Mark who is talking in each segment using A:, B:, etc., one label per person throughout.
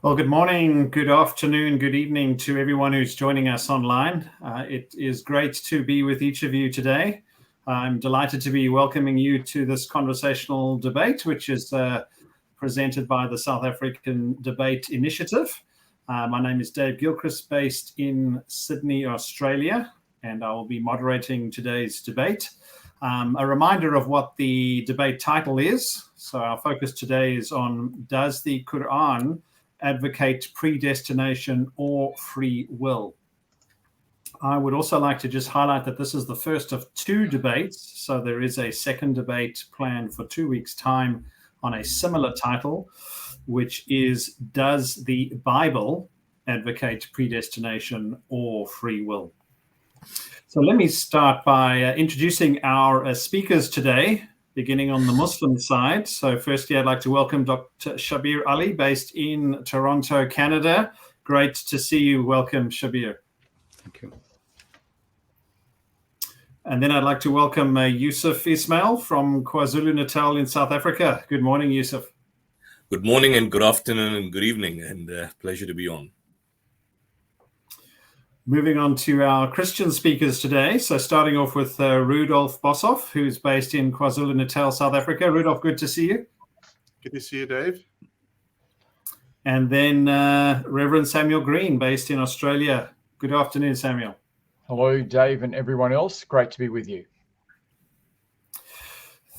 A: Well, good morning, good afternoon, good evening to everyone who's joining us online. It is great to be with each of you today. I'm delighted to be welcoming you to this conversational debate, which is presented by the South African Debate Initiative. My name is Dave Gilchrist, based in Sydney, Australia, and I will be moderating today's debate. A reminder of what the debate title is. So our focus today is on, does the Quran advocate predestination or free will? I would also like to just highlight that this is the first of two debates. So there is a second debate planned for 2 weeks' time on a similar title, which is, does the Bible advocate predestination or free will? So let me start by introducing our speakers today, beginning on the Muslim side. So firstly, I'd like to welcome Dr. Shabir Ali, based in Toronto, Canada. Great to see you. Welcome, Shabir.
B: Thank you.
A: And then I'd like to welcome Yusuf Ismail from KwaZulu-Natal in South Africa. Good morning, Yusuf.
C: Good morning and good afternoon and good evening, and pleasure to be on.
A: Moving on to our Christian speakers today. So starting off with Rudolf Boshoff, who's based in KwaZulu-Natal, South Africa. Rudolf, good to see you.
D: Good to see you, Dave.
A: And then Reverend Samuel Green, based in Australia. Good afternoon, Samuel.
B: Hello, Dave and everyone else. Great to be with you.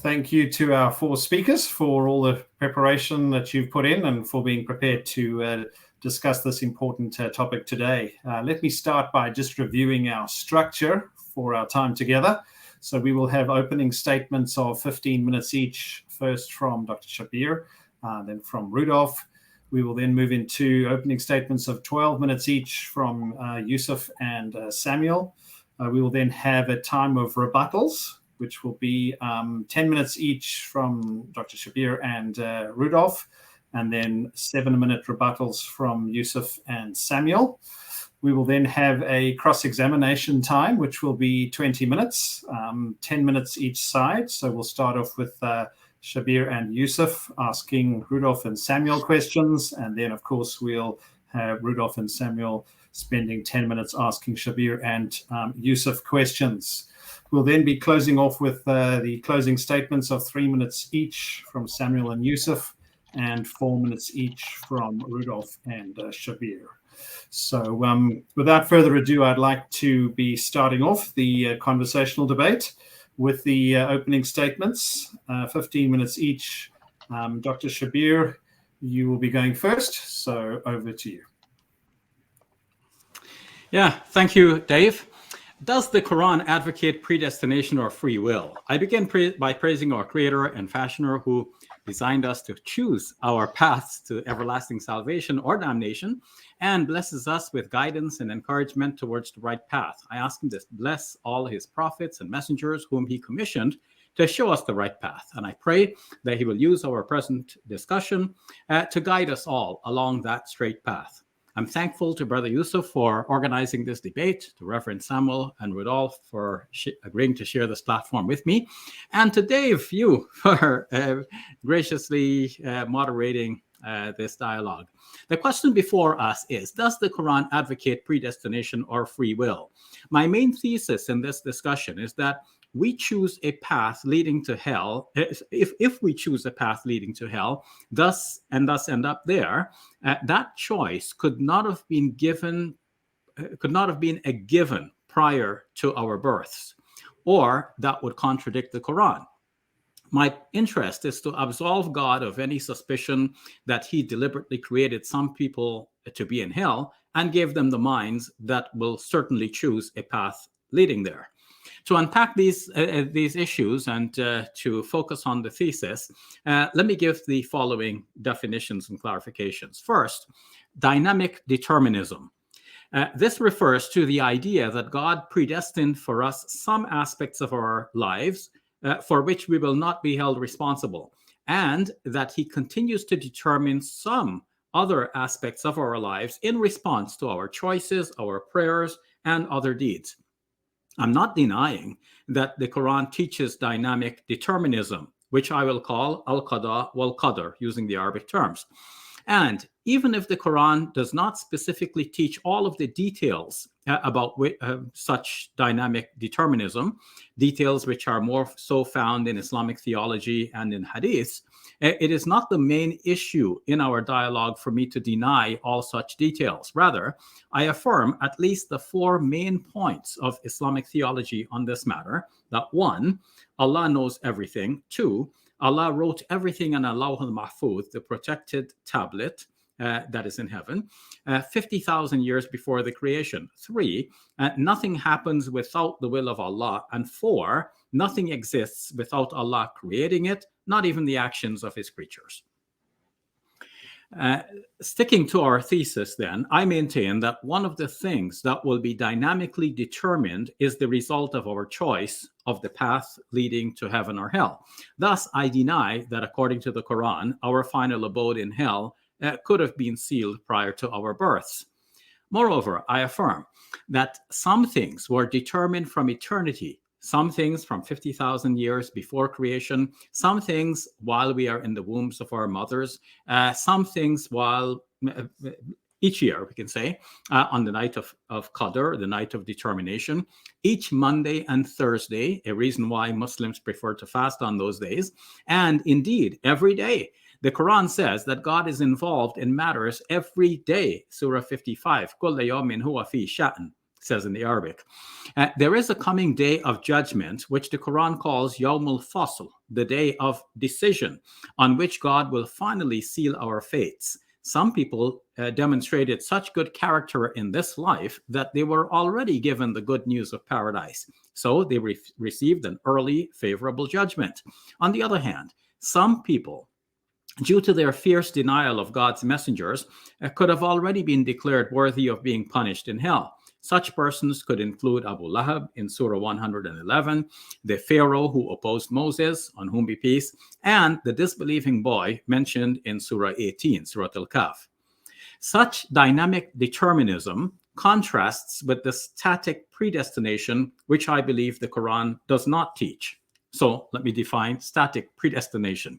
A: Thank you to our four speakers for all the preparation that you've put in and for being prepared to discuss this important topic today. Let me start by just reviewing our structure for our time together. So we will have opening statements of 15 minutes each, first from Dr. Shabir, then from Rudolf. We will then move into opening statements of 12 minutes each from Yusuf and Samuel. We will then have a time of rebuttals, which will be 10 minutes each from Dr. Shabir and Rudolf, and then 7-minute rebuttals from Yusuf and Samuel. We will then have a cross-examination time, which will be 20 minutes, 10 minutes each side. So we'll start off with Shabir and Yusuf asking Rudolf and Samuel questions. And then, of course, we'll have Rudolf and Samuel spending 10 minutes asking Shabir and Yusuf questions. We'll then be closing off with the closing statements of 3 minutes each from Samuel and Yusuf, and 4 minutes each from Rudolf and Shabir. So without further ado, I'd like to be starting off the conversational debate with the opening statements, 15 minutes each. Dr. Shabir, you will be going first, so over to you.
E: Yeah, thank you, Dave. Does the Quran advocate predestination or free will? I begin by praising our creator and fashioner who designed us to choose our paths to everlasting salvation or damnation, and blesses us with guidance and encouragement towards the right path. I ask him to bless all his prophets and messengers whom he commissioned to show us the right path. And I pray that he will use our present discussion to guide us all along that straight path. I'm thankful to Brother Yusuf for organizing this debate, to Reverend Samuel and Rudolf for agreeing to share this platform with me, and to Dave, you, for graciously moderating this dialogue. The question before us is, does the Quran advocate predestination or free will? My main thesis in this discussion is that we choose a path leading to hell. If we choose a path leading to hell, thus end up there, that choice could not have been a given prior to our births, or that would contradict the Quran. My interest is to absolve God of any suspicion that he deliberately created some people to be in hell and gave them the minds that will certainly choose a path leading there. To unpack these issues and to focus on the thesis, let me give the following definitions and clarifications. First, dynamic determinism. This refers to the idea that God predestined for us some aspects of our lives for which we will not be held responsible, and that he continues to determine some other aspects of our lives in response to our choices, our prayers, and other deeds. I'm not denying that the Quran teaches dynamic determinism, which I will call al-qada wal-qadr, using the Arabic terms. And even if the Quran does not specifically teach all of the details about such dynamic determinism, details which are more so found in Islamic theology and in hadith, it is not the main issue in our dialogue for me to deny all such details. Rather, I affirm at least the 4 main points of Islamic theology on this matter. That 1, Allah knows everything. 2, Allah wrote everything on Lawh al-Mahfuz, the protected tablet that is in heaven, 50,000 years before the creation. 3, nothing happens without the will of Allah. And 4, nothing exists without Allah creating it, not even the actions of his creatures. Sticking to our thesis then, I maintain that one of the things that will be dynamically determined is the result of our choice of the path leading to heaven or hell. Thus, I deny that according to the Quran, our final abode in hell could have been sealed prior to our births. Moreover, I affirm that some things were determined from eternity, some things from 50,000 years before creation, some things while we are in the wombs of our mothers, some things while each year, we can say, on the night of Qadr, the night of determination, each Monday and Thursday, a reason why Muslims prefer to fast on those days, and indeed every day. The Quran says that God is involved in matters every day. Surah 55, كُلَّ يَوْمٍ هُوَ فِي شَأْنٍ, says in the Arabic. There is a coming day of judgment, which the Quran calls Yawmul Fasl, the day of decision, on which God will finally seal our fates. Some people demonstrated such good character in this life that they were already given the good news of paradise. So they received an early favorable judgment. On the other hand, some people, due to their fierce denial of God's messengers, could have already been declared worthy of being punished in hell. Such persons could include Abu Lahab in Surah 111, the Pharaoh who opposed Moses, on whom be peace, and the disbelieving boy mentioned in Surah 18, Surah Al-Kahf. Such dynamic determinism contrasts with the static predestination, which I believe the Quran does not teach. So let me define static predestination.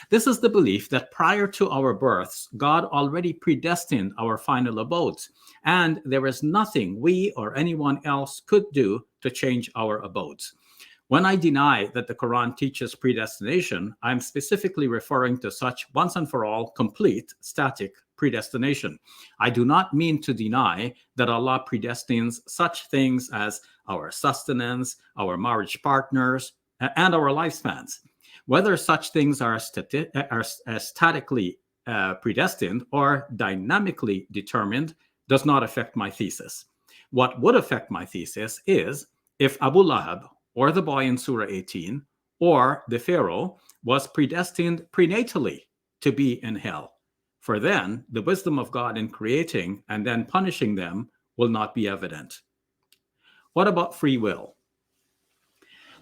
E: This is the belief that prior to our births, God already predestined our final abodes, and there is nothing we or anyone else could do to change our abodes. When I deny that the Quran teaches predestination, I'm specifically referring to such once and for all complete static predestination. I do not mean to deny that Allah predestines such things as our sustenance, our marriage partners, and our lifespans. Whether such things are statically predestined or dynamically determined does not affect my thesis. What would affect my thesis is if Abu Lahab, or the boy in Surah 18, or the Pharaoh was predestined prenatally to be in hell. For then, the wisdom of God in creating and then punishing them will not be evident. What about free will?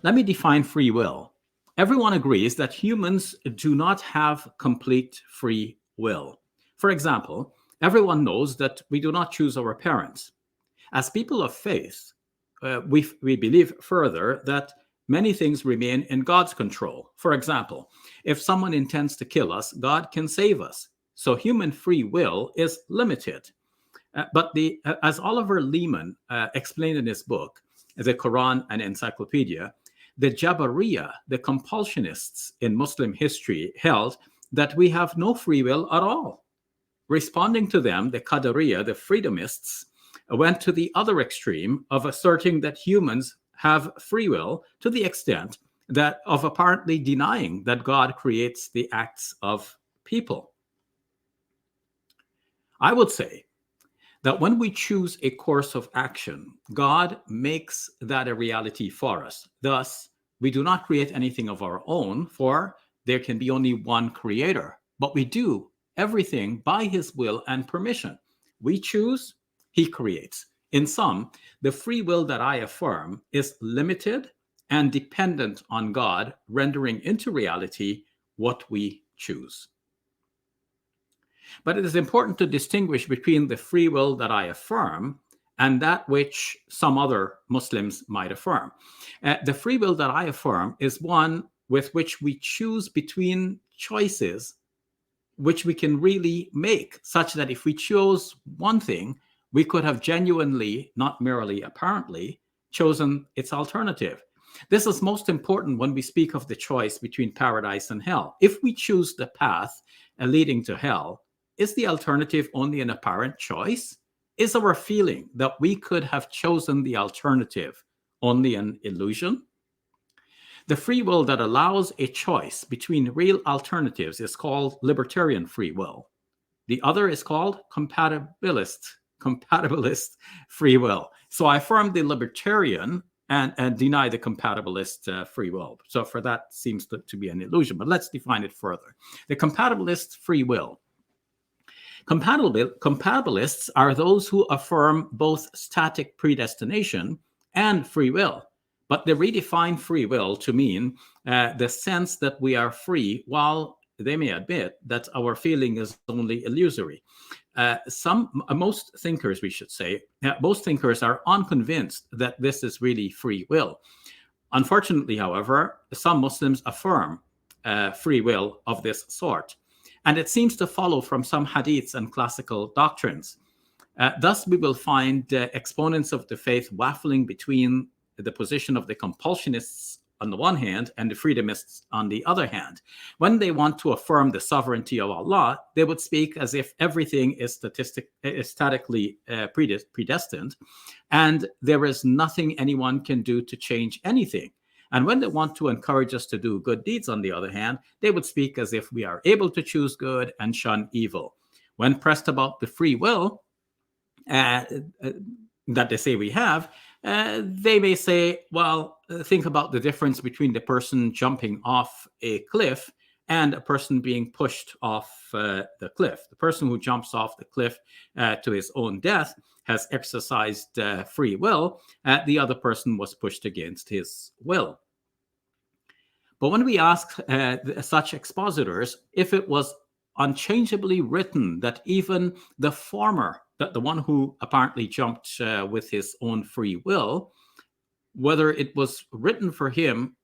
E: Let me define free will. Everyone agrees that humans do not have complete free will. For example, everyone knows that we do not choose our parents. As people of faith, we believe further that many things remain in God's control. For example, if someone intends to kill us, God can save us. So human free will is limited. But as Oliver Leaman explained in his book, The Quran and Encyclopedia, the Jabariya, the compulsionists in Muslim history, held that we have no free will at all. Responding to them, the Qadariya, the freedomists, went to the other extreme of asserting that humans have free will to the extent that of apparently denying that God creates the acts of people. I would say that when we choose a course of action, God makes that a reality for us. Thus, we do not create anything of our own, for there can be only one creator. But we do everything by his will and permission. We choose, he creates. In sum, the free will that I affirm is limited and dependent on God rendering into reality what we choose. But it is important to distinguish between the free will that I affirm and that which some other Muslims might affirm. The free will that I affirm is one with which we choose between choices which we can really make, such that if we chose one thing, we could have genuinely, not merely apparently, chosen its alternative. This is most important when we speak of the choice between paradise and hell. If we choose the path leading to hell, is the alternative only an apparent choice? Is our feeling that we could have chosen the alternative only an illusion? The free will that allows a choice between real alternatives is called libertarian free will. The other is called compatibilist free will. So I affirm the libertarian and deny the compatibilist free will. So for that seems to be an illusion, but let's define it further. The compatibilist free will. Compatibilists are those who affirm both static predestination and free will, but they redefine free will to mean the sense that we are free, while they may admit that our feeling is only illusory. Most thinkers, we should say, most thinkers are unconvinced that this is really free will. Unfortunately, however, some Muslims affirm free will of this sort, and it seems to follow from some hadiths and classical doctrines. Thus, we will find exponents of the faith waffling between the position of the compulsionists on the one hand and the freedomists on the other hand. When they want to affirm the sovereignty of Allah, they would speak as if everything is statically predestined, and there is nothing anyone can do to change anything. And when they want to encourage us to do good deeds, on the other hand, they would speak as if we are able to choose good and shun evil. When pressed about the free will that they say we have, they may say, well, think about the difference between the person jumping off a cliff and a person being pushed off the cliff. The person who jumps off the cliff to his own death has exercised free will. The other person was pushed against his will. But when we ask such expositors if it was unchangeably written that even the former, that the one who apparently jumped with his own free will, whether it was written for him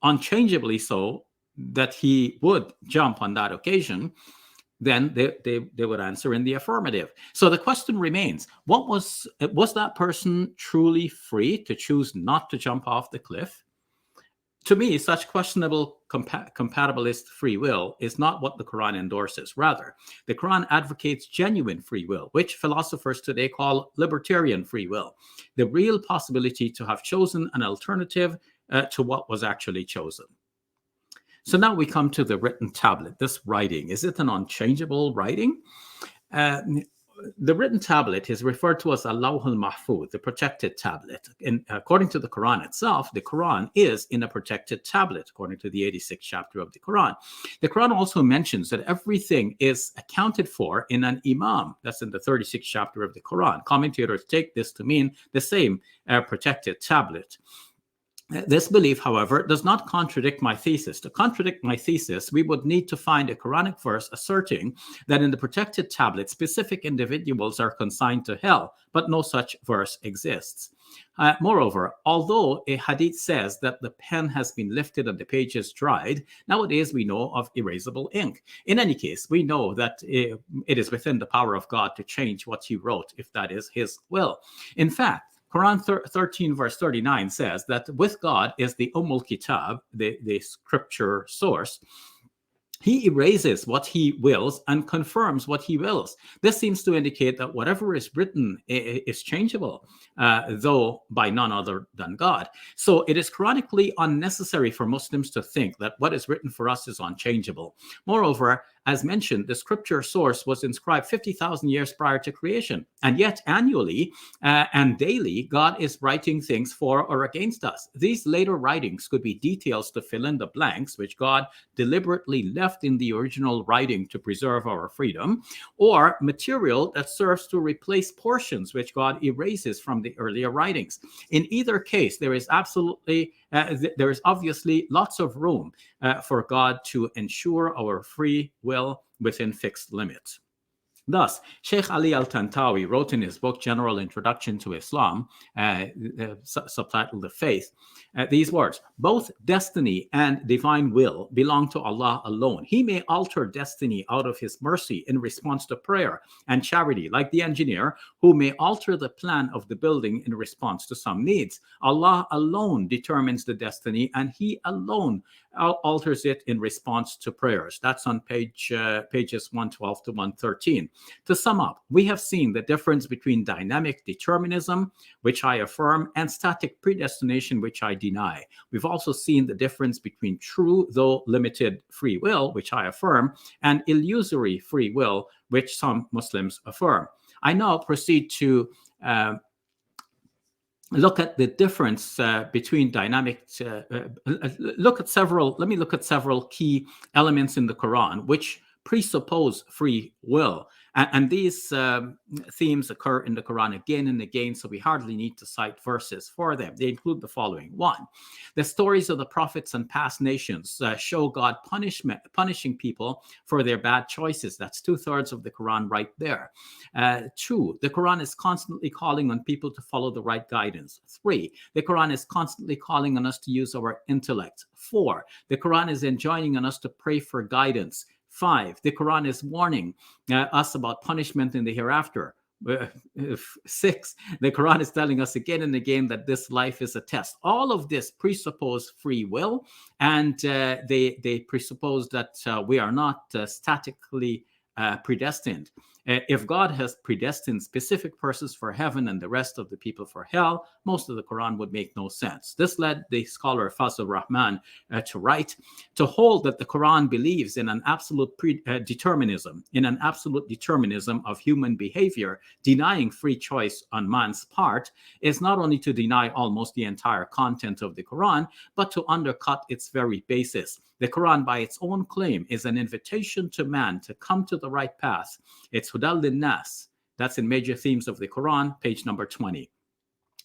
E: unchangeably so that he would jump on that occasion, then they would answer in the affirmative. So the question remains, was that person truly free to choose not to jump off the cliff? To me, such questionable compatibilist free will is not what the Quran endorses. Rather, the Quran advocates genuine free will, which philosophers today call libertarian free will, the real possibility to have chosen an alternative to what was actually chosen. So now we come to the written tablet, this writing. Is it an unchangeable writing? The written tablet is referred to as Al-Lawh al-Mahfuz, the protected tablet. And according to the Quran itself, the Quran is in a protected tablet, according to the 86th chapter of the Quran. The Quran also mentions that everything is accounted for in an imam. That's in the 36th chapter of the Quran. Commentators take this to mean the same protected tablet. This belief, however, does not contradict my thesis. To contradict my thesis, we would need to find a Quranic verse asserting that in the protected tablet, specific individuals are consigned to hell, but no such verse exists. Moreover, although a hadith says that the pen has been lifted and the pages dried, nowadays we know of erasable ink. In any case, we know that it is within the power of God to change what he wrote, if that is his will. In fact, Quran 13 verse 39 says that with God is the Kitab, the scripture source. He erases what he wills and confirms what he wills. This seems to indicate that whatever is written is changeable, though by none other than God. So it is chronically unnecessary for Muslims to think that what is written for us is unchangeable. Moreover, as mentioned, the scripture source was inscribed 50,000 years prior to creation. And yet annually and daily, God is writing things for or against us. These later writings could be details to fill in the blanks, which God deliberately left in the original writing to preserve our freedom, or material that serves to replace portions which God erases from the earlier writings. In either case, there is obviously lots of room for God to ensure our free will within fixed limits. Thus, Sheikh Ali al-Tantawi wrote in his book, General Introduction to Islam, subtitled The Faith, these words: both destiny and divine will belong to Allah alone. He may alter destiny out of his mercy in response to prayer and charity, like the engineer who may alter the plan of the building in response to some needs. Allah alone determines the destiny, and he alone alters it in response to prayers. That's on pages 112 to 113. To sum up, we have seen the difference between dynamic determinism, which I affirm, and static predestination, which I deny. We've also seen the difference between true, though limited, free will, which I affirm, and illusory free will, which some Muslims affirm. I now proceed to look at the difference between dynamic. Let me look at several key elements in the Quran which presuppose free will. And these themes occur in the Quran again and again, so we hardly need to cite verses for them. They include the following. 1, the stories of the prophets and past nations show God punishing people for their bad choices. That's 2/3 of the Quran right there. 2, the Quran is constantly calling on people to follow the right guidance. 3, the Quran is constantly calling on us to use our intellect. 4, the Quran is enjoining on us to pray for guidance. 5, the Quran is warning us about punishment in the hereafter. 6, the Quran is telling us again and again that this life is a test. All of this presuppose free will, and they presuppose that we are not statically predestined. If God has predestined specific persons for heaven and the rest of the people for hell, most of the Quran would make no sense. This led the scholar Fazl Rahman to write, to hold that the Quran believes in an absolute determinism of human behavior, denying free choice on man's part, is not only to deny almost the entire content of the Quran, but to undercut its very basis. The Quran, by its own claim, is an invitation to man to come to the right path. It's Hudal lin-nas. That's in Major Themes of the Quran, page number 20.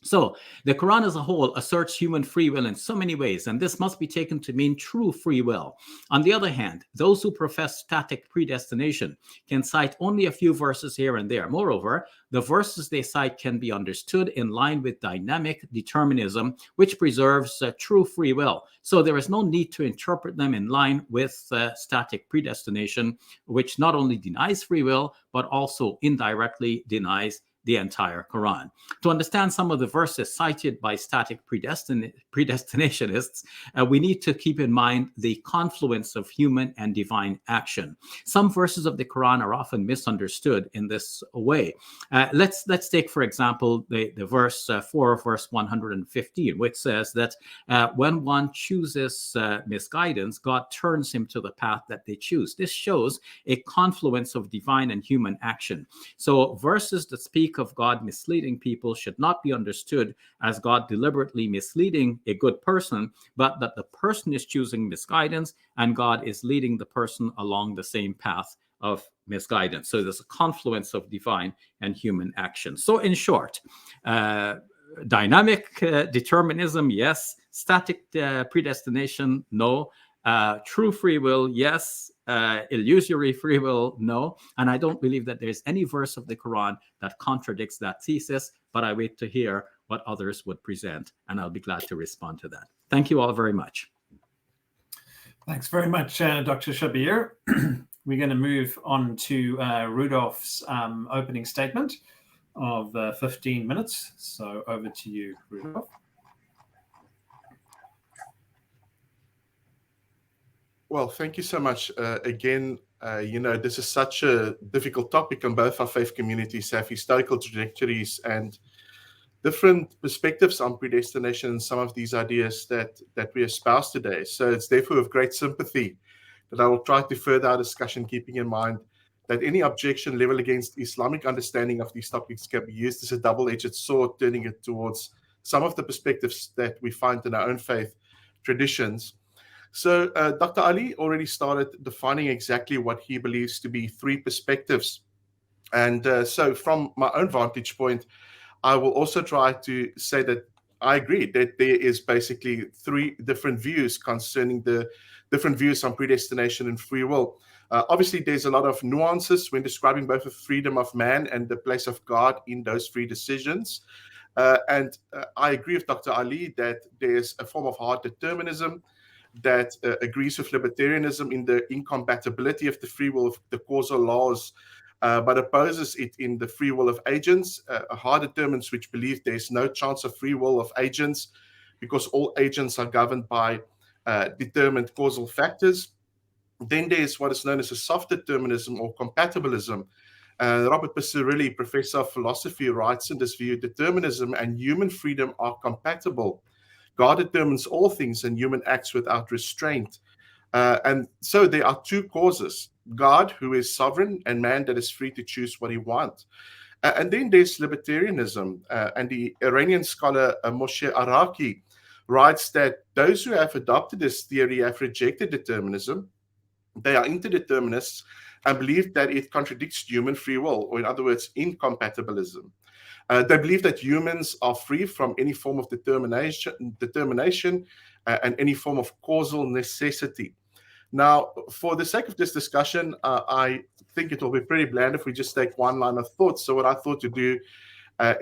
E: So the Quran as a whole asserts human free will in so many ways, and this must be taken to mean true free will. On the other hand, those who profess static predestination can cite only a few verses here and there. Moreover, the verses they cite can be understood in line with dynamic determinism, which preserves true free will. So there is no need to interpret them in line with static predestination, which not only denies free will, but also indirectly denies the entire Quran. To understand some of the verses cited by static predestinationists, we need to keep in mind the confluence of human and divine action. Some verses of the Quran are often misunderstood in this way. Let's take, for example, the verse 4 of verse 115, which says that when one chooses misguidance, God turns him to the path that they choose. This shows a confluence of divine and human action. So verses that speak of God misleading people should not be understood as God deliberately misleading a good person, but that the person is choosing misguidance and God is leading the person along the same path of misguidance. So there's a confluence of divine and human action. So in short, dynamic determinism, yes. Static predestination, no. True free will, yes. Illusory free will, no. And I don't believe that there's any verse of the Quran that contradicts that thesis, but I wait to hear what others would present, and I'll be glad to respond to that. Thank you all very much.
A: Thanks very much, Dr. Shabir. We're going to move on to Rudolph's opening statement of 15 minutes. So over to you, Rudolph.
D: Well, thank you so much. Again, this is such a difficult topic, and both our faith communities have historical trajectories and different perspectives on predestination and some of these ideas that we espouse today. So it's therefore with great sympathy that I will try to further our discussion, keeping in mind that any objection leveled against Islamic understanding of these topics can be used as a double-edged sword, turning it towards some of the perspectives that we find in our own faith traditions. So Dr. Ali already started defining exactly what he believes to be three perspectives. And so from my own vantage point, I will also try to say that I agree that there is basically three different views concerning the different views on predestination and free will. Obviously, there's a lot of nuances when describing both the freedom of man and the place of God in those free decisions. And I agree with Dr. Ali that there's a form of hard determinism that agrees with libertarianism in the incompatibility of the free will of the causal laws, but opposes it in the free will of agents. Hard determinists which believe there's no chance of free will of agents because all agents are governed by determined causal factors. Then there's what is known as a soft determinism or compatibilism. Robert Picirilli, professor of philosophy, writes in this view, determinism and human freedom are compatible. God determines all things and human acts without restraint. And so there are two causes, God, who is sovereign, and man that is free to choose what he wants. And then there's libertarianism. And the Iranian scholar Moshe Araki writes that those who have adopted this theory have rejected determinism. They are interdeterminists and believe that it contradicts human free will, or in other words, incompatibilism. They believe that humans are free from any form of determination and any form of causal necessity. Now, for the sake of this discussion, I think it will be pretty bland if we just take one line of thought. So what I thought to do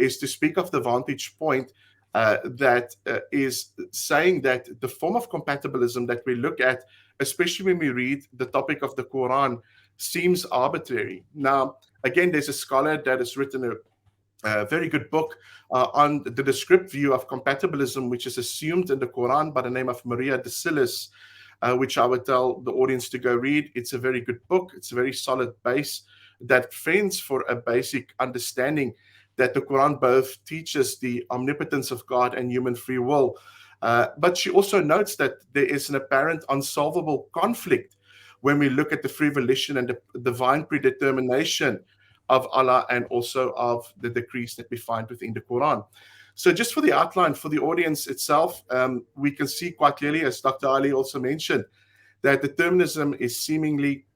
D: is to speak of the vantage point that is saying that the form of compatibilism that we look at, especially when we read the topic of the Quran, seems arbitrary. Now, again, there's a scholar that has written a very good book on the descriptive view of compatibilism, which is assumed in the Quran by the name of Maria de Silis, which I would tell the audience to go read. It's a very good book. It's a very solid base that fends for a basic understanding that the Quran both teaches the omnipotence of God and human free will. But she also notes that there is an apparent unsolvable conflict when we look at the free volition and the divine predetermination of Allah and also of the decrees that we find within the Quran. So just for the outline for the audience itself, we can see quite clearly, as Dr. Ali also mentioned, that determinism is seemingly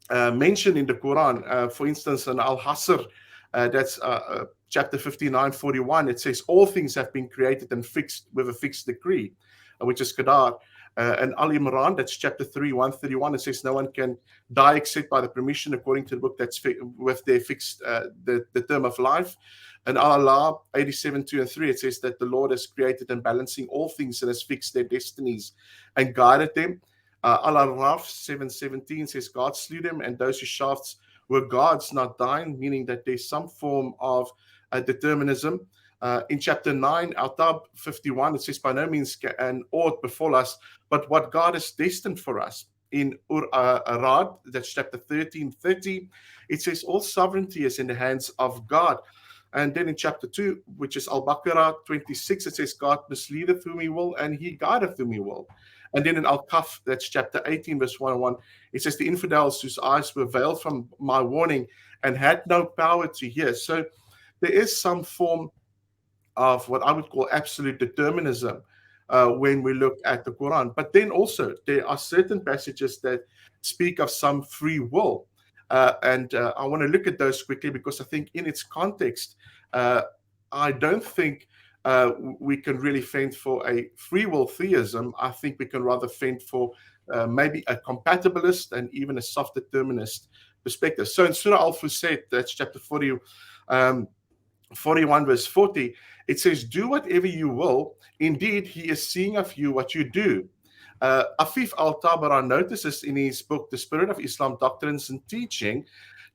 D: mentioned in the Quran. For instance, in Al-Hasr, that's chapter 59:41, it says, all things have been created and fixed with a fixed decree, which is Qadar. And Al-Imran, that's chapter 3:131, it says no one can die except by the permission according to the book that's with their fixed the term of life. And Al-Allah 87:2-3, it says that the Lord has created and balancing all things and has fixed their destinies and guided them. Al-Araf 7:17 says God slew them and those who shafts were gods, not thine, meaning that there's some form of determinism. In chapter 9, Al-Tab 51, it says, by no means can aught befall us, but what God has destined for us. In Arad, that's chapter 13:30, it says, all sovereignty is in the hands of God. And then in chapter 2, which is Al-Baqarah 26, it says, God misleadeth whom he will, and he guideth whom he will. And then in Al-Kahf, that's chapter 18, verse 101, it says, the infidels whose eyes were veiled from my warning and had no power to hear. So there is some form of what I would call absolute determinism when we look at the Quran. But then also there are certain passages that speak of some free will. And I want to look at those quickly because I think in its context, I don't think we can really fend for a free will theism. I think we can rather fend for maybe a compatibilist and even a soft determinist perspective. So in Surah Al-Fusilat, that's chapter 41 verse 40, it says, do whatever you will. Indeed, he is seeing of you what you do. Afif Al-Tabara notices in his book, The Spirit of Islam, Doctrines and Teaching,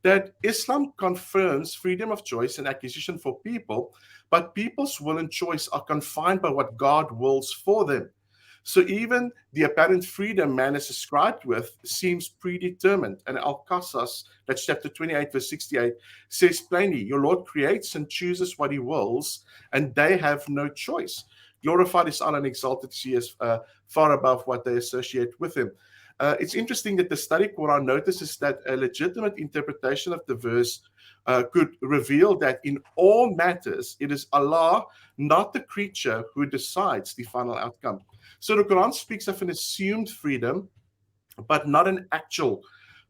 D: that Islam confirms freedom of choice and acquisition for people, but people's will and choice are confined by what God wills for them. So even the apparent freedom man is ascribed with seems predetermined. And Al-Qasas, that's chapter 28, verse 68, says plainly, your Lord creates and chooses what he wills, and they have no choice. Glorified is Allah and exalted he is far above what they associate with him. It's interesting that the study Quran notices that a legitimate interpretation of the verse could reveal that in all matters, it is Allah, not the creature, who decides the final outcome. So the Quran speaks of an assumed freedom, but not an actual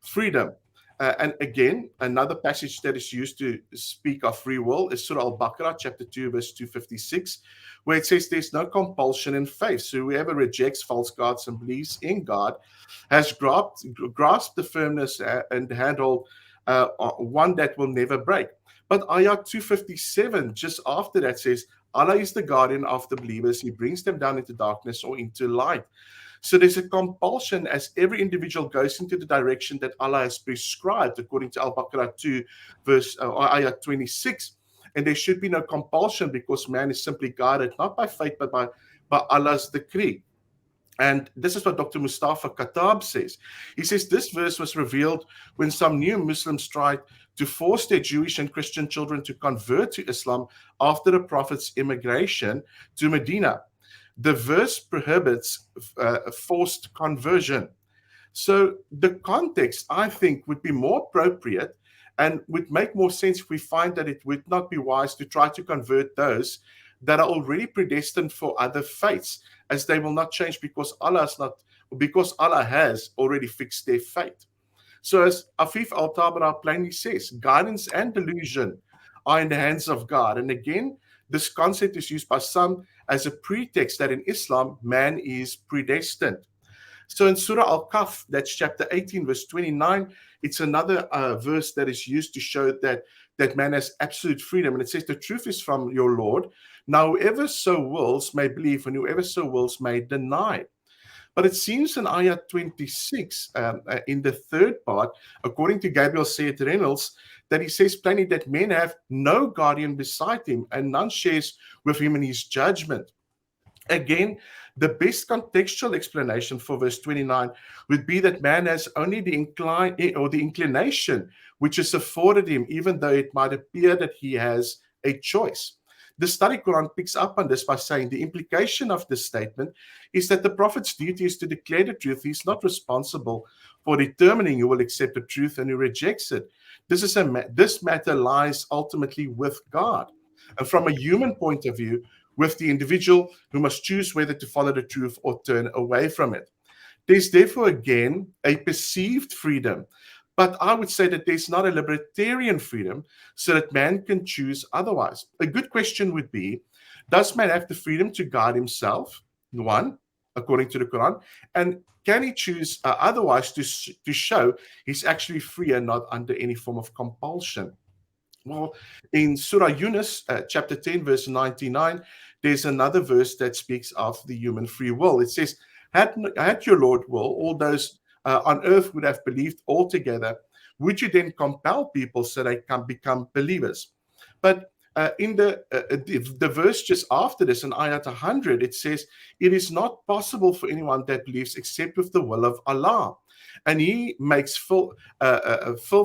D: freedom. And again, another passage that is used to speak of free will is Surah Al-Baqarah, chapter 2, verse 256, where it says there's no compulsion in faith. So whoever rejects false gods and believes in God has grasped the firmness and handhold one that will never break. But ayah 257, just after that, says, Allah is the guardian of the believers. He brings them down into darkness or into light. So there's a compulsion as every individual goes into the direction that Allah has prescribed, according to Al-Baqarah 2, ayah 26. And there should be no compulsion because man is simply guided, not by faith, but by Allah's decree. And this is what Dr. Mustafa Khattab says. He says this verse was revealed when some new Muslims tried to force their Jewish and Christian children to convert to Islam after the Prophet's immigration to Medina. The verse prohibits forced conversion. So the context, I think, would be more appropriate and would make more sense if we find that it would not be wise to try to convert those that are already predestined for other faiths, as they will not change because Allah has already fixed their fate. So as Afif Al-Tabara plainly says, guidance and delusion are in the hands of God. And again, this concept is used by some as a pretext that in Islam, man is predestined. So in Surah Al-Kahf, that's chapter 18, verse 29, it's another verse that is used to show that man has absolute freedom. And it says, the truth is from your Lord. Now, whoever so wills may believe, and whoever so wills may deny. But it seems in ayah 26, in the third part, according to Gabriel Sayed Reynolds, that he says plainly that men have no guardian beside him and none shares with him in his judgment. Again, the best contextual explanation for verse 29 would be that man has only the inclination which is afforded him, even though it might appear that he has a choice. The study Quran picks up on this by saying the implication of this statement is that the Prophet's duty is to declare the truth. He's not responsible for determining who will accept the truth and who rejects it. This matter lies ultimately with God. And from a human point of view, with the individual who must choose whether to follow the truth or turn away from it. There's therefore, again, a perceived freedom. But I would say that there's not a libertarian freedom so that man can choose otherwise. A good question would be, does man have the freedom to guide himself? One, according to the Quran. And can he choose otherwise to show he's actually free and not under any form of compulsion? Well, in Surah Yunus, chapter 10, verse 99, there's another verse that speaks of the human free will. It says, had your Lord will, all those on earth would have believed altogether, would you then compel people so they can become believers? But in the verse just after this, in ayat 100, it says, it is not possible for anyone that believes except with the will of Allah. And he makes filth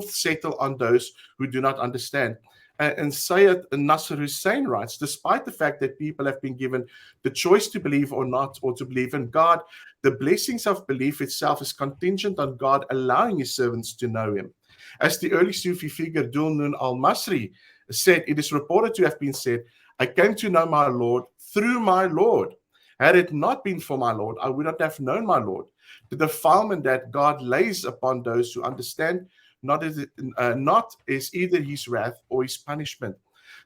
D: settle on those who do not understand. And Sayyid Nasr Hussain writes, despite the fact that people have been given the choice to believe or not, or to believe in God, the blessings of belief itself is contingent on God allowing his servants to know him. As the early Sufi figure Dhul Nun al-Masri said, it is reported to have been said, I came to know my Lord through my Lord. Had it not been for my Lord, I would not have known my Lord. The defilement that God lays upon those who understand not is either his wrath or his punishment.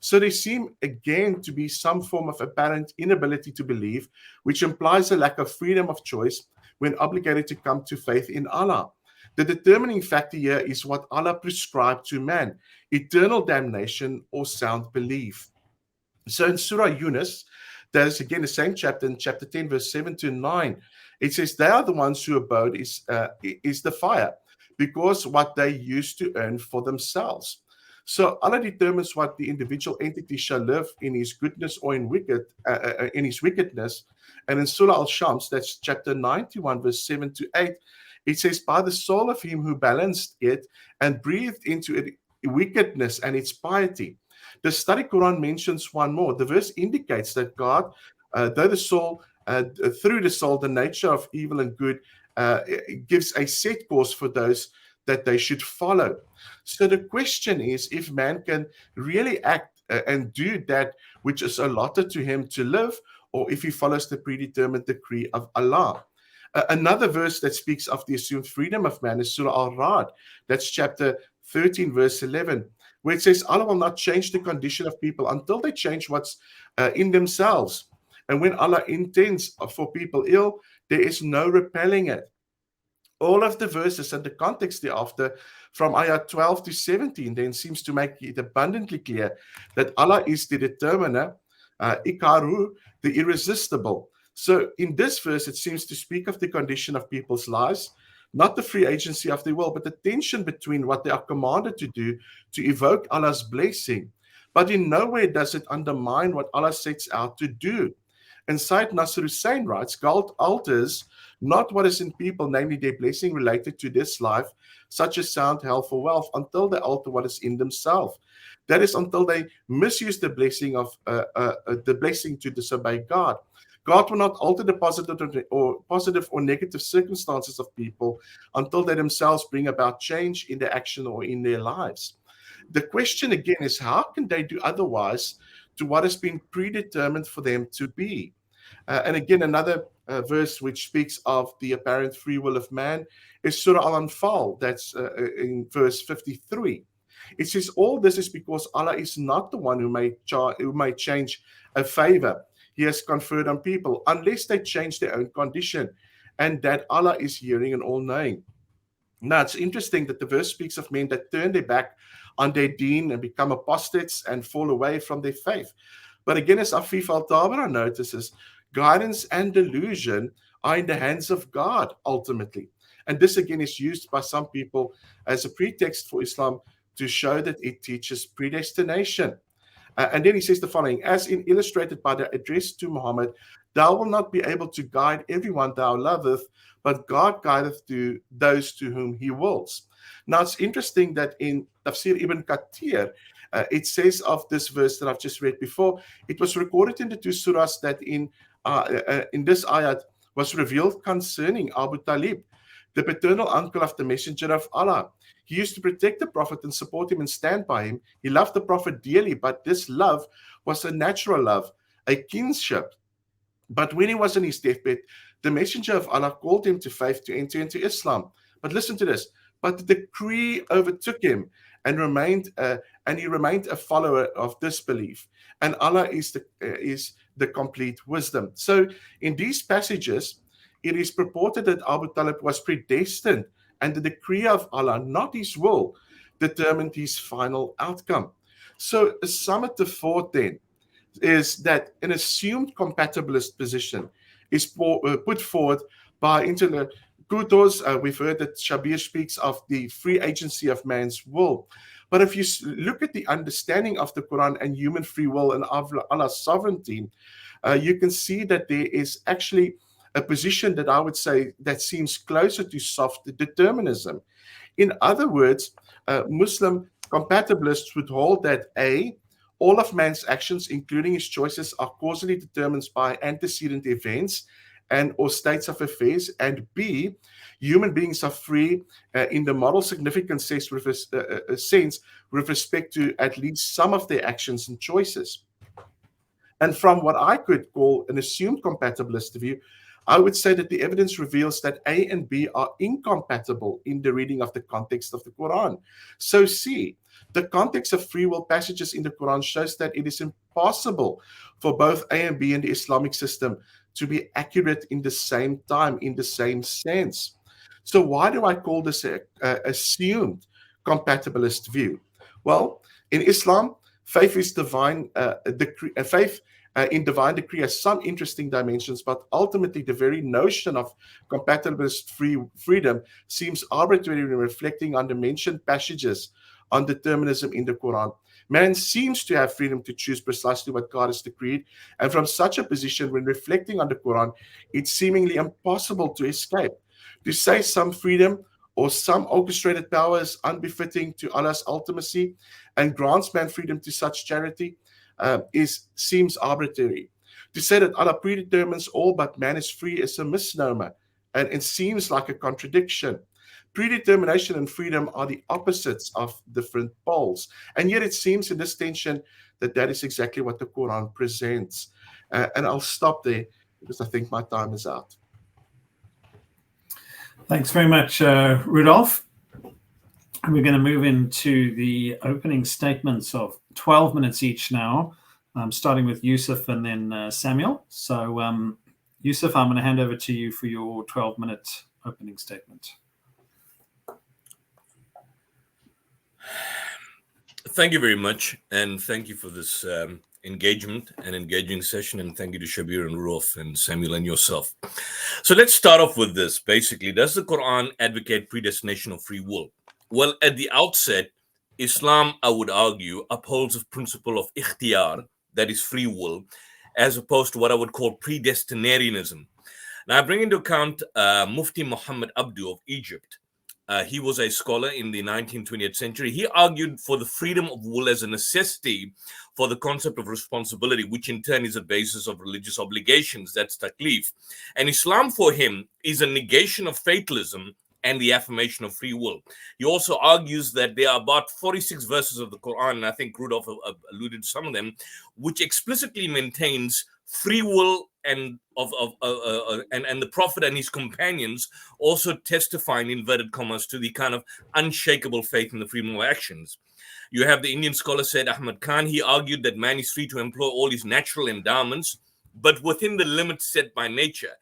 D: So there seem again to be some form of apparent inability to believe, which implies a lack of freedom of choice when obligated to come to faith in Allah. The determining factor here is what Allah prescribed to man, eternal damnation or sound belief. So in Surah Yunus, that is again the same chapter, in chapter 10, verse 7 to 9, it says, they are the ones who abode is the fire, because what they used to earn for themselves. So Allah determines what the individual entity shall live in his goodness or in his wickedness. And in Surah Al-Shams, that's chapter 91, verse 7 to 8, it says, by the soul of him who balanced it and breathed into it wickedness and its piety. The study Quran mentions one more. The verse indicates that God, though the soul, through the soul, the nature of evil and good, gives a set course for those that they should follow. So the question is, if man can really act and do that which is allotted to him to live, or if he follows the predetermined decree of Allah. Another verse that speaks of the assumed freedom of man is Surah Al-Ra'd. That's chapter 13, verse 11, where it says, Allah will not change the condition of people until they change what's in themselves. And when Allah intends for people ill, there is no repelling it. All of the verses and the context thereafter from ayah 12 to 17 then seems to make it abundantly clear that Allah is the determiner, Ikaru, the irresistible. So in this verse, it seems to speak of the condition of people's lives, not the free agency of their will, but the tension between what they are commanded to do to evoke Allah's blessing. But in no way does it undermine what Allah sets out to do. And Sayyid Nasr Hussain writes, God alters not what is in people, namely their blessing related to this life, such as sound, health, or wealth, until they alter what is in themselves. That is, until they misuse the blessing of the blessing to disobey God. God will not alter the positive or negative circumstances of people until they themselves bring about change in their action or in their lives. The question again is, how can they do otherwise to what has been predetermined for them to be? And again, another verse which speaks of the apparent free will of man is Surah Al-Anfal. That's in verse 53. It says, all this is because Allah is not the one who may change a favor He has conferred on people, unless they change their own condition, and that Allah is hearing and all-knowing. Now, it's interesting that the verse speaks of men that turn their back on their deen and become apostates and fall away from their faith. But again, as Afif al-Tabara notices, guidance and delusion are in the hands of God, ultimately. And this, again, is used by some people as a pretext for Islam to show that it teaches predestination. And then he says the following, as in illustrated by the address to Muhammad, thou wilt not be able to guide everyone thou loveth, but God guideth to those to whom he wills. Now, it's interesting that in Tafsir Ibn Kathir, it says of this verse that I've just read before, it was recorded in the two surahs that in this ayat was revealed concerning Abu Talib, the paternal uncle of the Messenger of Allah. He used to protect the Prophet and support him and stand by him. He loved the Prophet dearly, but this love was a natural love, a kinship. But when he was on his deathbed, the Messenger of Allah called him to faith to enter into Islam. But listen to this. But the decree overtook him and he remained a follower of disbelief. And Allah is the complete wisdom. So in these passages, it is purported that Abu Talib was predestined, and the decree of Allah, not his will, determined his final outcome. So a summative thought then is that an assumed compatibilist position is put forward by interlocutors. We've heard that Shabir speaks of the free agency of man's will. But if you look at the understanding of the Quran and human free will and Allah's sovereignty, you can see that there is actually a position that I would say that seems closer to soft determinism. In other words, Muslim compatibilists would hold that A, all of man's actions, including his choices, are causally determined by antecedent events and or states of affairs, and B, human beings are free in the moral significant sense with respect to at least some of their actions and choices. And from what I could call an assumed compatibilist view, I would say that the evidence reveals that A and B are incompatible in the reading of the context of the Quran. So C, the context of free will passages in the Quran shows that it is impossible for both A and B in the Islamic system to be accurate in the same time, in the same sense. So why do I call this a assumed compatibilist view? Well, in Islam, faith is divine decree. Faith in divine decree has some interesting dimensions, but ultimately the very notion of compatibilist freedom seems arbitrary in reflecting on the mentioned passages on determinism in the Quran. Man seems to have freedom to choose precisely what God has decreed, and from such a position, when reflecting on the Quran, it's seemingly impossible to escape. To say some freedom or some orchestrated power is unbefitting to Allah's ultimacy and grants man freedom to such charity seems arbitrary. To say that Allah predetermines all but man is free is a misnomer, and it seems like a contradiction. Predetermination and freedom are the opposites of different poles, and yet it seems in this tension that is exactly what the Quran presents. And I'll stop there because I think my time is out.
A: Thanks very much, Rudolph. And we're going to move into the opening statements of 12 minutes each now, starting with Yusuf and then Samuel. So, Yusuf, I'm going to hand over to you for your 12-minute opening statement.
C: Thank you very much, and thank you for this engagement and engaging session, and thank you to Shabir and Rudolph and Samuel and yourself. So let's start off with this. Basically, does the Quran advocate predestination or free will? Well, at the outset, Islam, I would argue, upholds a principle of ikhtiyar, that is free will, as opposed to what I would call predestinarianism. Now, I bring into account Mufti Muhammad Abdu of Egypt. He was a scholar in the 19th, 20th century. He argued for the freedom of will as a necessity for the concept of responsibility, which in turn is a basis of religious obligations. That's taklif. And Islam for him is a negation of fatalism and the affirmation of free will. He also argues that there are about 46 verses of the Quran, and I think Rudolph alluded to some of them, which explicitly maintains free will, and the Prophet and his companions also testify in inverted commas to the kind of unshakable faith in the freedom of actions. You have the Indian scholar Said Ahmad Khan. He argued that man is free to employ all his natural endowments, but within the limits set by nature.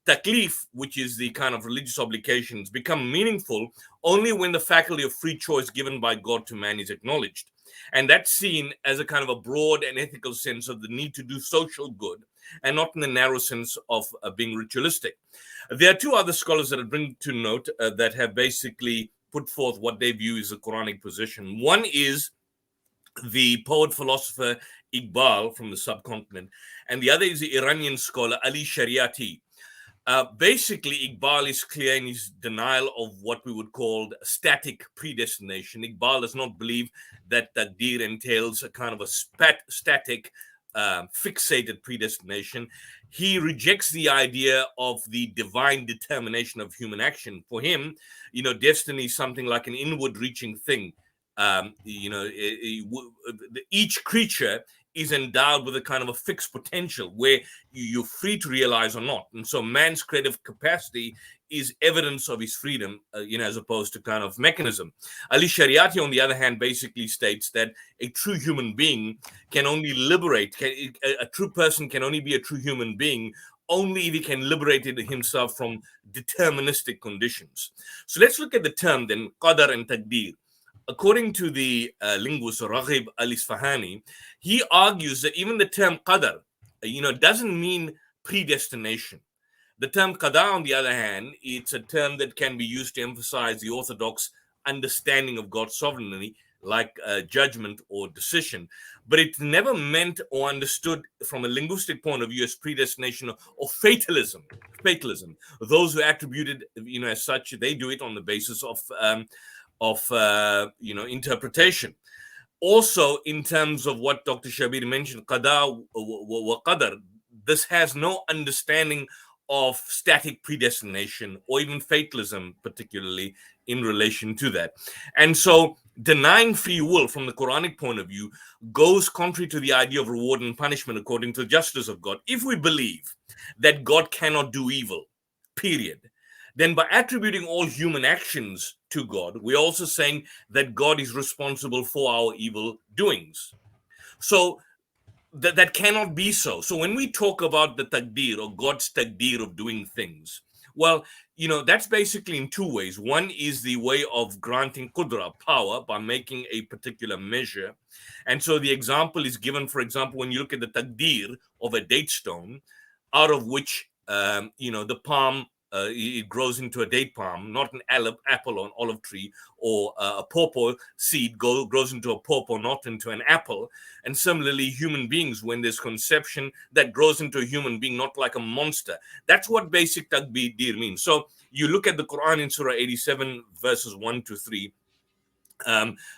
C: Taklif, which is the kind of religious obligations, become meaningful only when the faculty of free choice given by God to man is acknowledged. And that's seen as a kind of a broad and ethical sense of the need to do social good, and not in the narrow sense of being ritualistic. There are two other scholars that I bring to note that have basically put forth what they view as a Quranic position. One is the poet-philosopher Iqbal from the subcontinent, and the other is the Iranian scholar Ali Shariati. Basically, Iqbal is clear in his denial of what we would call static predestination. Iqbal does not believe that taqdeer entails a kind of a static, fixated predestination. He rejects the idea of the divine determination of human action. For him, destiny is something like an inward-reaching thing. Each creature is endowed with a kind of a fixed potential where you're free to realize or not. And so man's creative capacity is evidence of his freedom, as opposed to kind of mechanism. Ali Shariati, on the other hand, basically states that a true human being can only liberate, a true person can only be a true human being only if he can liberate himself from deterministic conditions. So let's look at the term then, qadar and taqdeer. According to the linguist Raghib al-Isfahani, he argues that even the term qadar, doesn't mean predestination. The term qadar, on the other hand, it's a term that can be used to emphasize the orthodox understanding of God's sovereignty, like judgment or decision. But it's never meant or understood from a linguistic point of view as predestination or fatalism. Those who attribute it, as such, they do it on the basis of interpretation. Also, in terms of what Dr. Shabir mentioned, qada wa qadar, this has no understanding of static predestination or even fatalism, particularly in relation to that. And so denying free will from the Quranic point of view goes contrary to the idea of reward and punishment according to the justice of God. If we believe that God cannot do evil, period, then by attributing all human actions to God, we're also saying that God is responsible for our evil doings. So that cannot be so. So when we talk about the taqdeer or God's taqdeer of doing things, well, that's basically in two ways. One is the way of granting qudra, power, by making a particular measure. And so the example is given, for example, when you look at the taqdeer of a date stone, out of which, the palm, it grows into a date palm, not an apple or an olive tree, or a pawpaw seed grows into a pawpaw, not into an apple. And similarly, human beings, when there's conception, that grows into a human being, not like a monster. That's what basic taqdeer means. So you look at the Quran in Surah 87, verses 1 to 3.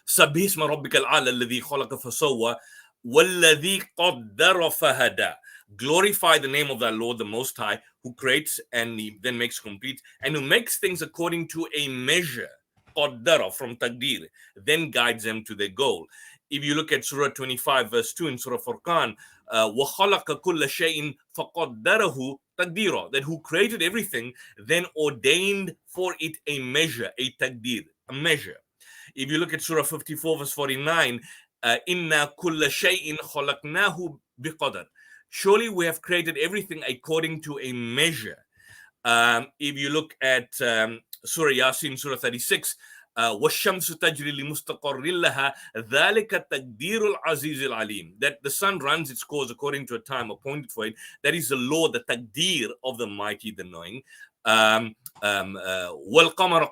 C: سبح اسم ربك الأعلى الذي خلق فسوى والذي قدر فهدى. Glorify the name of thy Lord, the Most High, who creates and he then makes complete, and who makes things according to a measure, qaddara, from taqdeer, then guides them to their goal. If you look at Surah 25, verse 2 in Surah Furqan, وَخَلَقَ كُلَّ شَيْءٍ فَقَدَّرَهُ taqdira, that who created everything then ordained for it a measure, a taqdir, a measure. If you look at Surah 54 verse 49, inna kulla shay'in khalaqnahu biqadar. Surely we have created everything according to a measure. If you look at Surah Yasin, Surah 36, وَالشَّمْسُ تَجْرِي لِمُسْتَقَرٍّ لَهَا ذَلِكَ تَقْدِيرُ الْعَزِيزِ الْعَلِيمِ. That the sun runs its course according to a time appointed for it. That is the law, the taqdeer of the mighty, the knowing. وَالْقَمَرَ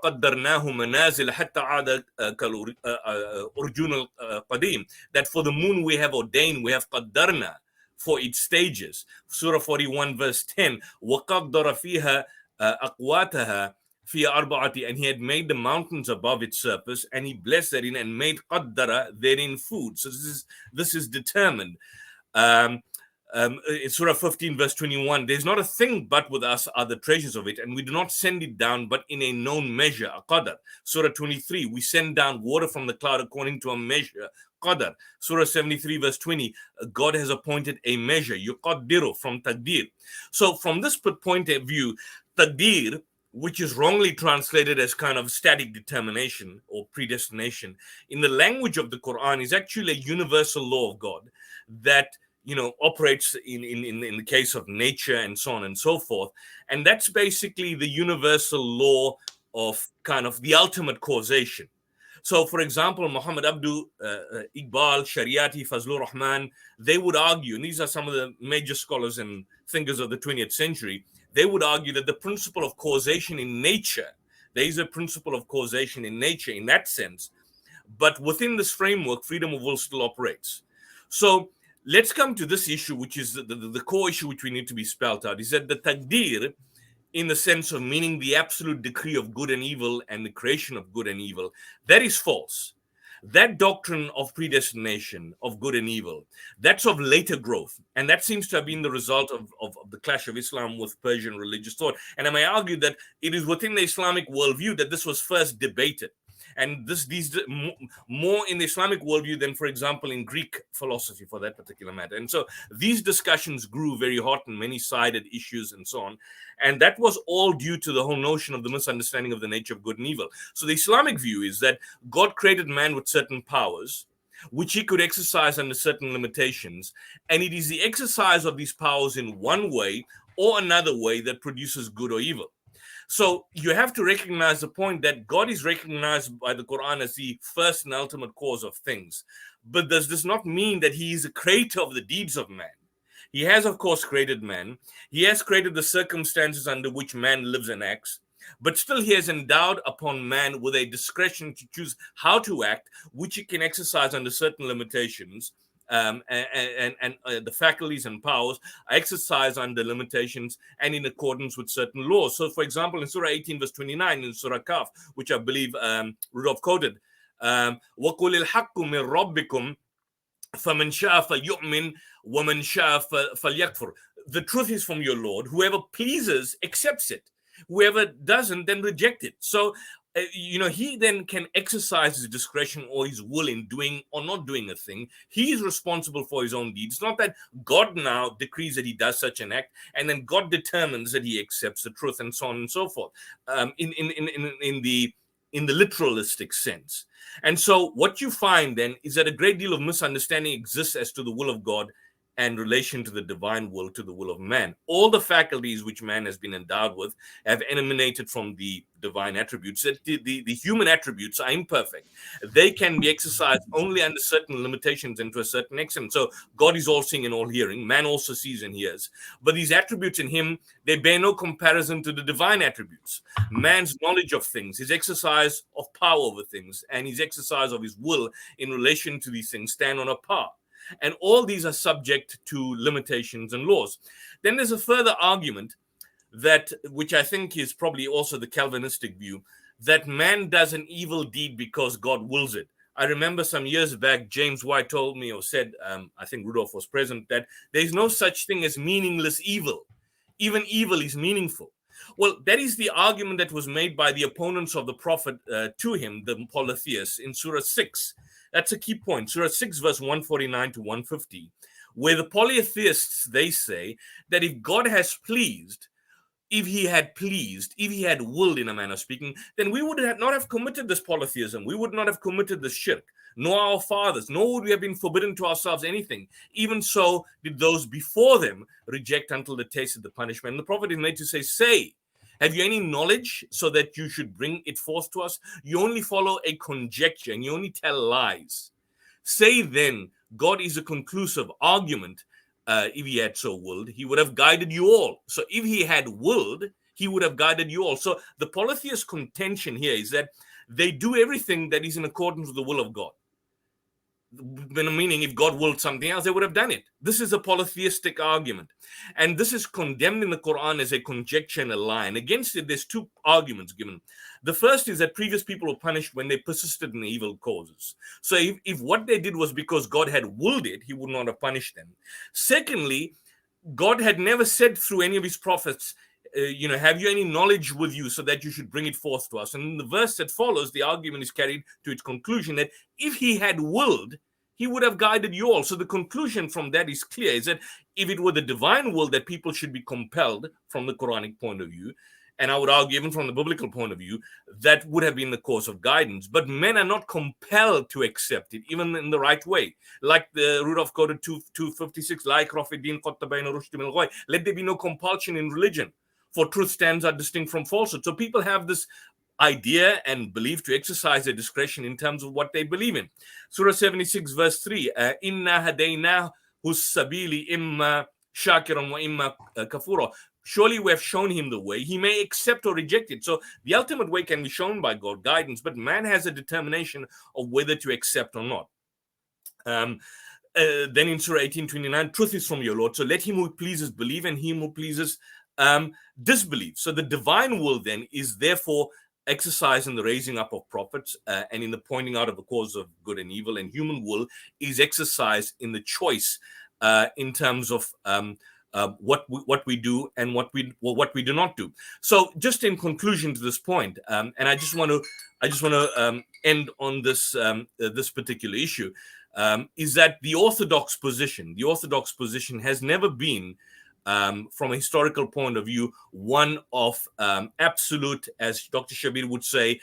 C: قَدَّرْنَاهُ مَنَازِلَ حَتَّى عَادَ كَالْأُرْجُونِ الْقَدِيمِ. That for the moon we have ordained, we have قَدَّرْنَا for its stages. Surah 41 verse 10, وَقَدَّرَ فِيهَا أَقْوَاتَهَا فِي أَرْبَعَةِ. And he had made the mountains above its surface, and he blessed therein and made qaddara therein food. So this is determined. In Surah 15 verse 21, there's not a thing but with us are the treasures of it, and we do not send it down but in a known measure, a qadar. Surah 23, we send down water from the cloud according to a measure, qadar. Surah 73 verse 20, God has appointed a measure, yuqaddiru, from taqdir. So from this point of view, taqdir, which is wrongly translated as kind of static determination or predestination, in the language of the Quran is actually a universal law of God that operates in the case of nature and so on and so forth. And that's basically the universal law of kind of the ultimate causation. So, for example, Muhammad Abdu, Iqbal, Shariati, Fazlur Rahman, they would argue, and these are some of the major scholars and thinkers of the 20th century, they would argue that the principle of causation in nature, there is a principle of causation in nature in that sense, but within this framework, freedom of will still operates. So let's come to this issue, which is the core issue which we need to be spelled out, is that the taqdeer, in the sense of meaning the absolute decree of good and evil and the creation of good and evil, that is false. That doctrine of predestination of good and evil, that's of later growth. And that seems to have been the result of the clash of Islam with Persian religious thought. And I may argue that it is within the Islamic worldview that this was first debated. And these more in the Islamic worldview than, for example, in Greek philosophy for that particular matter. And so these discussions grew very hot and many-sided issues and so on. And that was all due to the whole notion of the misunderstanding of the nature of good and evil. So the Islamic view is that God created man with certain powers, which he could exercise under certain limitations. And it is the exercise of these powers in one way or another way that produces good or evil. So you have to recognize the point that God is recognized by the Quran as the first and ultimate cause of things. But does this not mean that he is a creator of the deeds of man? He has, of course, created man. He has created the circumstances under which man lives and acts. But still he has endowed upon man with a discretion to choose how to act, which he can exercise under certain limitations. And the faculties and powers are exercised under limitations and in accordance with certain laws. So, for example, in Surah 18, verse 29, in Surah Kaf, which I believe Rudolph quoted, وَقُلِ الْحَقُّ مِنْ رَبِّكُمْ فَمَنْ شَاءَ فَلْيُؤْمِنْ وَمَنْ شَاءَ فَلْيَكْفُرْ. The truth is from your Lord. Whoever pleases accepts it. Whoever doesn't, then reject it. So, he then can exercise his discretion or his will in doing or not doing a thing. He is responsible for his own deeds. It's not that God now decrees that he does such an act, and then God determines that he accepts the truth, and so on and so forth. In the literalistic sense. And so what you find then is that a great deal of misunderstanding exists as to the will of God and relation to the divine will, to the will of man. All the faculties which man has been endowed with have emanated from the divine attributes. The human attributes are imperfect. They can be exercised only under certain limitations and to a certain extent. So God is all seeing and all hearing. Man also sees and hears. But these attributes in him, they bear no comparison to the divine attributes. Man's knowledge of things, his exercise of power over things, and his exercise of his will in relation to these things stand on a par. And all these are subject to limitations and laws. Then there's a further argument that, which I think is probably also the Calvinistic view, that man does an evil deed because God wills it. I remember some years back, James White told me or said, I think Rudolph was present, that there's no such thing as meaningless evil. Even evil is meaningful. Well, that is the argument that was made by the opponents of the prophet to him, the polytheists, in Surah 6. That's a key point. Surah 6, verse 149 to 150, where the polytheists, they say that if God has pleased, if he had willed, in a manner of speaking, then we would not have committed this polytheism. We would not have committed this shirk, nor our fathers, nor would we have been forbidden to ourselves anything. Even so did those before them reject until they tasted the punishment. And the prophet is made to say, have you any knowledge so that you should bring it forth to us? You only follow a conjecture and you only tell lies. Say then, God is a conclusive argument. If he had so willed, he would have guided you all. So if he had willed, he would have guided you all. So the polytheist contention here is that they do everything that is in accordance with the will of God. Meaning, if God willed something else, they would have done it. This is a polytheistic argument. And this is condemned in the Quran as a conjecture and a lie. And against it, there's two arguments given. The first is that previous people were punished when they persisted in evil causes. So if what they did was because God had willed it, he would not have punished them. Secondly, God had never said through any of his prophets, have you any knowledge with you so that you should bring it forth to us? And in the verse that follows, the argument is carried to its conclusion that if he had willed, he would have guided you all. So the conclusion from that is clear, is that if it were the divine will that people should be compelled from the Quranic point of view, and I would argue even from the biblical point of view, that would have been the course of guidance. But men are not compelled to accept it, even in the right way. Like the Rudolph quoted 256, let there be no compulsion in religion, for truth stands are distinct from falsehood. So people have this idea and belief to exercise their discretion in terms of what they believe in. Surah 76, verse 3, Inna hadaynahu sabili imma shakiran wa imma kafura. Surely we have shown him the way. He may accept or reject it. So the ultimate way can be shown by God, guidance, but man has a determination of whether to accept or not. Then in Surah 18:29, truth is from your Lord. So let him who pleases believe and him who pleases disbelieve. So the divine will then is therefore exercised in the raising up of prophets and in the pointing out of the cause of good and evil, and human will is exercised in the choice in terms of what we do and what we do not do. So just in conclusion to this point, and I just want to end on this this particular issue, is that the orthodox position has never been, from a historical point of view, one of absolute, as Dr. Shabir would say,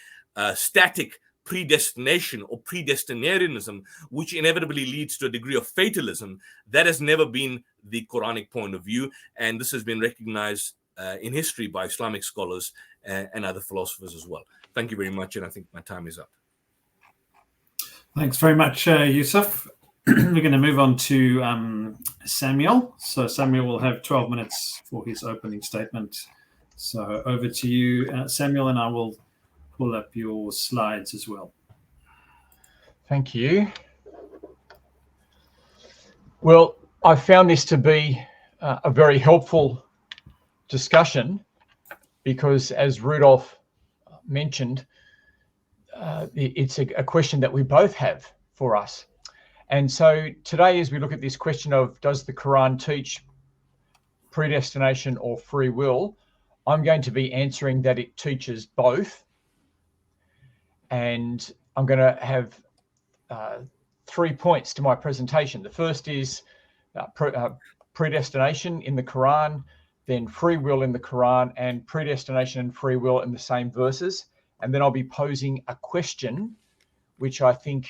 C: static predestination or predestinarianism, which inevitably leads to a degree of fatalism. That has never been the Quranic point of view, and this has been recognized in history by Islamic scholars and other philosophers as well. Thank you very much, and I think my time is up.
A: Thanks very much, Yusuf. We're going to move on to Samuel. So Samuel will have 12 minutes for his opening statement. So over to you, Samuel, and I will pull up your slides as well.
B: Thank you. Well, I found this to be a very helpful discussion because, as Rudolph mentioned, it's a question that we both have for us. And so today, as we look at this question of does the Quran teach predestination or free will, I'm going to be answering that it teaches both. And I'm going to have 3 points to my presentation. The first is predestination in the Quran, then free will in the Quran, and predestination and free will in the same verses. And then I'll be posing a question, which I think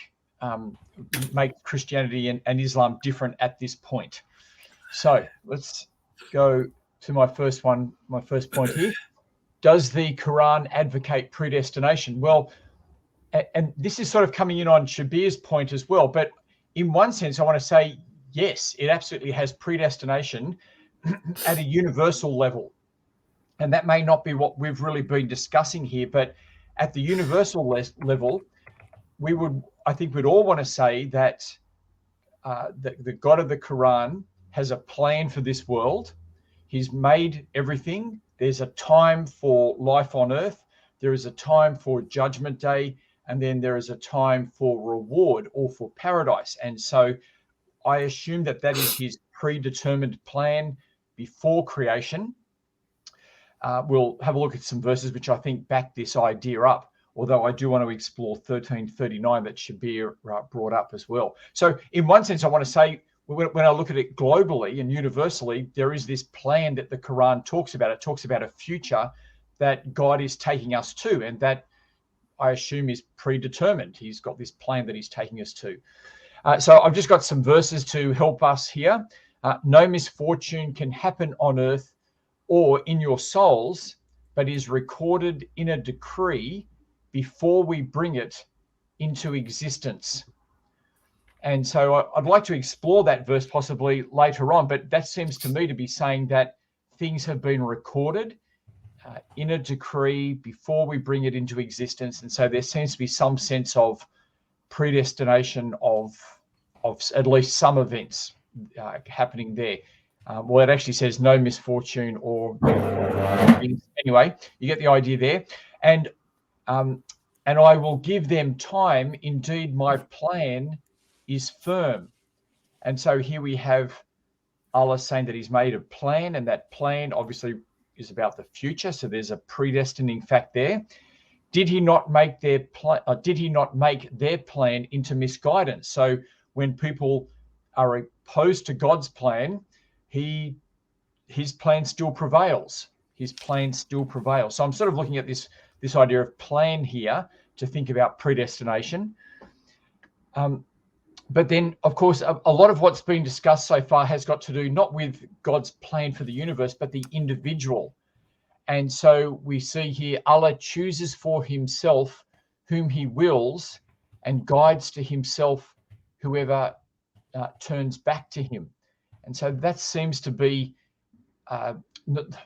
B: make Christianity and Islam different at this point. So let's go to my first point here. Does the Quran advocate predestination? Well, and this is sort of coming in on Shabir's point as well, but in one sense, I want to say, yes, it absolutely has predestination at a universal level. And that may not be what we've really been discussing here, but at the universal level, I think we'd all want to say that the God of the Quran has a plan for this world. He's made everything. There's a time for life on earth. There is a time for Judgment Day. And then there is a time for reward or for paradise. And so I assume that is his predetermined plan before creation. We'll have a look at some verses which I think back this idea up, although I do want to explore 1339 that Shabir brought up as well. So in one sense, I want to say when I look at it globally and universally, there is this plan that the Quran talks about. It talks about a future that God is taking us to, and that I assume is predetermined. He's got this plan that he's taking us to. So I've just got some verses to help us here. No misfortune can happen on earth or in your souls, but is recorded in a decree before we bring it into existence. And so I'd like to explore that verse possibly later on, but that seems to me to be saying that things have been recorded in a decree before we bring it into existence. And so there seems to be some sense of predestination of at least some events happening there. Well, it actually says no misfortune or anyway, you get the idea there. And I will give them time. Indeed, my plan is firm. And so here we have Allah saying that he's made a plan, and that plan obviously is about the future. So there's a predestining fact there. Did he not make their plan? Did he not make their plan into misguidance? So when people are opposed to God's plan, his plan still prevails. His plan still prevails. So I'm sort of looking at this idea of plan here to think about predestination. But then, of course, a lot of what's been discussed so far has got to do not with God's plan for the universe, but the individual. And so we see here Allah chooses for himself whom he wills and guides to himself whoever turns back to him. And so that seems to be,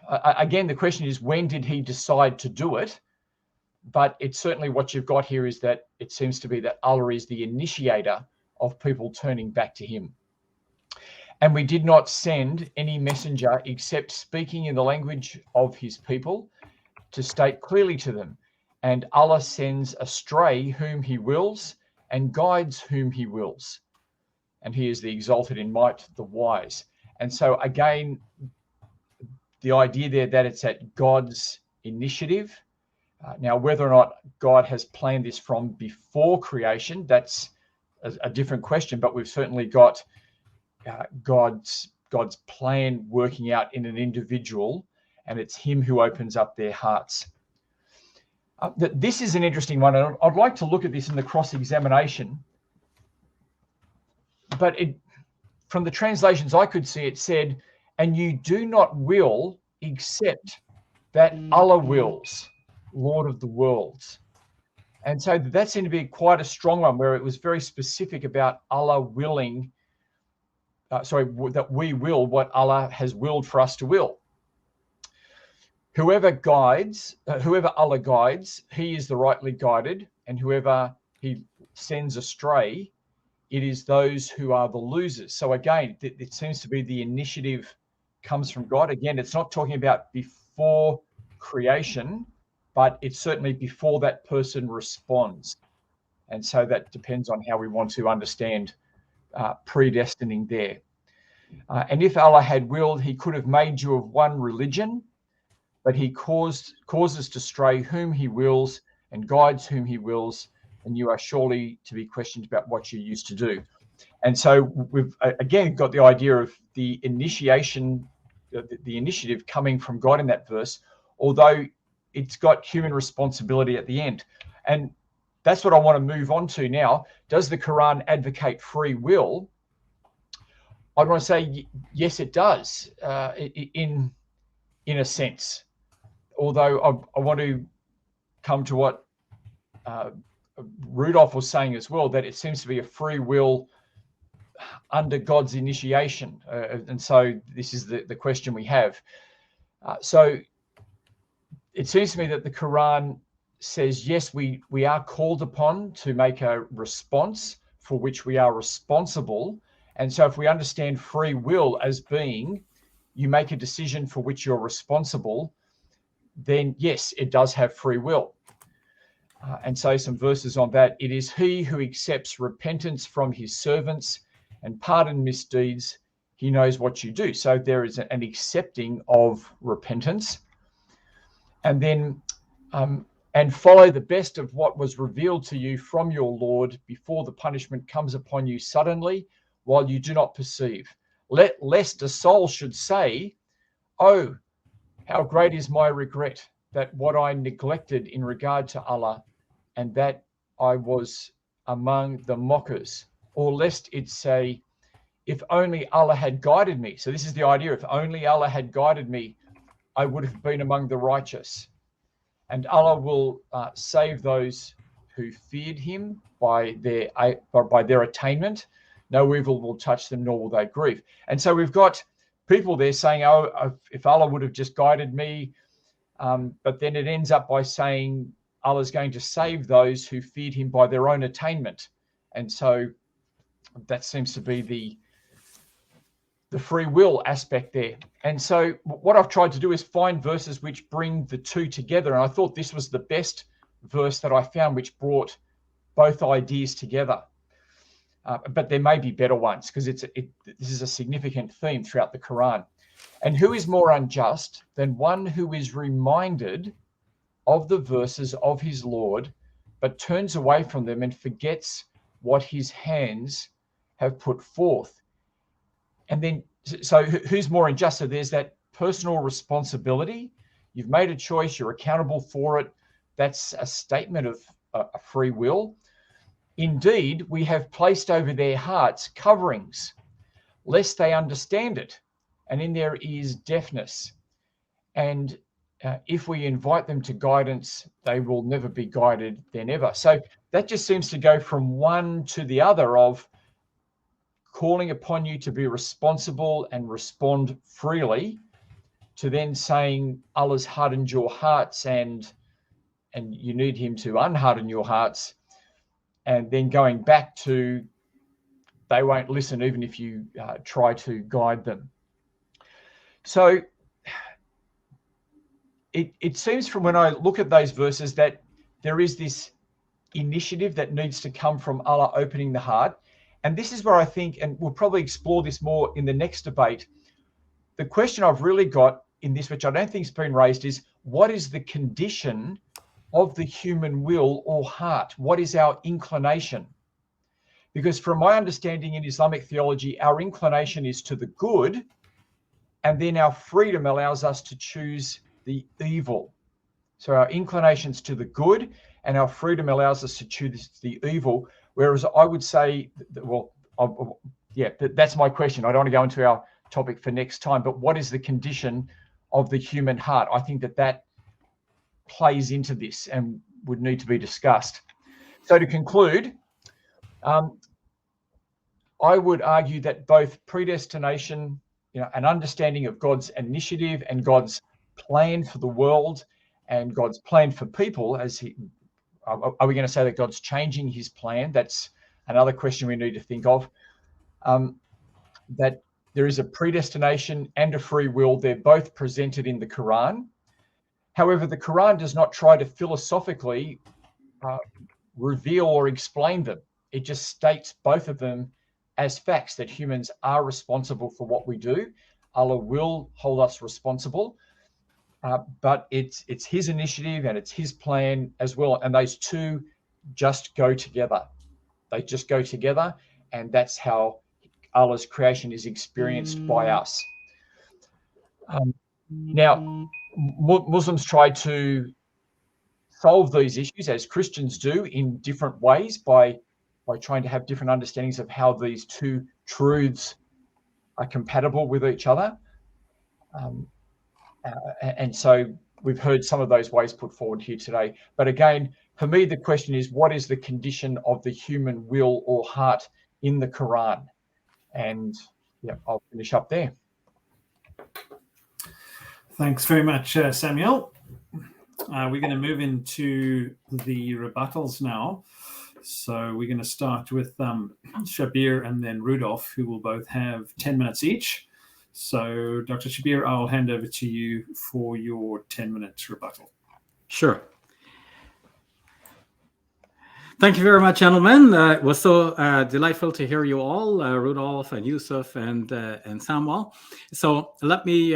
B: again, the question is, when did he decide to do it? But it's certainly what you've got here is that it seems to be that Allah is the initiator of people turning back to him. And we did not send any messenger except speaking in the language of his people to state clearly to them. And Allah sends astray whom he wills and guides whom he wills. And he is the exalted in might, the wise. And so again, the idea there that it's at God's initiative. Now, whether or not God has planned this from before creation, that's a different question, but we've certainly got God's plan working out in an individual, and it's him who opens up their hearts. This is an interesting one, and I'd like to look at this in the cross-examination. But from the translations I could see, it said, and you do not will except that Allah wills, Lord of the worlds. And so that seemed to be quite a strong one, where it was very specific about Allah willing, that we will what Allah has willed for us to will. Whoever Allah guides, he is the rightly guided, and whoever he sends astray, it is those who are the losers. So again, it seems to be the initiative comes from God. Again, it's not talking about before creation, but it's certainly before that person responds. And so that depends on how we want to understand predestining there. And if Allah had willed, he could have made you of one religion, but he causes to stray whom he wills and guides whom he wills, and you are surely to be questioned about what you used to do. And so we've again got the idea of the initiation, the initiative coming from God in that verse, although it's got human responsibility at the end. And that's what I want to move on to now. Does the Quran advocate free will? I'd want to say yes, it does, in a sense. Although I want to come to what Rudolph was saying as well, that it seems to be a free will under God's initiation. And so this is the question we have. So it seems to me that the Quran says, yes, we are called upon to make a response for which we are responsible. And so if we understand free will as being, you make a decision for which you're responsible, then yes, it does have free will. And so some verses on that. It is he who accepts repentance from his servants and pardon misdeeds. He knows what you do. So there is an accepting of repentance. And then, and follow the best of what was revealed to you from your Lord before the punishment comes upon you suddenly while you do not perceive. Lest a soul should say, oh, how great is my regret that what I neglected in regard to Allah, and that I was among the mockers. Or lest it say, if only Allah had guided me. So this is the idea. If only Allah had guided me, I would have been among the righteous. And Allah will save those who feared him by their attainment. No evil will touch them, nor will they grieve. And so we've got people there saying, oh, if Allah would have just guided me, but then it ends up by saying Allah's going to save those who feared him by their own attainment. And so that seems to be the free will aspect there. And so what I've tried to do is find verses which bring the two together. And I thought this was the best verse that I found, which brought both ideas together. But there may be better ones, because this is a significant theme throughout the Quran. And who is more unjust than one who is reminded of the verses of his Lord, but turns away from them and forgets what his hands have put forth? And then, so who's more unjust? So there's that personal responsibility. You've made a choice, you're accountable for it. That's a statement of a free will. Indeed, we have placed over their hearts coverings, lest they understand it, and in their ears deafness. And if we invite them to guidance, they will never be guided then ever. So that just seems to go from one to the other, of calling upon you to be responsible and respond freely, to then saying Allah's hardened your hearts and you need him to unharden your hearts, and then going back to they won't listen even if you try to guide them. So it seems from when I look at those verses that there is this initiative that needs to come from Allah opening the heart. And this is where I think, and we'll probably explore this more in the next debate, the question I've really got in this, which I don't think has been raised, is what is the condition of the human will or heart? What is our inclination? Because from my understanding in Islamic theology, our inclination is to the good, and then our freedom allows us to choose the evil. So our inclination's to the good, and our freedom allows us to choose the evil. Whereas I would say, well, that's my question. I don't want to go into our topic for next time, but what is the condition of the human heart? I think that plays into this and would need to be discussed. So to conclude, I would argue that both predestination, an understanding of God's initiative and God's plan for the world and God's plan for people, are we going to say that God's changing his plan? That's another question we need to think of. That there is a predestination and a free will. They're both presented in the Quran. However, the Quran does not try to philosophically reveal or explain them. It just states both of them as facts, that humans are responsible for what we do. Allah will hold us responsible. But it's his initiative and it's his plan as well. And those two just go together. They just go together. And that's how Allah's creation is experienced by us. Now, Muslims try to solve these issues, as Christians do, in different ways by trying to have different understandings of how these two truths are compatible with each other. And so we've heard some of those ways put forward here today. But again, for me, the question is, what is the condition of the human will or heart in the Quran? And I'll finish up there.
A: Thanks very much, Samuel. We're going to move into the rebuttals now. So we're going to start with Shabir and then Rudolph, who will both have 10 minutes each. So, Dr. Shabir, I'll hand over to you for your 10-minute rebuttal.
E: Sure. Thank you very much, gentlemen. It was so delightful to hear you all, Rudolph and Yusuf and Samuel. So let me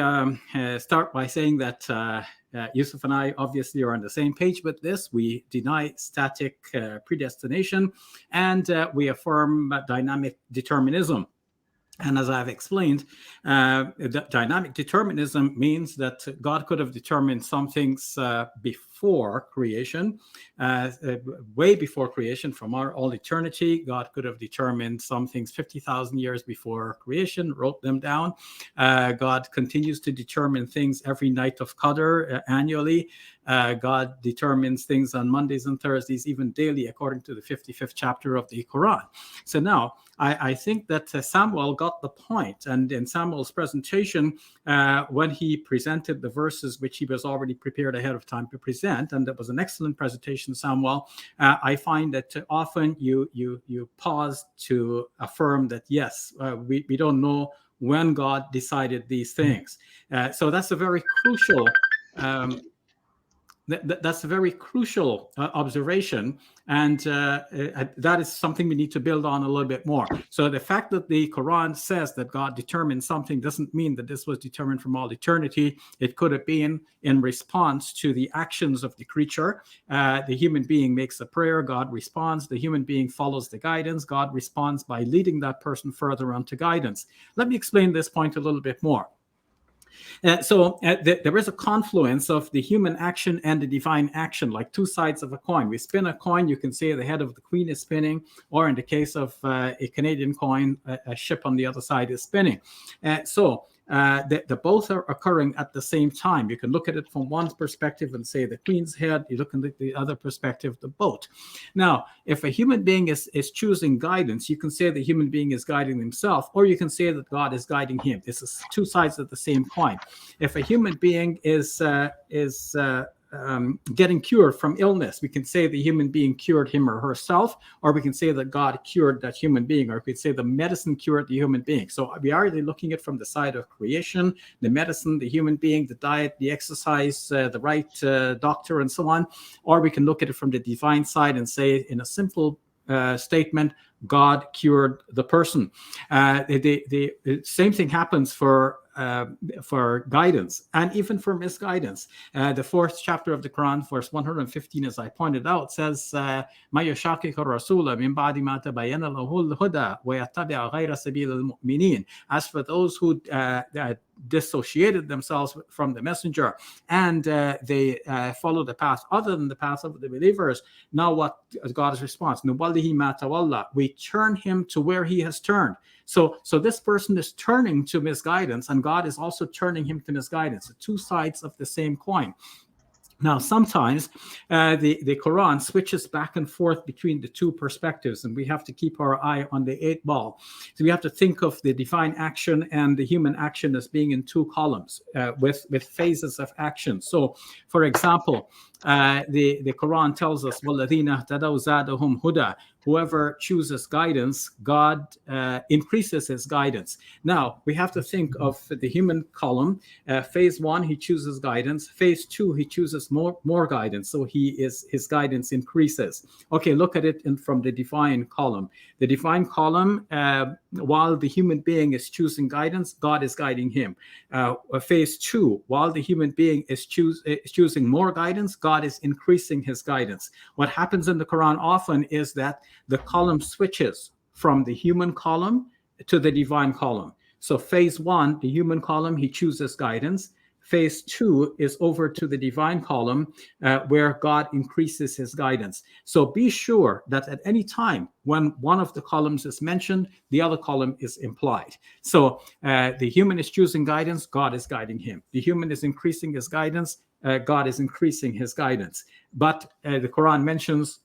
E: start by saying that Yusuf and I obviously are on the same page with this. We deny static predestination, and we affirm dynamic determinism. And as I've explained, dynamic determinism means that God could have determined some things before creation, way before creation, from all eternity. God could have determined some things 50,000 years before creation, wrote them down. God continues to determine things every night of Qadr annually. God determines things on Mondays and Thursdays, even daily, according to the 55th chapter of the Quran. So now, I think that Samuel got the point. And in Samuel's presentation, when he presented the verses which he was already prepared ahead of time to present, and it was an excellent presentation, Samuel, I find that often you pause to affirm that, yes, we don't know when God decided these things. So that's a very crucial that's a very crucial observation, and that is something we need to build on a little bit more. So the fact that the Quran says that God determined something doesn't mean that this was determined from all eternity. It could have been in response to the actions of the creature. The human being makes a prayer, God responds. The human being follows the guidance, God responds by leading that person further onto guidance. Let me explain this point a little bit more. There is a confluence of the human action and the divine action, like two sides of a coin. We spin a coin, you can say the head of the queen is spinning, or in the case of a Canadian coin, a ship on the other side is spinning. The both are occurring at the same time. You can look at it from one perspective and say the queen's head. You look at the other perspective, the boat. Now, if a human being is choosing guidance, you can say the human being is guiding himself, or you can say that God is guiding him. This is two sides of the same coin. If a human being is getting cured from illness, we can say the human being cured him or herself, or we can say that God cured that human being, or we could say the medicine cured the human being. So we are really looking at it from the side of creation, the medicine, the human being, the diet, the exercise, the right doctor, and so on. Or we can look at it from the divine side and say, in a simple statement, God cured the person. The same thing happens for guidance and even for misguidance. The fourth chapter of the Quran, verse 115, as I pointed out, says, "Ma yushaqiq ar-rasula min ba'di ma tabayyana lahu al-huda wa yattabi' ghayra sabil al-mu'minin." As for those who dissociated themselves from the messenger and they follow the path other than the path of the believers, now what is God's response? "Nuwallihi ma tawalla." We turn him to where he has turned. So this person is turning to misguidance, and God is also turning him to misguidance. The two sides of the same coin. Now, sometimes the Quran switches back and forth between the two perspectives, and we have to keep our eye on the 8 ball. So we have to think of the divine action and the human action as being in two columns with phases of action. So, for example, the Quran tells us, وَالَّذِينَ اهْتَدَوْا زَادَهُمْ هُدًى. Whoever chooses guidance, God increases his guidance. Now, we have to think of the human column. Phase 1, he chooses guidance. Phase 2, he chooses more guidance. So his guidance increases. Okay, look at it from the divine column. The divine column, while the human being is choosing guidance, God is guiding him. Phase 2, while the human being is choosing more guidance, God is increasing his guidance. What happens in the Quran often is that the column switches from the human column to the divine column. So phase 1, the human column, he chooses guidance. Phase 2 is over to the divine column where God increases his guidance. So be sure that at any time when one of the columns is mentioned, the other column is implied. So the human is choosing guidance, God is guiding him. The human is increasing his guidance, God is increasing his guidance. But the Quran mentions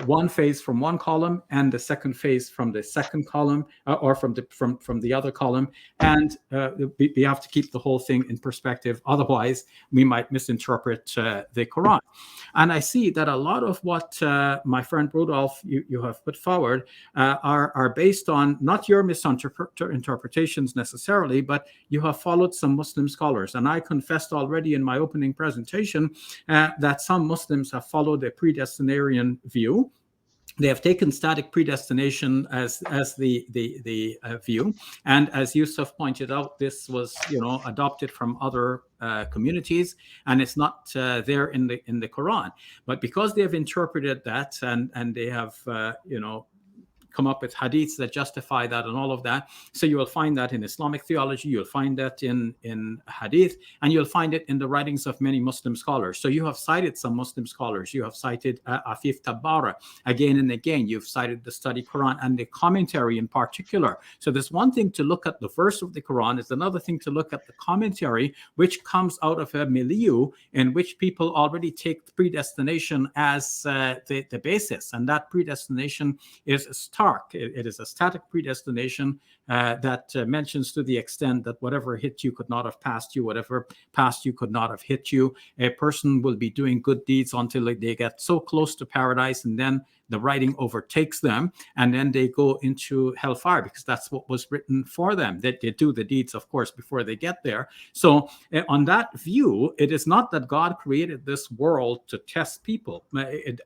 E: one phase from one column and the second phase from the second column or from the other column, and we have to keep the whole thing in perspective. Otherwise, we might misinterpret the Quran. And I see that a lot of what my friend Rudolph you have put forward are based on not your misinterpretations necessarily, but you have followed some Muslim scholars. And I confessed already in my opening presentation that some Muslims have followed a predestinarian view. They have taken static predestination as the view, and as Yusuf pointed out, this was adopted from other communities, and it's not there in the Quran. But because they have interpreted that and they have come up with hadiths that justify that and all of that. So you will find that in Islamic theology, you'll find that in hadith, and you'll find it in the writings of many Muslim scholars. So you have cited some Muslim scholars. You have cited Afif Tabbara again and again. You've cited the study Quran and the commentary in particular. So there's one thing to look at the verse of the Quran. It's another thing to look at the commentary, which comes out of a milieu in which people already take predestination as the basis. And that predestination is stark. It is a static predestination that mentions to the extent that whatever hit you could not have passed you, whatever passed you could not have hit you. A person will be doing good deeds until they get so close to paradise, and then the writing overtakes them, and then they go into hellfire, because that's what was written for them. That they do the deeds, of course, before they get there. So on that view, it is not that God created this world to test people.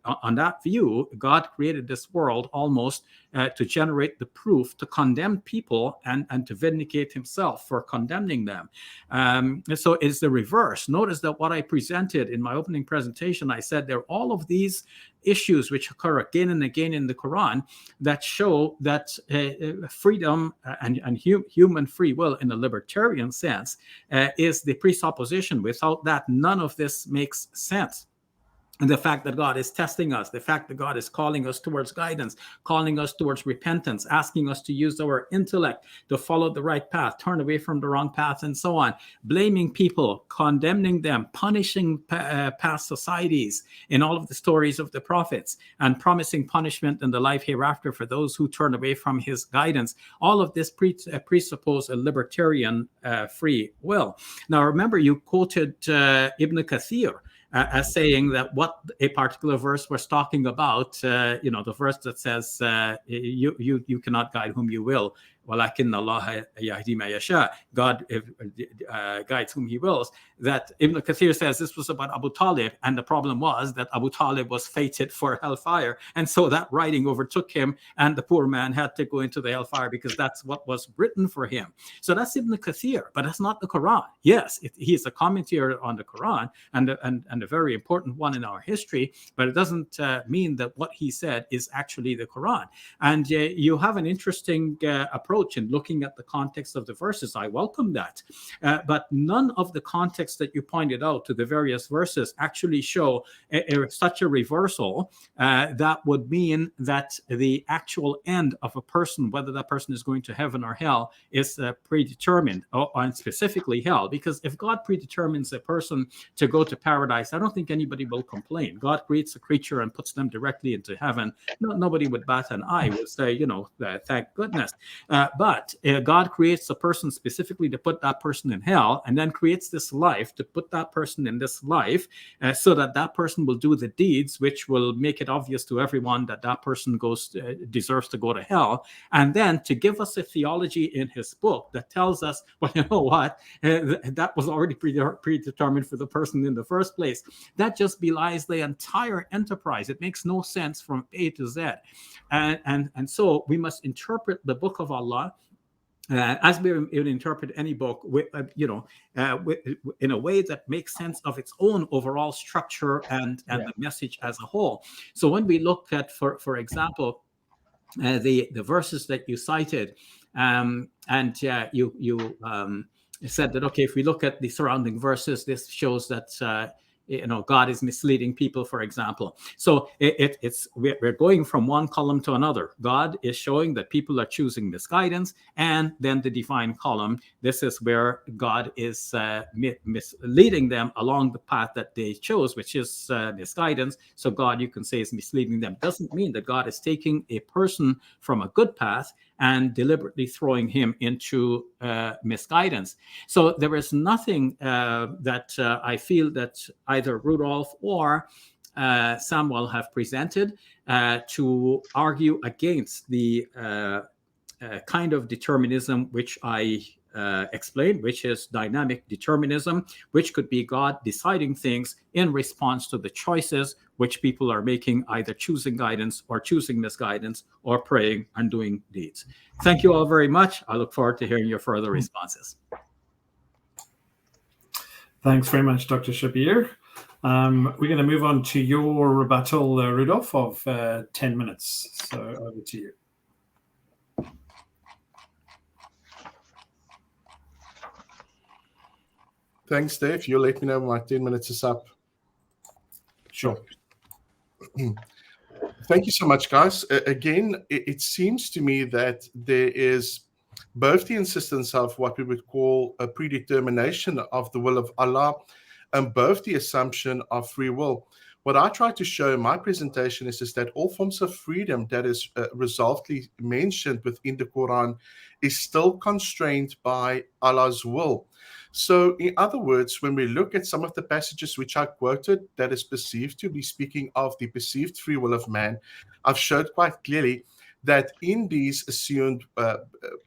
E: On that view, God created this world almost to generate the proof to condemn people and to vindicate himself for condemning them. So it's the reverse. Notice that what I presented in my opening presentation, I said there are all of these issues which occur again and again in the Quran that show that freedom and human free will in a libertarian sense is the presupposition. Without that, none of this makes sense. And the fact that God is testing us, the fact that God is calling us towards guidance, calling us towards repentance, asking us to use our intellect to follow the right path, turn away from the wrong path, and so on, blaming people, condemning them, punishing past societies in all of the stories of the prophets, and promising punishment in the life hereafter for those who turn away from his guidance. All of this presuppose a libertarian free will. Now, remember, you quoted Ibn Kathir as saying that what a particular verse was talking about, the verse that says you cannot guide whom you will. وَلَكِنَّ اللَّهَ يَهْدِي مَن يَشَاءُ. God guides whom he wills. That Ibn Kathir says this was about Abu Talib, and the problem was that Abu Talib was fated for hellfire, and so that writing overtook him, and the poor man had to go into the hellfire because that's what was written for him. So that's Ibn Kathir, but that's not the Quran. Yes, he is a commentary on the Quran, and a very important one in our history, but it doesn't mean that what he said is actually the Quran. And you have an interesting approach in looking at the context of the verses. I welcome that. But none of the context that you pointed out to the various verses actually show such a reversal that would mean that the actual end of a person, whether that person is going to heaven or hell, is predetermined, and specifically hell. Because if God predetermines a person to go to paradise, I don't think anybody will complain. God creates a creature and puts them directly into heaven. Nobody would bat an eye, would say, thank goodness. But God creates a person specifically to put that person in hell, and then creates this life to put that person in this life so that that person will do the deeds which will make it obvious to everyone that that person deserves to go to hell. And then to give us a theology in his book that tells us, well, you know what, that was already predetermined for the person in the first place. That just belies the entire enterprise. It makes no sense from A to Z. And so we must interpret the book of Allah as we would interpret any book, in a way that makes sense of its own overall structure and the message as a whole. So when we look at, for example, the verses that you cited, you said that, okay, if we look at the surrounding verses, this shows that God is misleading people, for example. So we're going from one column to another. God is showing that people are choosing misguidance, and then the divine column, this is where God is misleading them along the path that they chose, which is misguidance. So God, you can say, is misleading them. Doesn't mean that God is taking a person from a good path and deliberately throwing him into misguidance. So there is nothing that I feel that either Rudolph or Samuel have presented to argue against the kind of determinism which I explained, which is dynamic determinism, which could be God deciding things in response to the choices which people are making, either choosing guidance or choosing misguidance or praying and doing deeds. Thank you all very much. I look forward to hearing your further responses.
A: Thanks very much, Dr. Shabir. We're going to move on to your rebuttal, Rudolph, of 10 minutes. So over to you.
D: Thanks, Dave. You'll let me know when my 10 minutes is up.
A: Sure.
D: Thank you so much, guys. Again, it seems to me that there is both the insistence of what we would call a predetermination of the will of Allah and both the assumption of free will. What I try to show in my presentation is that all forms of freedom that is resolvedly mentioned within the Quran is still constrained by Allah's will. So, in other words, when we look at some of the passages which I quoted that is perceived to be speaking of the perceived free will of man, I've showed quite clearly that in these assumed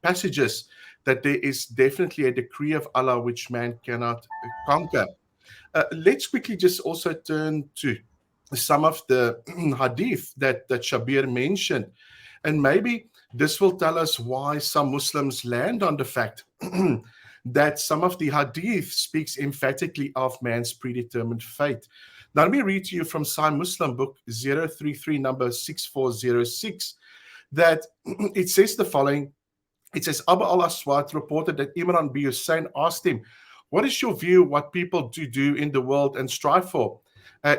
D: passages that there is definitely a decree of Allah which man cannot conquer. Let's quickly just also turn to some of the hadith that Shabir mentioned. And maybe this will tell us why some Muslims land on the fact that some of the hadith speaks emphatically of man's predetermined fate. Now, let me read to you from Sahih Muslim book 033, number 6406, that it says the following. It says, Abu al-Aswad reported that Imran bin Hussein asked him, what is your view what people do in the world and strive for?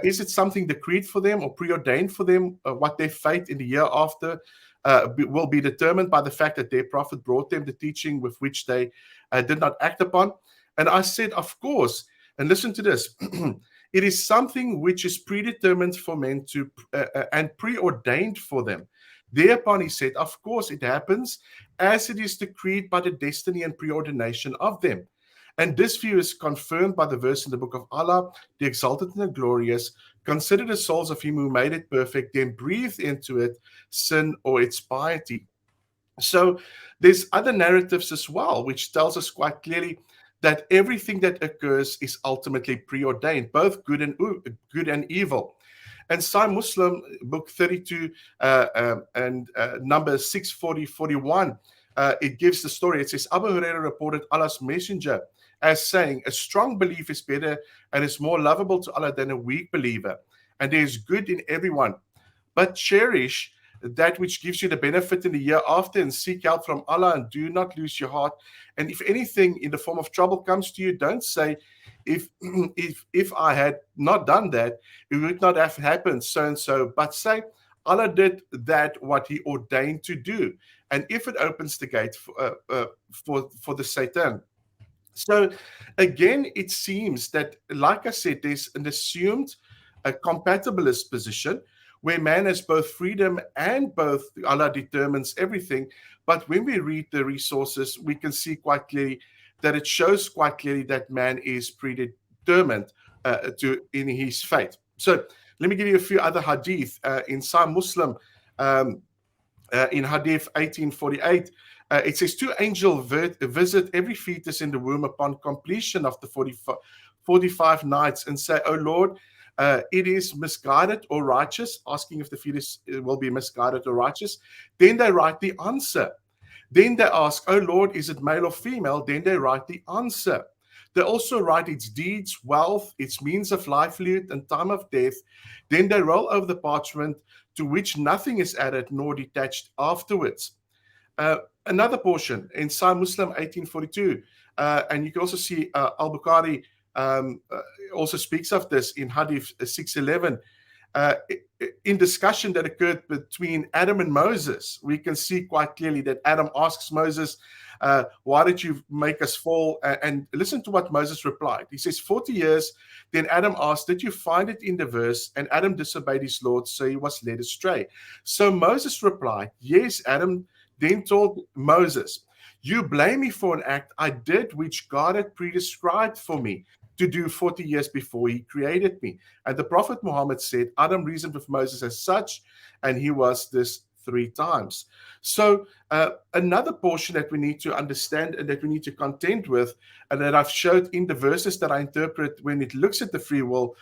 D: Is it something decreed for them or preordained for them? What their fate in the year after will be determined by the fact that their prophet brought them the teaching with which they did not act upon? And I said, of course. And listen to this. It is something which is predetermined for men to and preordained for them. Thereupon he said, of course it happens as it is decreed by the destiny and preordination of them. And this view is confirmed by the verse in the book of Allah, the exalted and the glorious. Consider the souls of him who made it perfect, then breathe into it sin or its piety. So there's other narratives as well, which tells us quite clearly that everything that occurs is ultimately preordained, both good and evil. And Sahih Muslim, book 32 and number 641, it gives the story. It says, Abu Hurairah reported Allah's messenger as saying, a strong belief is better and is more lovable to Allah than a weak believer. And there is good in everyone. But cherish that which gives you the benefit in the year after and seek out from Allah and do not lose your heart. And if anything in the form of trouble comes to you, don't say, if I had not done that, it would not have happened so and so, but say, Allah did that what he ordained to do. And if it opens the gate for the Satan. So again, it seems that, like I said, there's an assumed compatibilist position where man has both freedom and both Allah determines everything. But when we read the resources, we can see quite clearly that it shows quite clearly that man is predetermined in his fate. So let me give you a few other hadith. In Sahih Muslim, in Hadith 1848, it says, two angels visit every fetus in the womb upon completion of the 45 nights and say, O Lord, it is misguided or righteous, asking if the fetus will be misguided or righteous. Then they write the answer. Then they ask, O Lord, is it male or female? Then they write the answer. They also write its deeds, wealth, its means of livelihood, and time of death. Then they roll over the parchment to which nothing is added nor detached afterwards. Another portion in Sahih Muslim 1842, and you can also see Al-Bukhari also speaks of this in Hadith 611. In discussion that occurred between Adam and Moses, we can see quite clearly that Adam asks Moses, why did you make us fall? And listen to what Moses replied. He says, 40 years. Then Adam asked, did you find it in the verse? And Adam disobeyed his Lord, so he was led astray. So Moses replied, yes. Adam then told Moses, you blame me for an act I did which God had prescribed for me to do 40 years before he created me. And the Prophet Muhammad said, Adam reasoned with Moses as such, and he was this 3 times. So another portion that we need to understand and that we need to contend with, and that I've showed in the verses that I interpret when it looks at the free will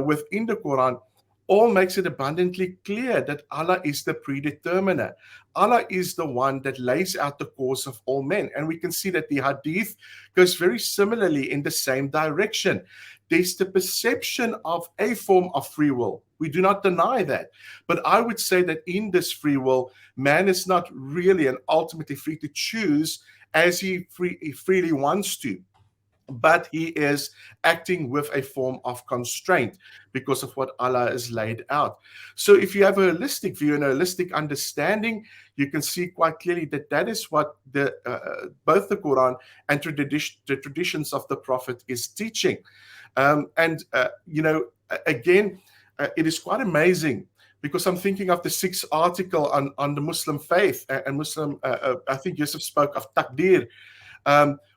D: within the Quran, all makes it abundantly clear that Allah is the predeterminer. Allah is the one that lays out the course of all men. And we can see that the hadith goes very similarly in the same direction. There's the perception of a form of free will. We do not deny that. But I would say that in this free will, man is not really and ultimately free to choose as he freely wants to. but he is acting with a form of constraint because of what Allah has laid out. So if you have a holistic view and a holistic understanding, you can see quite clearly that that is what both the Quran and the traditions of the Prophet is teaching. Again, it is quite amazing, because I'm thinking of the 6th article on the Muslim faith and Muslim, I think Yusuf spoke of taqdeer,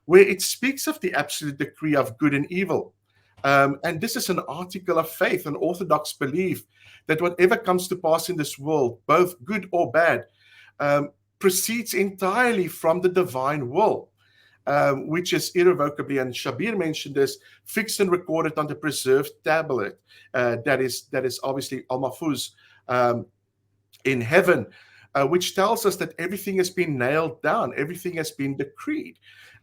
D: where it speaks of the absolute decree of good and evil. And this is an article of faith, an orthodox belief that whatever comes to pass in this world, both good or bad, proceeds entirely from the divine will, which is irrevocably, and Shabir mentioned this, fixed and recorded on the preserved tablet that is obviously Al-Mahfuz in heaven, which tells us that everything has been nailed down, everything has been decreed.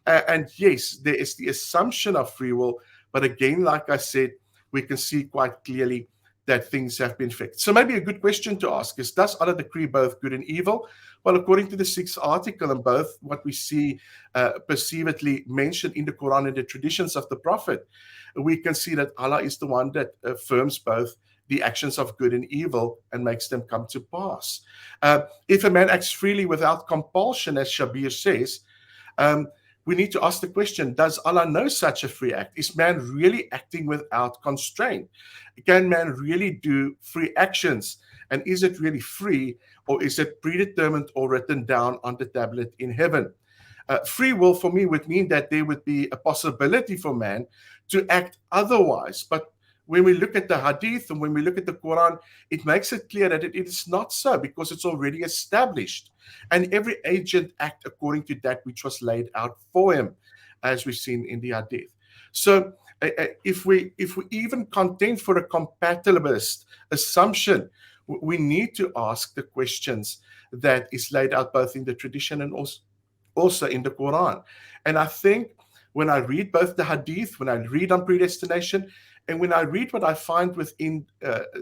D: And yes, there is the assumption of free will, but again, like I said, we can see quite clearly that things have been fixed. So maybe a good question to ask is, does Allah decree both good and evil? Well, according to the 6th article, and both what we see perceivedly mentioned in the Quran and the traditions of the Prophet, we can see that Allah is the one that affirms both the actions of good and evil and makes them come to pass. If a man acts freely without compulsion, as Shabir says, we need to ask the question, does Allah know such a free act? Is man really acting without constraint? Can man really do free actions? And is it really free, or is it predetermined or written down on the tablet in heaven? Free will for me would mean that there would be a possibility for man to act otherwise. But when we look at the Hadith and when we look at the Quran, it makes it clear that it is not so, because it's already established. And every agent acts according to that which was laid out for him, as we've seen in the Hadith. So if we even contend for a compatibilist assumption, we need to ask the questions that is laid out both in the tradition and also in the Quran. And I think when I read both the Hadith, when I read on predestination, and when I read what I find within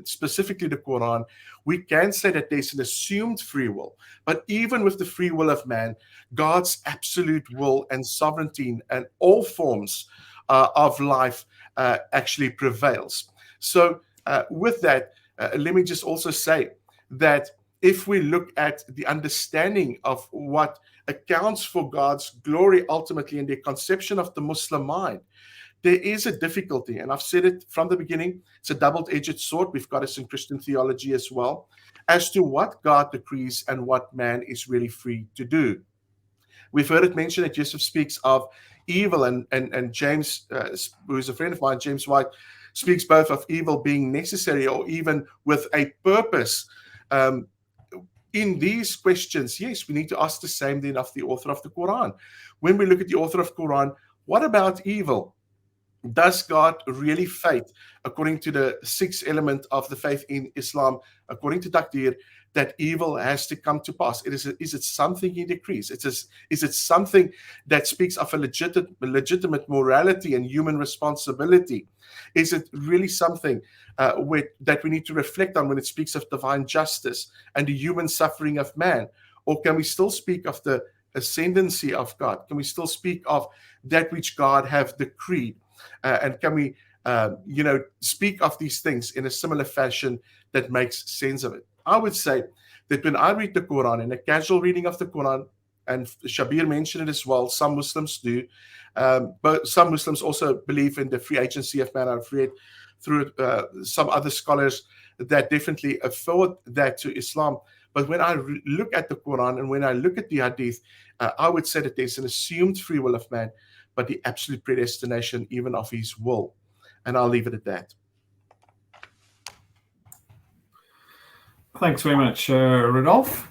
D: specifically the Quran, we can say that there's an assumed free will. But even with the free will of man, God's absolute will and sovereignty and all forms of life actually prevails. So with that, let me just also say that if we look at the understanding of what accounts for God's glory ultimately in the conception of the Muslim mind, there is a difficulty, and I've said it from the beginning, it's a double-edged sword. We've got this in Christian theology as well, as to what God decrees and what man is really free to do. We've heard it mentioned that Yusuf speaks of evil, and James, who is a friend of mine, James White, speaks both of evil being necessary or even with a purpose. In these questions, yes, we need to ask the same then of the author of the Quran. When we look at the author of Quran, what about evil? Does God really fate, according to the 6th element of the faith in Islam, according to Taqdeer, that evil has to come to pass? Is it something he decrees? Is it something that speaks of a legitimate morality and human responsibility? Is it really something that we need to reflect on when it speaks of divine justice and the human suffering of man? Or can we still speak of the ascendancy of God? Can we still speak of that which God have decreed? And can we, speak of these things in a similar fashion that makes sense of it? I would say that when I read the Quran, in a casual reading of the Quran, and Shabir mentioned it as well, some Muslims do, but some Muslims also believe in the free agency of man. I've read through some other scholars that definitely afford that to Islam. But when I look at the Quran and when I look at the Hadith, I would say that there's an assumed free will of man, but the absolute predestination even of his will. And I'll leave it at that.
A: Thanks very much, Rudolph.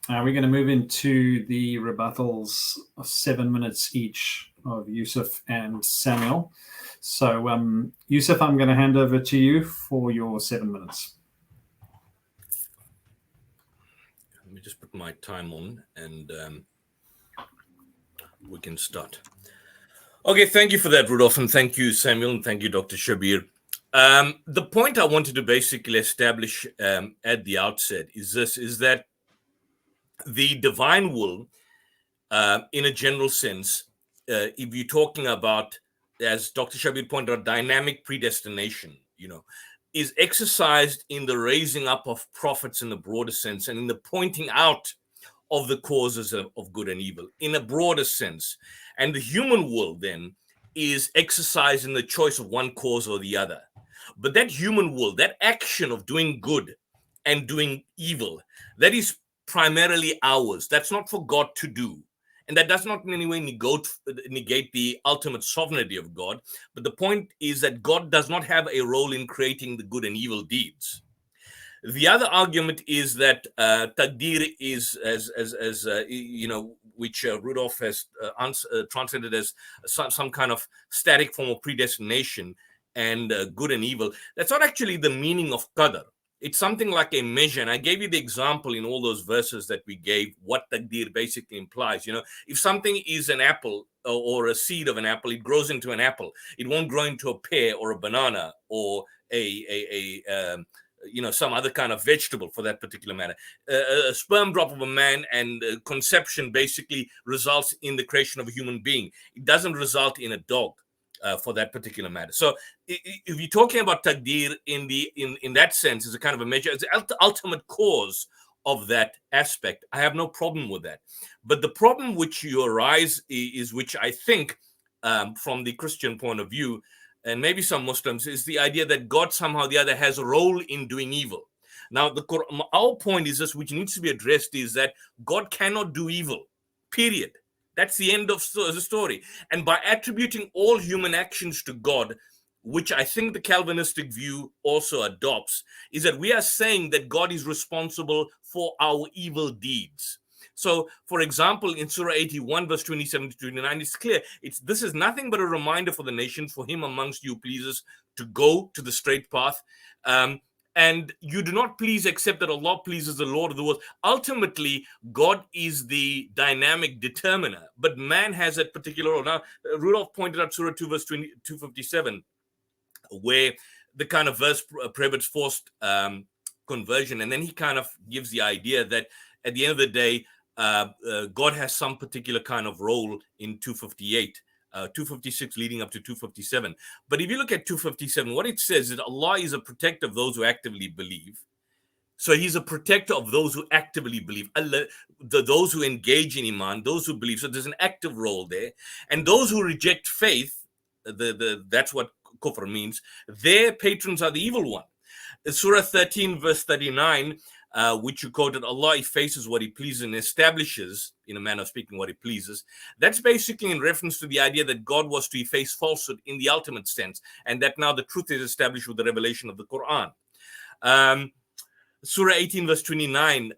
A: We're going to move into the rebuttals of 7 minutes each of Yusuf and Samuel. So, Yusuf, I'm going to hand over to you for your 7 minutes.
C: Let me just put my time on and we can start. Okay, thank you for that, Rudolph, and thank you, Samuel, and thank you, Dr. Shabir. The point I wanted to basically establish at the outset is that the divine will, in a general sense, if you're talking about as Dr. Shabir pointed out, dynamic predestination, is exercised in the raising up of prophets in the broader sense and in the pointing out of the causes of good and evil in a broader sense. And the human will then is exercised in the choice of one cause or the other. But that human will, that action of doing good and doing evil, that is primarily ours. That's not for God to do. And that does not in any way negate the ultimate sovereignty of God. But the point is that God does not have a role in creating the good and evil deeds. The other argument is that taqdeer is, which Rudolph has translated as some kind of static form of predestination and good and evil. That's not actually the meaning of qadr. It's something like a measure. And I gave you the example in all those verses that we gave, what taqdeer basically implies. If something is an apple or a seed of an apple, it grows into an apple. It won't grow into a pear or a banana or some other kind of vegetable for that particular matter. A sperm drop of a man and conception basically results in the creation of a human being. It doesn't result in a dog. For that particular matter. So if you're talking about taqdeer in that sense, is a kind of a measure, it's the ultimate cause of that aspect. I have no problem with that. But the problem which you arise is, which I think from the Christian point of view, and maybe some Muslims, is the idea that God somehow or the other has a role in doing evil. Now, our point is this, which needs to be addressed, is that God cannot do evil, period. That's the end of the story. And by attributing all human actions to God, which I think the Calvinistic view also adopts, is that we are saying that God is responsible for our evil deeds. So, for example, in Surah 81, verse 27 to 29, it's clear. This is nothing but a reminder for the nations, for him amongst you pleases to go to the straight path. And you do not please except that Allah pleases the Lord of the world. Ultimately, God is the dynamic determiner, but man has a particular role. Now, Rudolph pointed out Surah 2, verse 257, where the kind of verse prohibits forced conversion. And then he kind of gives the idea that at the end of the day, God has some particular kind of role in 258. 256 leading up to 257. But if you look at 257, what it says is that Allah is a protector of those who actively believe. So he's a protector of those who actively believe, those who engage in iman, those who believe. So there's an active role there. And those who reject faith, that's what kufr means, their patrons are the evil one. Surah 13, verse 39, which you quoted, Allah effaces what he pleases and establishes, in a manner of speaking, what he pleases. That's basically in reference to the idea that God was to efface falsehood in the ultimate sense, and that now the truth is established with the revelation of the Quran. Surah 18, verse 29,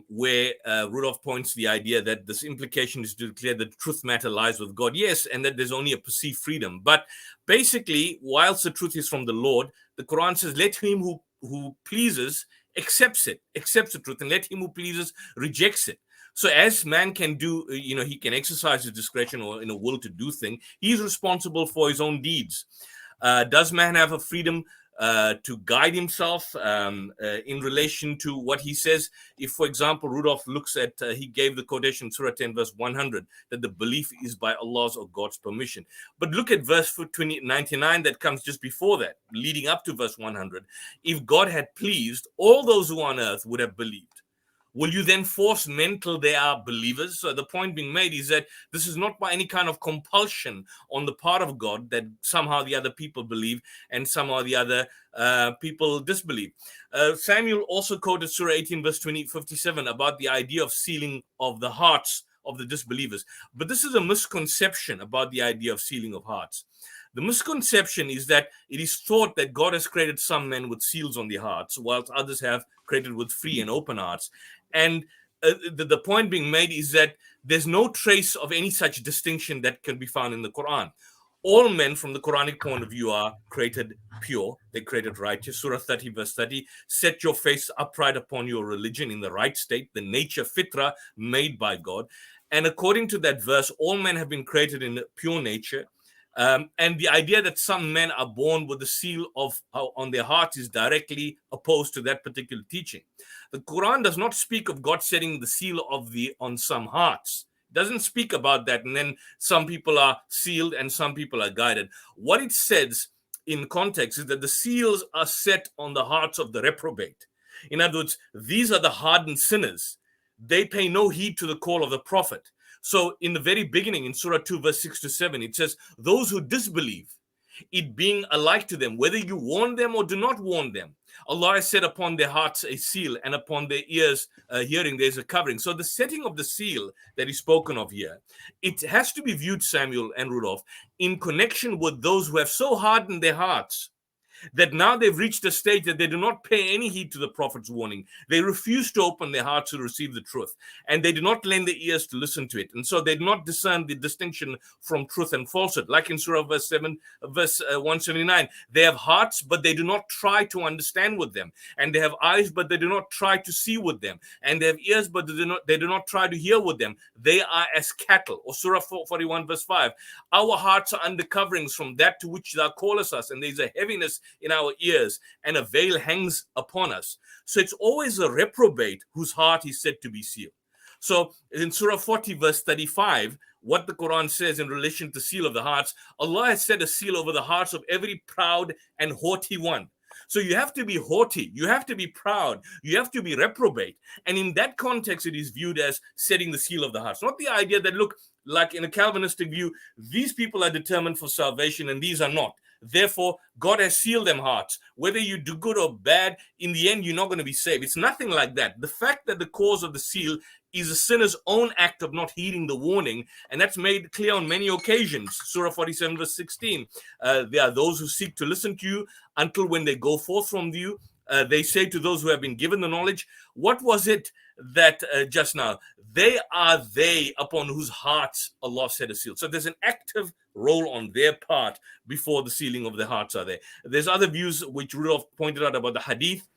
C: where Rudolph points to the idea that this implication is to declare that truth matter lies with God. Yes, and that there's only a perceived freedom. But basically, whilst the truth is from the Lord, the Quran says, let him who pleases accepts the truth, and let him who pleases rejects it. So as man can do, he can exercise his discretion or in a will to do things, he's responsible for his own deeds. Does man have a freedom to guide himself in relation to what he says? If, for example, Rudolph looks at, he gave the quotation, Surah 10, verse 100, that the belief is by Allah's or God's permission. But look at verse 99 that comes just before that, leading up to verse 100. If God had pleased, all those who on earth would have believed. Will you then force men till they are believers? So the point being made is that this is not by any kind of compulsion on the part of God that somehow the other people believe and somehow the other people disbelieve. Samuel also quoted Surah 18, verse 57 about the idea of sealing of the hearts of the disbelievers. But this is a misconception about the idea of sealing of hearts. The misconception is that it is thought that God has created some men with seals on their hearts, whilst others have created with free and open hearts. And the point being made is that there's no trace of any such distinction that can be found in the Quran. All men from the Quranic point of view are created pure. They're created righteous. Surah 30, verse 30, set your face upright upon your religion in the right state, the nature fitra made by God. And according to that verse, all men have been created in pure nature. And the idea that some men are born with the seal of on their hearts is directly opposed to that particular teaching. The Quran does not speak of God setting the seal of on some hearts. Doesn't speak about that. And then some people are sealed and some people are guided. What it says in context is that the seals are set on the hearts of the reprobate. In other words, these are the hardened sinners. They pay no heed to the call of the prophet. So in the very beginning, in Surah 2, verse 6 to 7, it says, those who disbelieve, it being alike to them, whether you warn them or do not warn them, Allah has set upon their hearts a seal, and upon their ears hearing there's a covering. So the setting of the seal that is spoken of here, it has to be viewed, Samuel and Rudolph, in connection with those who have so hardened their hearts that now they've reached a stage that they do not pay any heed to the prophet's warning. They refuse to open their hearts to receive the truth, and they do not lend their ears to listen to it. And so they do not discern the distinction from truth and falsehood. Like in Surah verse 179, they have hearts, but they do not try to understand with them. And they have eyes, but they do not try to see with them. And they have ears, but they do not try to hear with them. They are as cattle. Or Surah 41 verse 5, our hearts are under coverings from that to which thou callest us, and there's a heaviness in our ears, and a veil hangs upon us. So it's always a reprobate whose heart is said to be sealed. So in Surah 40 verse 35, what the Quran says in relation to seal of the hearts, Allah has set a seal over the hearts of every proud and haughty one. So you have to be haughty, you have to be proud, you have to be reprobate. And in that context, it is viewed as setting the seal of the hearts. Not the idea that, look, like in a Calvinistic view, these people are determined for salvation and these are not. Therefore, God has sealed them hearts. Whether you do good or bad, in the end, you're not going to be saved. It's nothing like that. The fact that the cause of the seal is a sinner's own act of not heeding the warning, and that's made clear on many occasions. Surah 47 verse 16, there are those who seek to listen to you until when they go forth from you, they say to those who have been given the knowledge, what was it that just now? They are they upon whose hearts Allah set a seal. So there's an active role on their part before the sealing of their hearts are there. There's other views which Rudolph pointed out about the hadith.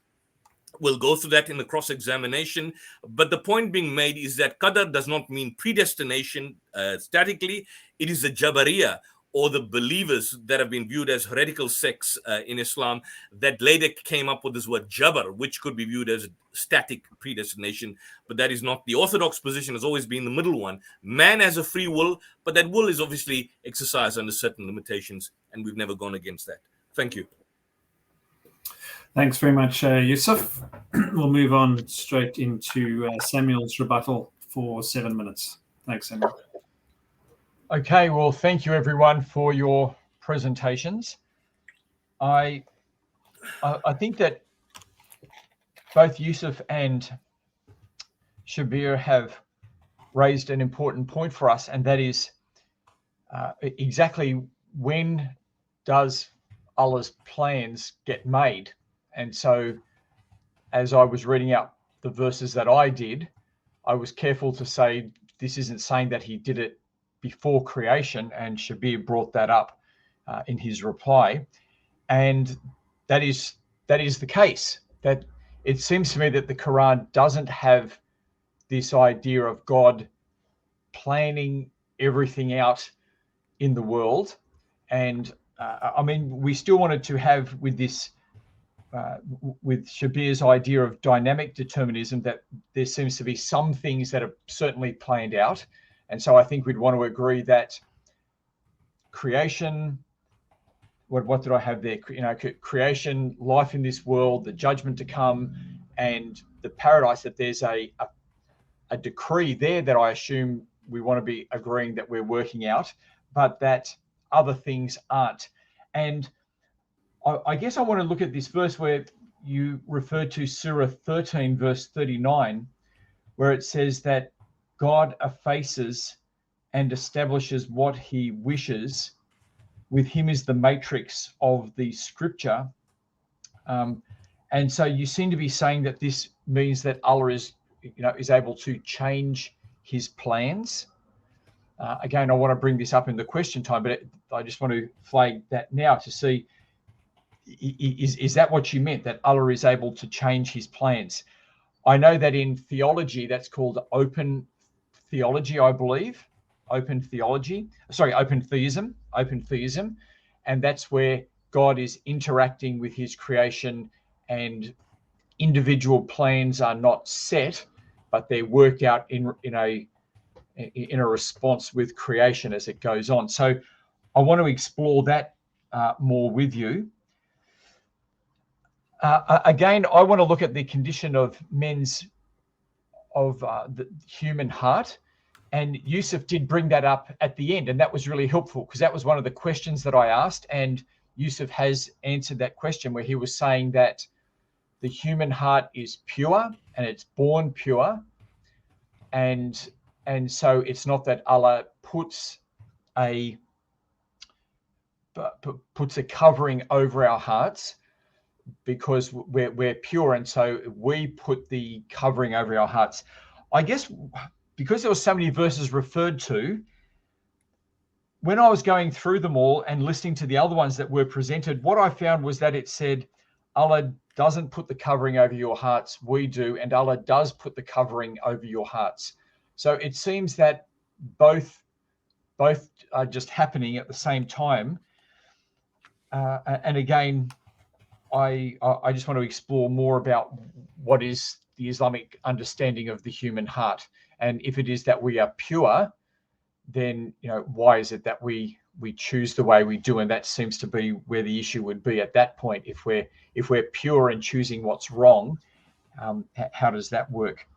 C: We'll go through that in the cross-examination. But the point being made is that qadar does not mean predestination statically. It is the Jabariyah, or the believers that have been viewed as heretical sects in Islam, that later came up with this word Jabr, which could be viewed as static predestination. But that is not the orthodox position, has always been the middle one. Man has a free will, but that will is obviously exercised under certain limitations, and we've never gone against that. Thank you.
A: Thanks very much, Yusuf. We'll move on straight into Samuel's rebuttal for 7 minutes. Thanks, Samuel.
B: Okay, well, thank you everyone for your presentations. I think that both Yusuf and Shabir have raised an important point for us, and that is exactly when does Allah's plans get made? And so as I was reading out the verses that I did, I was careful to say this isn't saying that he did it before creation, and Shabir brought that up in his reply, and that is the case. That it seems to me that the Quran doesn't have this idea of God planning everything out in the world, and I mean, we still wanted to have with this with Shabir's idea of dynamic determinism, that there seems to be some things that are certainly planned out. And so I think we'd want to agree that creation, what did I have there? You know, creation, life in this world, the judgment to come, and the paradise, that there's a decree there that I assume we want to be agreeing that we're working out, but that other things aren't. And I guess I want to look at this verse where you referred to Surah 13, verse 39, where it says that God effaces and establishes what he wishes. With him is the matrix of the scripture. And so you seem to be saying that this means that Allah is able to change his plans. Again, I want to bring this up in the question time, but I just want to flag that now to see, is that what you meant, that Allah is able to change his plans? I know that in theology, that's called open theology, I believe. Open theism. And that's where God is interacting with his creation, and individual plans are not set, but they're worked out in in a response with creation as it goes on. So I want to explore that more with you. Again, I want to look at the condition of the human heart. And Yusuf did bring that up at the end, and that was really helpful because that was one of the questions that I asked, and Yusuf has answered that question where he was saying that the human heart is pure and it's born pure, and so it's not that Allah puts a covering over our hearts because we're pure, and so we put the covering over our hearts. I guess because there were so many verses referred to, when I was going through them all and listening to the other ones that were presented, what I found was that it said, Allah doesn't put the covering over your hearts, we do, and Allah does put the covering over your hearts. So it seems that both are just happening at the same time. And again, I just want to explore more about what is the Islamic understanding of the human heart. And if it is that we are pure, then why is it that we choose the way we do? And that seems to be where the issue would be at that point. If we're pure and choosing what's wrong, how does that work?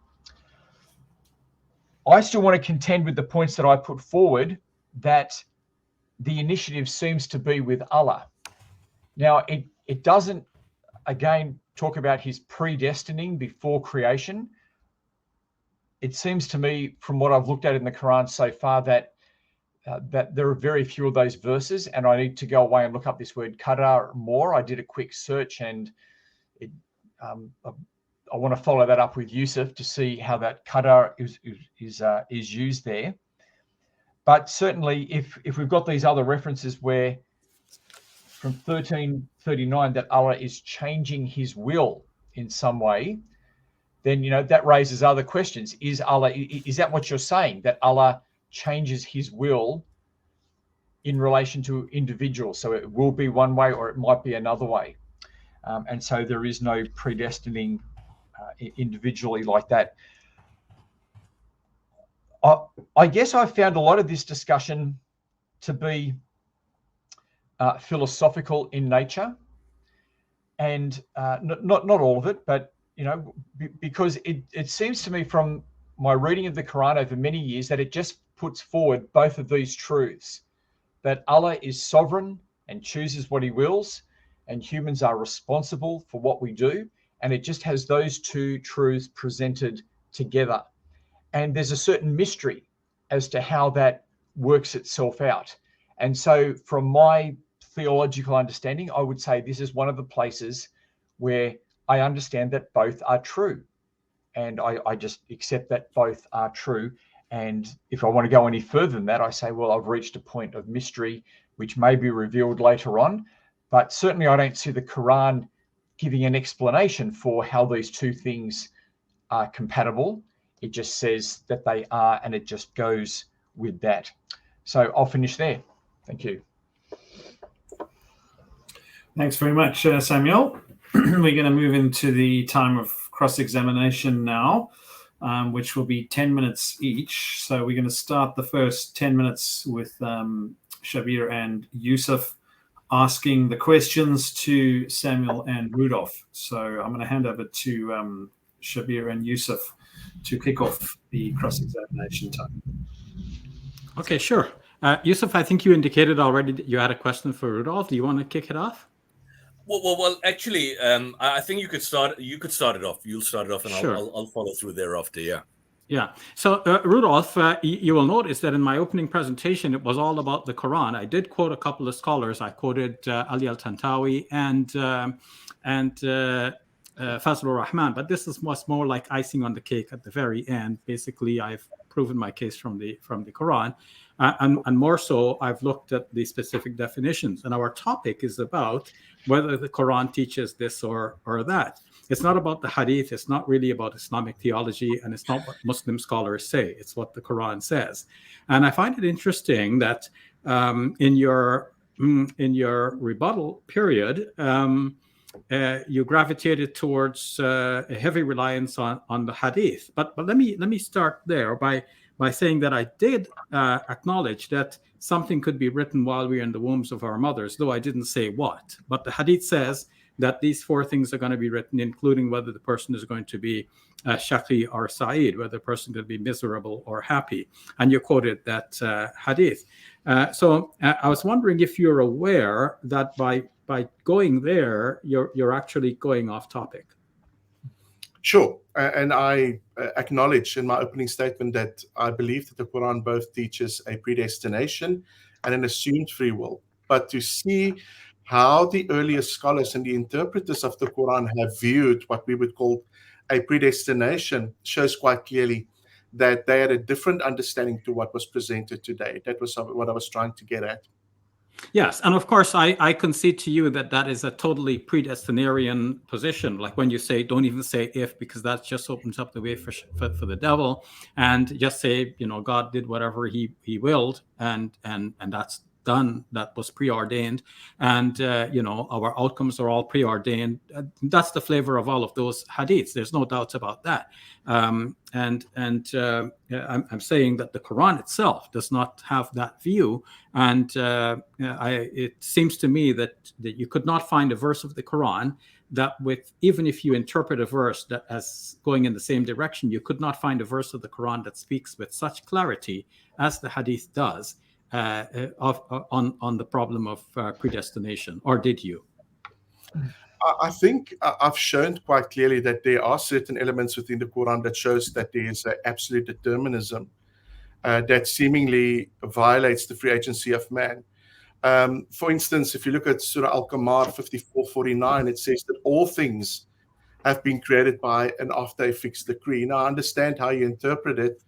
B: I still want to contend with the points that I put forward, that the initiative seems to be with Allah. Now, it doesn't, again, talk about his predestining before creation. It seems to me, from what I've looked at in the Quran so far, that there are very few of those verses, and I need to go away and look up this word qadar more. I did a quick search, and I want to follow that up with Yusuf to see how that qadar is used there. But certainly, if we've got these other references where from 1339 that Allah is changing his will in some way, then that raises other questions. Is that what you're saying, that Allah changes his will in relation to individuals? So it will be one way or it might be another way. And so there is no predestining individually like that. I guess I found a lot of this discussion to be philosophical in nature, and not all of it, but because it seems to me from my reading of the Quran over many years that it just puts forward both of these truths, that Allah is sovereign and chooses what he wills, and humans are responsible for what we do, and it just has those two truths presented together. And there's a certain mystery as to how that works itself out. And so from my theological understanding, I would say this is one of the places where I understand that both are true. And I just accept that both are true. And if I want to go any further than that, I say, well, I've reached a point of mystery, which may be revealed later on. But certainly I don't see the Quran giving an explanation for how these two things are compatible. It just says that they are, and it just goes with that. So I'll finish there. Thank you.
A: Thanks very much, Samuel. We're going to move into the time of cross-examination now, which will be 10 minutes each. So we're going to start the first 10 minutes with Shabir and Yusuf asking the questions to Samuel and Rudolph. So I'm going to hand over to Shabir and Yusuf to kick off the cross-examination time.
E: Okay, sure. Yusuf, I think you indicated already that you had a question for Rudolph. Do you want to kick it off?
C: Well. Actually, I think you could start. You could start it off. You'll start it off, and sure. I'll follow through thereafter. Yeah. Yeah.
E: So, Rudolph, you will notice that in my opening presentation, it was all about the Quran. I did quote a couple of scholars. I quoted Ali al-Tantawi and Fazl al-Rahman, but this was more like icing on the cake at the very end. Basically, I've proven my case from the Quran, and more so, I've looked at the specific definitions. And our topic is about whether the Quran teaches this or that. It's not about the Hadith. It's not really about Islamic theology, and it's not what Muslim scholars say. It's what the Quran says. And I find it interesting that in your rebuttal period, you gravitated towards a heavy reliance on the Hadith. But let me start there by by saying that I did acknowledge that something could be written while we're in the wombs of our mothers, though I didn't say what. But the hadith says that these 4 things are going to be written, including whether the person is going to be shaqi or sa'id, whether the person could be miserable or happy. And you quoted that hadith. So I was wondering if you're aware that by going there, you're actually going off topic.
D: Sure. And I acknowledge in my opening statement that I believe that the Quran both teaches a predestination and an assumed free will. But to see how the earliest scholars and the interpreters of the Quran have viewed what we would call a predestination shows quite clearly that they had a different understanding to what was presented today. That was what I was trying to get at.
E: Yes, and of course, I concede to you that that is a totally predestinarian position. Like when you say, don't even say if, because that just opens up the way for the devil, and just say, God did whatever he willed, and that's done. That was preordained, and our outcomes are all preordained. That's the flavor of all of those hadiths. There's no doubts about that. I'm saying that the Quran itself does not have that view, and it seems to me that you could not find a verse of the Quran that, even if you interpret a verse that as going in the same direction, you could not find a verse of the Quran that speaks with such clarity as the hadith does on the problem of predestination. Or did you?
D: I think I've shown quite clearly that there are certain elements within the Quran that shows that there is an absolute determinism that seemingly violates the free agency of man. For instance, if you look at Surah Al-Qamar 54:49, it says that all things have been created by and after a fixed decree. Now, I understand how you interpret it,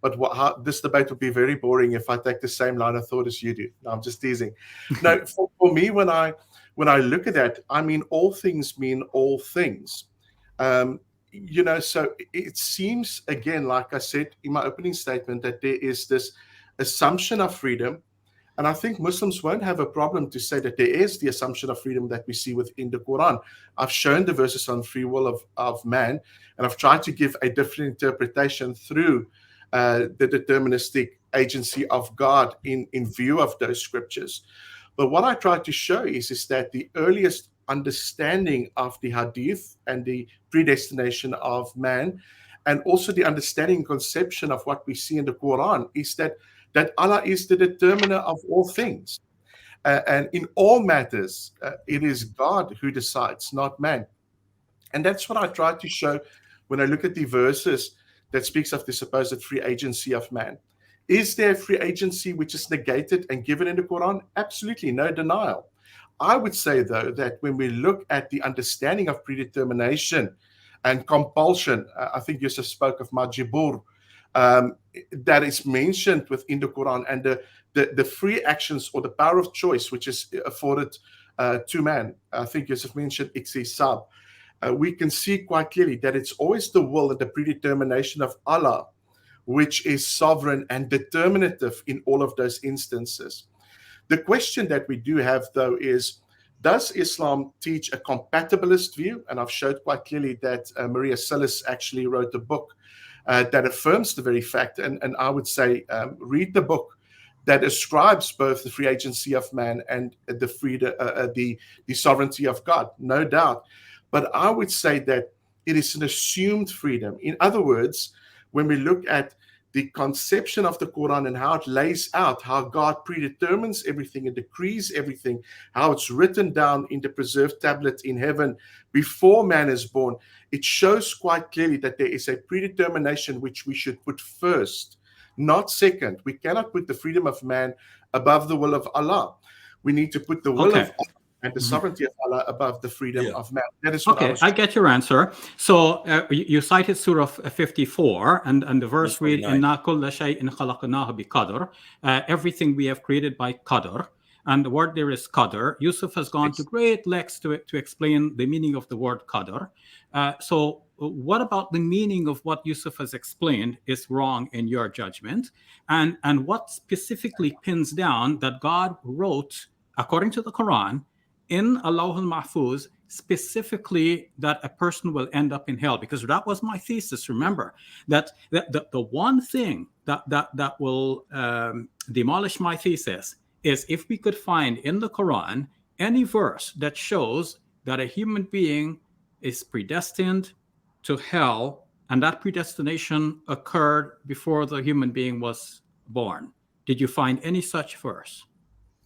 D: but this debate would be very boring if I take the same line of thought as you do. No, I'm just teasing. No, for me, when I look at that, I mean all things mean all things. So it seems, again, like I said in my opening statement, that there is this assumption of freedom. And I think Muslims won't have a problem to say that there is the assumption of freedom that we see within the Quran. I've shown the verses on free will of man, and I've tried to give a different interpretation through the deterministic agency of God in view of those scriptures. But what I try to show is that the earliest understanding of the hadith and the predestination of man, and also the understanding and conception of what we see in the Quran, is that Allah is the determiner of all things. And in all matters, it is God who decides, not man. And that's what I try to show when I look at the verses that speaks of the supposed free agency of man. Is there a free agency which is negated and given in the Quran? Absolutely, no denial. I would say, though, that when we look at the understanding of predetermination and compulsion, I think Yusuf spoke of majibur, that is mentioned within the Quran, and the free actions or the power of choice which is afforded to man. I think Yusuf mentioned iksisab. We can see quite clearly that it's always the will and the predetermination of Allah which is sovereign and determinative in all of those instances. The question that we do have, though, is, does Islam teach a compatibilist view? And I've showed quite clearly that Maria Silas actually wrote a book that affirms the very fact, and I would say read the book that ascribes both the free agency of man and the sovereignty of God, no doubt. But I would say that it is an assumed freedom. In other words, when we look at the conception of the Quran and how it lays out how God predetermines everything and decrees everything, how it's written down in the preserved tablet in heaven before man is born, it shows quite clearly that there is a predetermination which we should put first, not second. We cannot put the freedom of man above the will of Allah. We need to put the will of Allah and the sovereignty of Allah above the freedom of man. That is what I
E: get your answer. So you cited Surah 54, and the verse reads, "Inna kulla shay'in khalaqnahu biqadr." Everything we have created by qadr. And the word there is qadr. Yusuf has gone to great lengths to explain the meaning of the word qadr. So what about the meaning of what Yusuf has explained is wrong in your judgment? And what specifically pins down that God wrote, according to the Quran, in Alawh al-Mahfuz specifically that a person will end up in hell? Because that was my thesis. Remember that the one thing that will demolish my thesis is if we could find in the Quran any verse that shows that a human being is predestined to hell, and that predestination occurred before the human being was born. Did you find any such verse?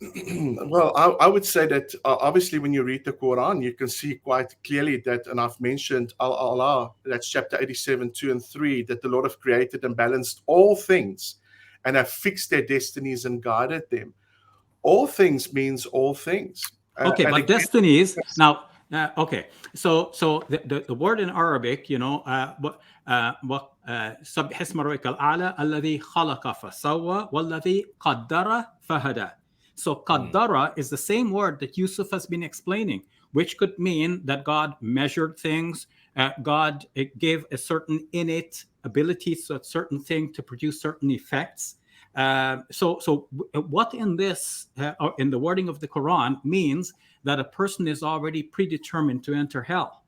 D: Well, I would say that obviously when you read the Quran, you can see quite clearly that, and I've mentioned Allah, that's chapter 87, 2 and 3, that the Lord have created and balanced all things and have fixed their destinies and guided them. All things means all things.
E: Okay, but destinies, now, okay, so the word in Arabic, you know, سبح اسم ربك الأعلى الذي خلق فسوى والذي قدر فهدى. So qaddara is the same word that Yusuf has been explaining, which could mean that God measured things. God gave a certain innate ability to a certain thing to produce certain effects. So what in this, in the wording of the Quran, means that a person is already predetermined to enter hell?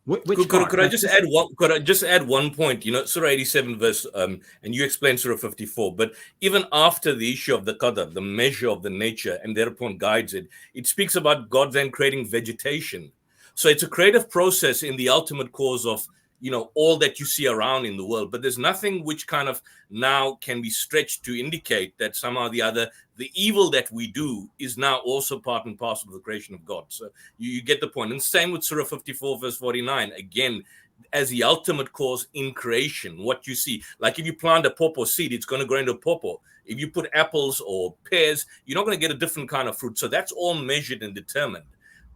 C: Could I just add one? Could I just add one point? You know, Surah 87 verse, and you explained Surah 54. But even after the issue of the qadar, the measure of the nature, and thereupon guides it, it speaks about God then creating vegetation. So it's a creative process in the ultimate cause of, you know, all that you see around in the world. But there's nothing which kind of now can be stretched to indicate that somehow or the other, the evil that we do is now also part and parcel of the creation of God. So you get the point. And same with Surah 54, verse 49. Again, as the ultimate cause in creation, what you see. Like if you plant a pawpaw seed, it's going to grow into a pawpaw. If you put apples or pears, you're not going to get a different kind of fruit. So that's all measured and determined.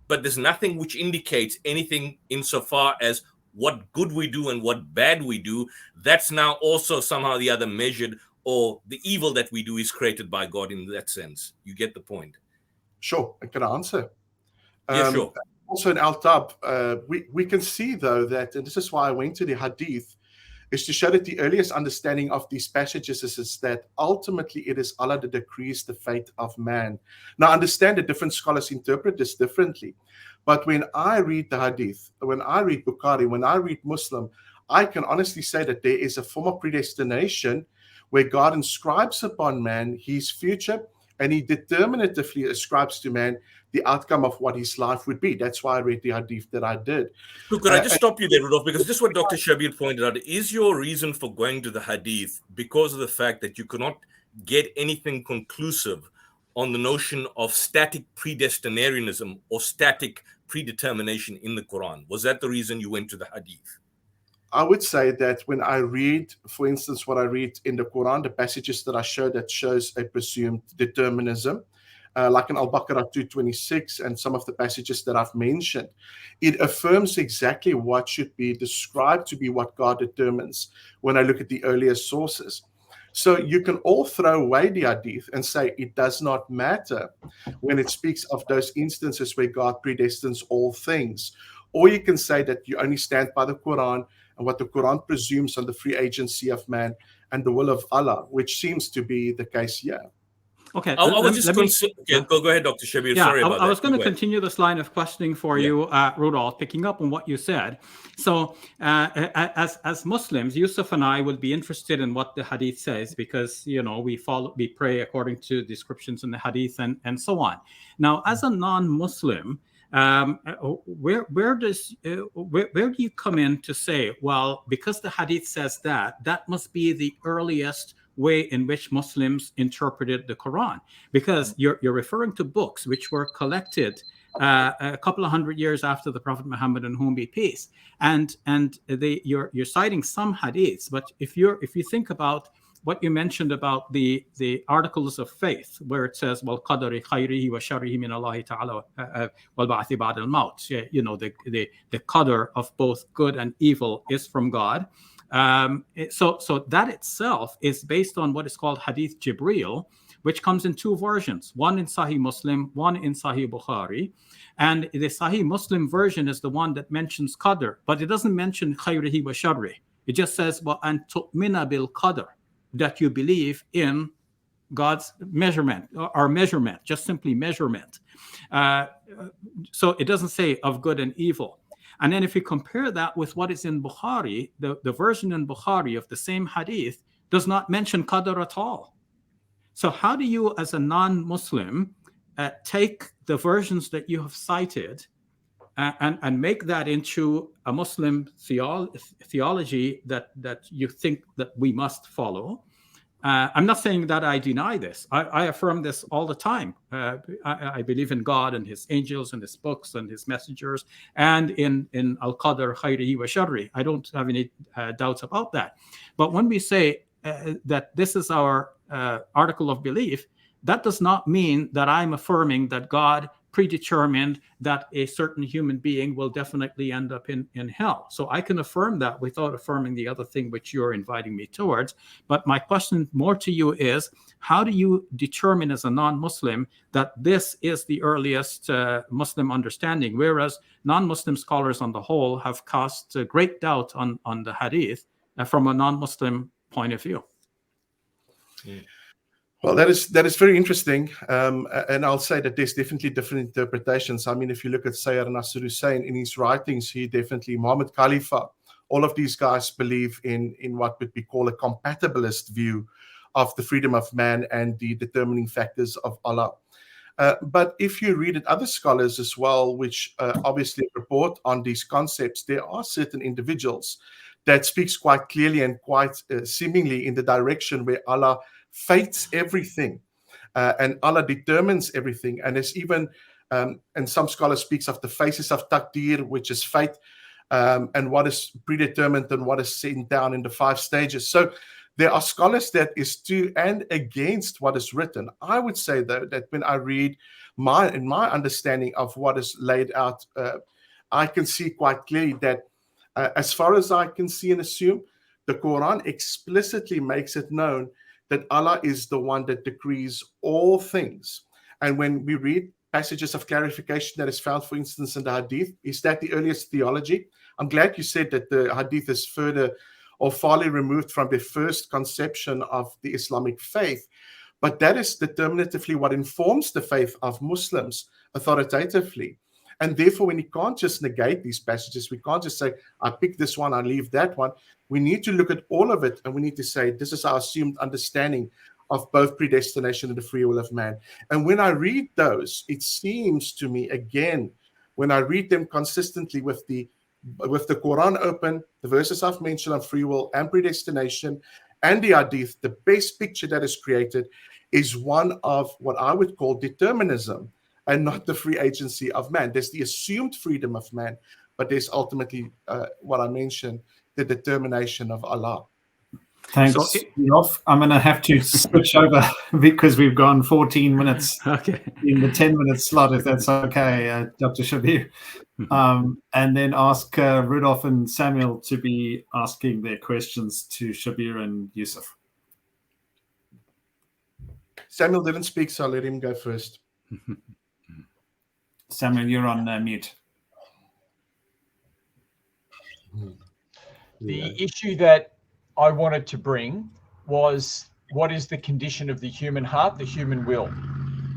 C: But there's nothing which indicates anything insofar as what good we do and what bad we do. That's now also somehow or the other measured, or the evil that we do is created by God in that sense. You get the point?
D: Sure, I can answer.
C: Yeah, sure.
D: Also in Al-Tab, we can see though that, and this is why I went to the Hadith, is to show that the earliest understanding of these passages is that ultimately it is Allah that decrees the fate of man. Now understand that different scholars interpret this differently. But when I read the Hadith, when I read Bukhari, when I read Muslim, I can honestly say that there is a form of predestination where God inscribes upon man his future, and he determinatively ascribes to man the outcome of what his life would be. That's why I read the Hadith that I did.
C: Could I just stop you there, Rudolph? Because this is what Dr. Shabir pointed out. Is your reason for going to the Hadith because of the fact that you could not get anything conclusive on the notion of static predestinarianism or static predetermination in the Quran? Was that the reason you went to the Hadith?
D: I would say that when I read, for instance, what I read in the Quran, the passages that I show that shows a presumed determinism, like in Al-Baqarah 226 and some of the passages that I've mentioned, it affirms exactly what should be described to be what God determines when I look at the earlier sources. So you can all throw away the Hadith and say it does not matter when it speaks of those instances where God predestines all things. Or you can say that you only stand by the Quran and what the Quran presumes on the free agency of man and the will of Allah, which seems to be the case here.
E: Okay,
C: I was just go ahead, Dr. Shabir.
E: Yeah,
C: sorry about that.
E: I was going to continue this line of questioning for you, Rudolph, picking up on what you said. So, as Muslims, Yusuf and I will be interested in what the Hadith says because we pray according to descriptions in the Hadith and so on. Now, as a non-Muslim, where do you come in to say, well, because the Hadith says that must be the earliest way in which Muslims interpreted the Quran, because you're referring to books which were collected a couple of hundred years after the Prophet Muhammad, on whom be peace, and you're citing some hadiths. But if you think about what you mentioned about the articles of faith, where it says wal qadari khayrihi wa sharrihi min Allah ta'ala wal ba'thi ba'da al-maut, the qadar of both good and evil is from God. So that itself is based on what is called Hadith Jibreel, which comes in two versions, one in Sahih Muslim, one in Sahih Bukhari. And the Sahih Muslim version is the one that mentions qadr, but it doesn't mention khayrihi wa sharrihi. It just says, wa an tu'mina bil qadr, that you believe in God's measurement or measurement, just simply measurement. So it doesn't say of good and evil. And then if you compare that with what is in Bukhari, the version in Bukhari of the same hadith does not mention qadr at all. So how do you, as a non-Muslim, take the versions that you have cited and make that into a Muslim theology that you think that we must follow? I'm not saying that I deny this. I affirm this all the time. I believe in God and his angels and his books and his messengers and in al-qadr khayrihi wa sharri. I don't have any doubts about that. But when we say that this is our article of belief, that does not mean that I'm affirming that God predetermined that a certain human being will definitely end up in hell. So I can affirm that without affirming the other thing which you're inviting me towards. But my question more to you is, how do you determine as a non-Muslim that this is the earliest Muslim understanding, whereas non-Muslim scholars on the whole have cast great doubt on the hadith from a non-Muslim point of view?
C: Yeah.
D: Well, that is very interesting, and I'll say that there's definitely different interpretations. I mean, if you look at Sayyid Nasr Hussain in his writings, he definitely, Muhammad Khalifa, all of these guys believe in what would be called a compatibilist view of the freedom of man and the determining factors of Allah. But if you read at other scholars as well, which obviously report on these concepts, there are certain individuals that speaks quite clearly and quite seemingly in the direction where Allah fates everything, and Allah determines everything. And there's even, and some scholars speaks of the phases of taqdeer, which is fate, and what is predetermined and what is sent down in the 5 stages. So there are scholars that is to and against what is written. I would say, though, that when I read my understanding of what is laid out, I can see quite clearly that as far as I can see and assume, the Quran explicitly makes it known that Allah is the one that decrees all things. And when we read passages of clarification that is found, for instance, in the Hadith, is that the earliest theology? I'm glad you said that the Hadith is further or farly removed from the first conception of the Islamic faith. But that is determinatively what informs the faith of Muslims authoritatively. And therefore, when you can't just negate these passages, we can't just say, I pick this one, I leave that one. We need to look at all of it, and we need to say, this is our assumed understanding of both predestination and the free will of man. And when I read those, it seems to me, again, when I read them consistently with the Quran open, the verses I've mentioned on free will and predestination, and the Hadith, the best picture that is created is one of what I would call determinism, and not the free agency of man. There's the assumed freedom of man, but there's ultimately what I mentioned, the determination of Allah.
A: Thanks, Rolf. I'm going to have to switch over because we've gone 14 minutes in the 10-minute slot, if that's okay, Dr. Shabir. And then ask Rudolph and Samuel to be asking their questions to Shabir and Yusuf.
D: Samuel didn't speak, so I'll let him go first.
A: Samuel, you're on mute.
B: The issue that I wanted to bring was, what is the condition of the human heart, the human will?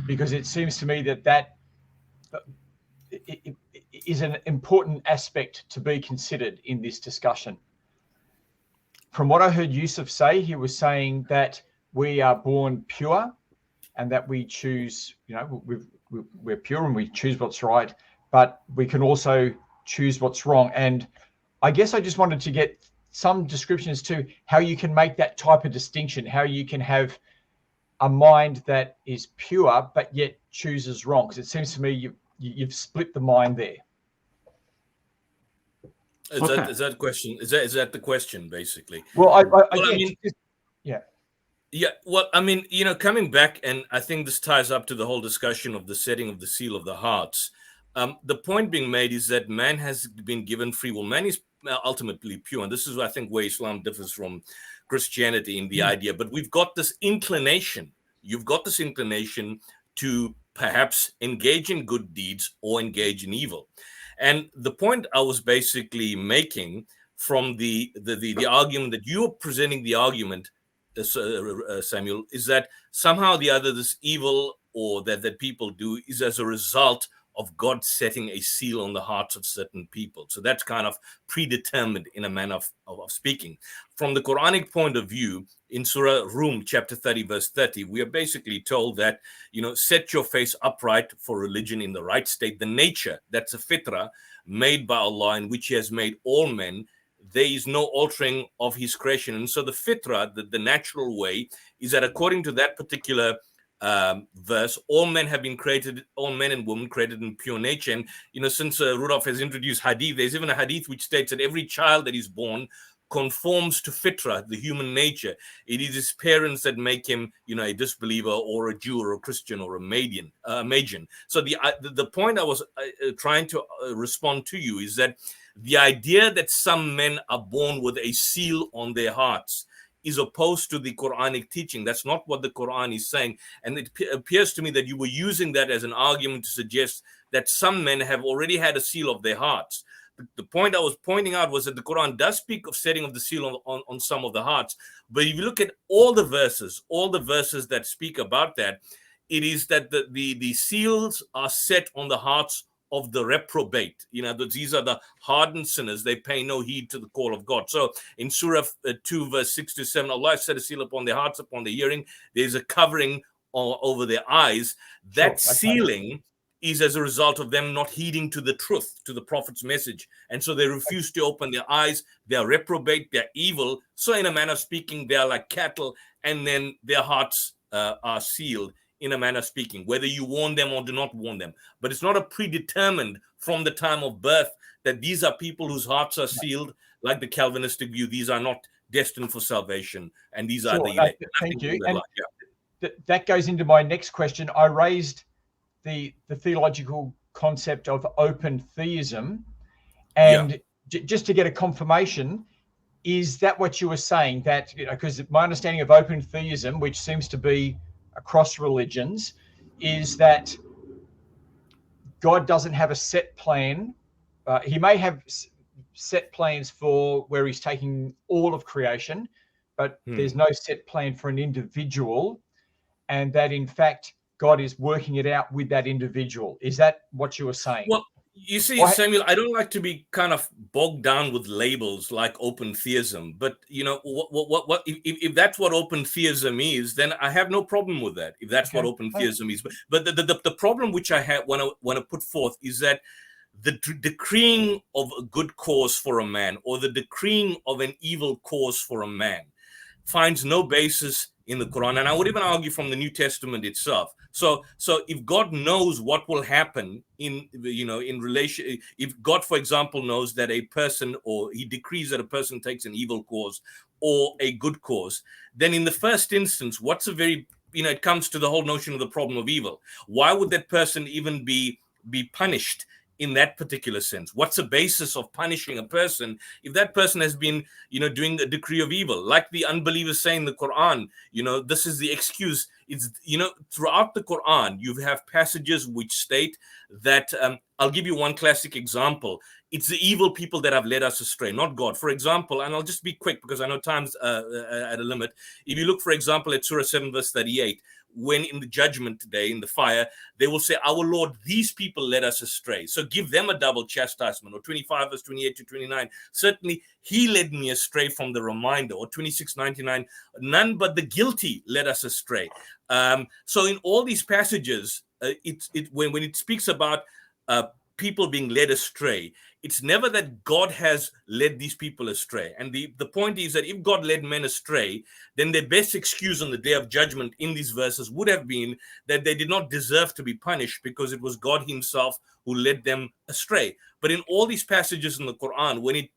B: Because it seems to me that is an important aspect to be considered in this discussion. From what I heard Yusuf say, he was saying that we are born pure and that we choose, we're pure and we choose what's right, but we can also choose what's wrong. And I guess I just wanted to get some description as to how you can make that type of distinction, how you can have a mind that is pure but yet chooses wrong, because it seems to me you've split the mind there.
C: Is that question? Is that the question, basically?
B: Well, I mean, yeah.
C: Yeah, well, I mean, coming back, and I think this ties up to the whole discussion of the setting of the seal of the hearts. The point being made is that man has been given free will. Man is ultimately pure, and this is, I think, where Islam differs from Christianity in the idea. But we've got this inclination. You've got this inclination to perhaps engage in good deeds or engage in evil. And the point I was basically making from the argument that you're presenting, the argument Samuel, is that somehow or the other this evil or that people do is as a result of God setting a seal on the hearts of certain people. So that's kind of predetermined in a manner of speaking. From the Quranic point of view, in Surah Rum, chapter 30, verse 30, we are basically told that, set your face upright for religion in the right state. The nature, that's a fitra made by Allah in which He has made all men. There is no altering of His creation. And so the fitra, the natural way, is that according to that particular verse, all men have been created, all men and women created in pure nature. And since Rudolph has introduced hadith, there's even a hadith which states that every child that is born conforms to fitra, the human nature. It is his parents that make him, a disbeliever or a Jew or a Christian or a Magian. So the point I was trying to respond to you is that the idea that some men are born with a seal on their hearts is opposed to the Quranic teaching. That's not what the Quran is saying. And it appears to me that you were using that as an argument to suggest that some men have already had a seal of their hearts. The point I was pointing out was that the Quran does speak of setting of the seal on some of the hearts. But if you look at all the verses that speak about that, it is that the seals are set on the hearts of the reprobate. These are the hardened sinners. They pay no heed to the call of God. So in Surah 2, verse 6 to 7, Allah set a seal upon their hearts, upon their hearing. There's a covering over their eyes. That sealing is as a result of them not heeding to the truth, to the Prophet's message. And so they refuse to open their eyes. They are reprobate. They're evil. So in a manner of speaking, they are like cattle, and then their hearts are sealed in a manner of speaking, whether you warn them or do not warn them. But it's not a predetermined from the time of birth that these are people whose hearts are sealed, like the Calvinistic view. These are not destined for salvation, and these are the elect.
B: Thank you. And that goes into my next question. I raised the theological concept of open theism, and just to get a confirmation, is that what you were saying? That, because my understanding of open theism, which seems to be across religions, is that God doesn't have a set plan. He may have set plans for where He's taking all of creation, but there's no set plan for an individual, and that in fact God is working it out with that individual. Is that what you were saying?
C: Well, you see, Samuel, I don't like to be kind of bogged down with labels like open theism, but what if that's what open theism is, then I have no problem with that. If that's what open theism is, but the problem which I want to put forth is that the decreeing of a good cause for a man or the decreeing of an evil cause for a man finds no basis in the Quran, and I would even argue from the New Testament itself. So if God knows what will happen in relation, if God, for example, knows that a person, or He decrees that a person takes an evil cause or a good cause, then in the first instance, it comes to the whole notion of the problem of evil. Why would that person even be punished in that particular sense? What's the basis of punishing a person if that person has been, doing a decree of evil? Like the unbelievers say in the Quran, this is the excuse. It's, throughout the Quran, you have passages which state that, I'll give you one classic example. It's the evil people that have led us astray, not God. For example, and I'll just be quick because I know time's at a limit. If you look, for example, at Surah 7, verse 38, when in the judgment day, in the fire, they will say, our Lord, these people led us astray. So give them a double chastisement. Or 25, verse 28 to 29. Certainly, He led me astray from the reminder. Or 26:99, none but the guilty led us astray. So in all these passages, when it speaks about people being led astray, it's never that God has led these people astray. And the point is that if God led men astray, then their best excuse on the day of judgment in these verses would have been that they did not deserve to be punished because it was God Himself who led them astray. But in all these passages in the Quran, when it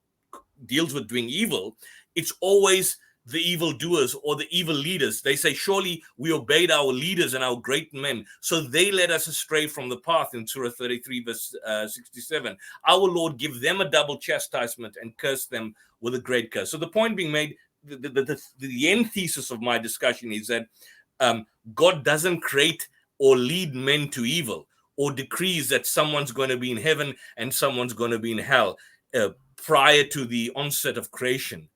C: deals with doing evil, it's always the evildoers or the evil leaders. They say, surely we obeyed our leaders and our great men, so they led us astray from the path in Surah 33, verse 67. Our Lord, give them a double chastisement and curse them with a great curse. So the point being made, the end thesis of my discussion is that God doesn't create or lead men to evil or decrees that someone's going to be in heaven and someone's going to be in hell prior to the onset of creation.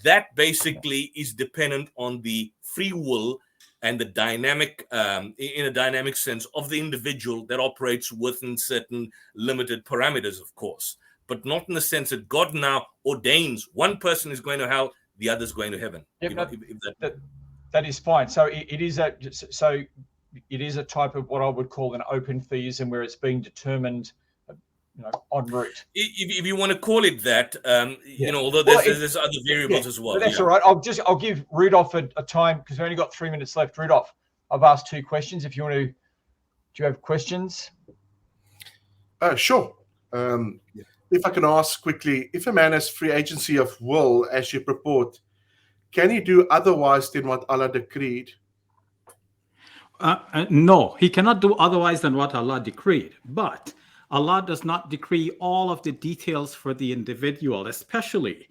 C: that basically is dependent on the free will and the dynamic, in a dynamic sense, of the individual that operates within certain limited parameters, of course, but not in the sense that God now ordains one person is going to hell, the other is going to heaven.
B: Yep,
C: You know,
B: that is fine. So it is a type of what I would call an open theism, where it's being determined, en route.
C: If you want to call it that, you know, although there's other variables as well.
B: But that's all right. I'll give Rudolph a time, because we've only got 3 minutes left. Rudolph, I've asked 2 questions. If you want to, do you have questions?
D: Sure. If I can ask quickly, if a man has free agency of will, as you purport, can he do otherwise than what Allah decreed?
E: No, he cannot do otherwise than what Allah decreed. But Allah does not decree all of the details for the individual, especially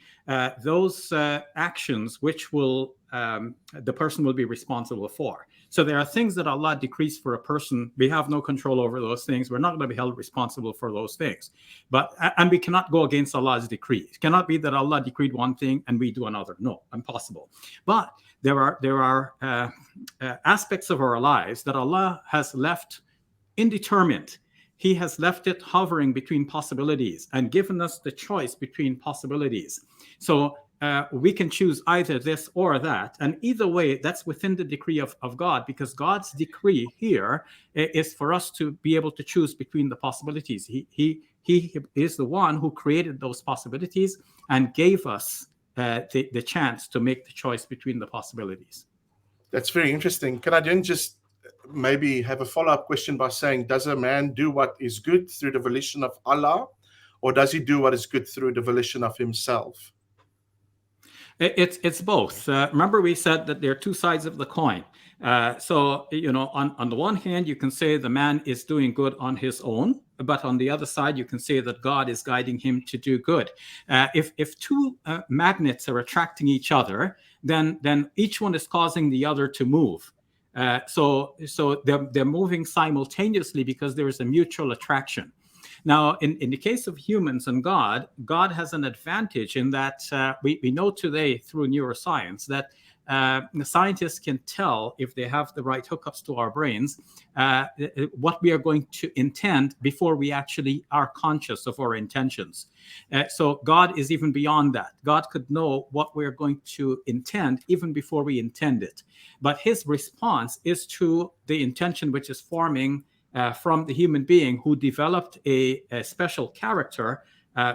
E: those actions which will the person will be responsible for. So there are things that Allah decrees for a person. We have no control over those things. We're not going to be held responsible for those things. And we cannot go against Allah's decree. It cannot be that Allah decreed one thing and we do another. No, impossible. But there are aspects of our lives that Allah has left indeterminate. He has left it hovering between possibilities and given us the choice between possibilities. So we can choose either this or that. And either way, that's within the decree of God, because God's decree here is for us to be able to choose between the possibilities. He is the one who created those possibilities and gave us the chance to make the choice between the possibilities.
D: That's very interesting. Can I then just maybe have a follow-up question by saying, does a man do what is good through the volition of Allah, or does he do what is good through the volition of himself?
E: It's both. Remember, we said that there are 2 sides of the coin. So, on the one hand, you can say the man is doing good on his own, but on the other side, you can say that God is guiding him to do good. If 2 magnets are attracting each other, then each one is causing the other to move. So they're moving simultaneously because there is a mutual attraction. Now, in the case of humans and God has an advantage in that we know today through neuroscience that the scientists can tell, if they have the right hookups to our brains, what we are going to intend before we actually are conscious of our intentions. So God is even beyond that. God could know what we're going to intend even before we intend it. But his response is to the intention which is forming from the human being who developed a special character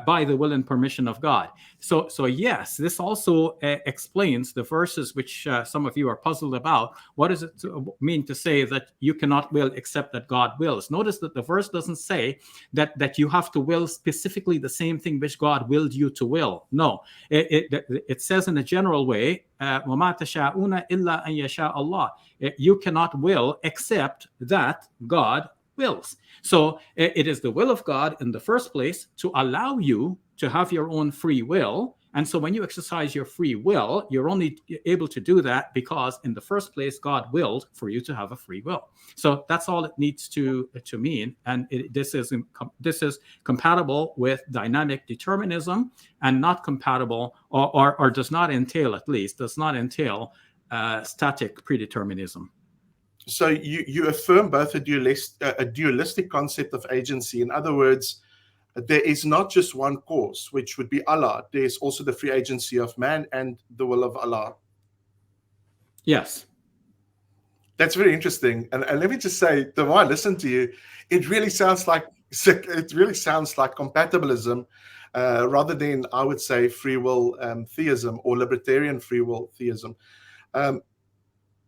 E: by the will and permission of God. So yes, this also explains the verses which some of you are puzzled about. What does it mean to say that you cannot will except that God wills? Notice that the verse doesn't say that you have to will specifically the same thing which God willed you to will. No, it says in a general way, وَمَا تَشَاءُونَ إِلَّا أَن يَشَاءَ اللَّهُ. You cannot will except that God wills. So it is the will of God in the first place to allow you to have your own free will. And so when you exercise your free will, you're only able to do that because in the first place, God willed for you to have a free will. So that's all it needs to mean. And this is compatible with dynamic determinism and not compatible or does not entail static predeterminism.
D: So you affirm both a dualistic concept of agency. In other words, there is not just one cause, which would be Allah. There's also the free agency of man and the will of Allah.
E: Yes.
D: That's very interesting. And let me just say, the more I listen to you, it really sounds like compatibilism rather than, I would say, free will theism or libertarian free will theism.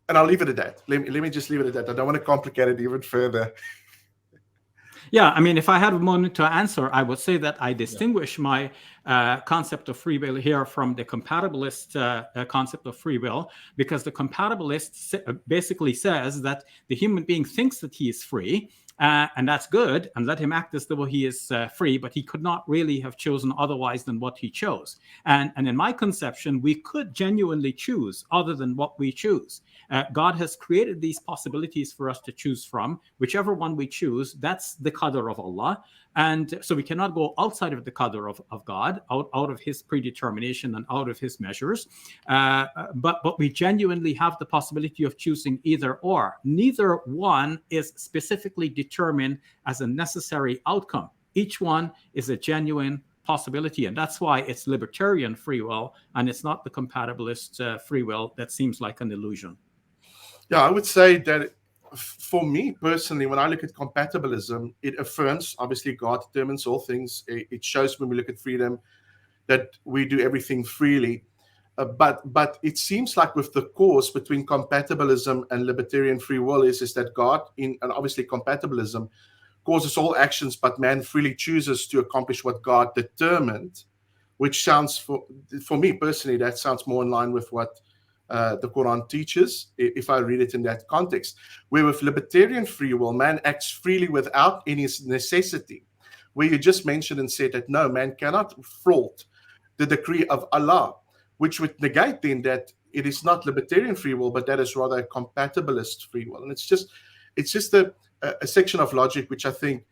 D: And I'll leave it at that. Let me just leave it at that. I don't want to complicate it even further.
E: Yeah, I mean, if I had a moment to answer, I would say that I distinguish my concept of free will here from the compatibilist concept of free will, because the compatibilist basically says that the human being thinks that he is free, and that's good, and let him act as though he is free, but he could not really have chosen otherwise than what he chose. And in my conception, we could genuinely choose other than what we choose. God has created these possibilities for us to choose from. Whichever one we choose, that's the qadr of Allah. And so we cannot go outside of the qadr of God, out of his predetermination and out of his measures. But we genuinely have the possibility of choosing either or. Neither one is specifically determined as a necessary outcome. Each one is a genuine possibility, and that's why it's libertarian free will, and it's not the compatibilist free will that seems like an illusion.
D: Yeah, I would say that for me personally, when I look at compatibilism, it affirms, obviously, God determines all things. It shows when we look at freedom that we do everything freely. But it seems like with the cause between compatibilism and libertarian free will is that God, and obviously compatibilism, causes all actions, but man freely chooses to accomplish what God determined, which sounds, for me personally, that sounds more in line with what the Quran teaches, if I read it in that context. Where with libertarian free will, man acts freely without any necessity. Where you just mentioned and said that no, man cannot fault the decree of Allah, which would negate then that it is not libertarian free will, but that is rather a compatibilist free will. And it's just a section of logic which I think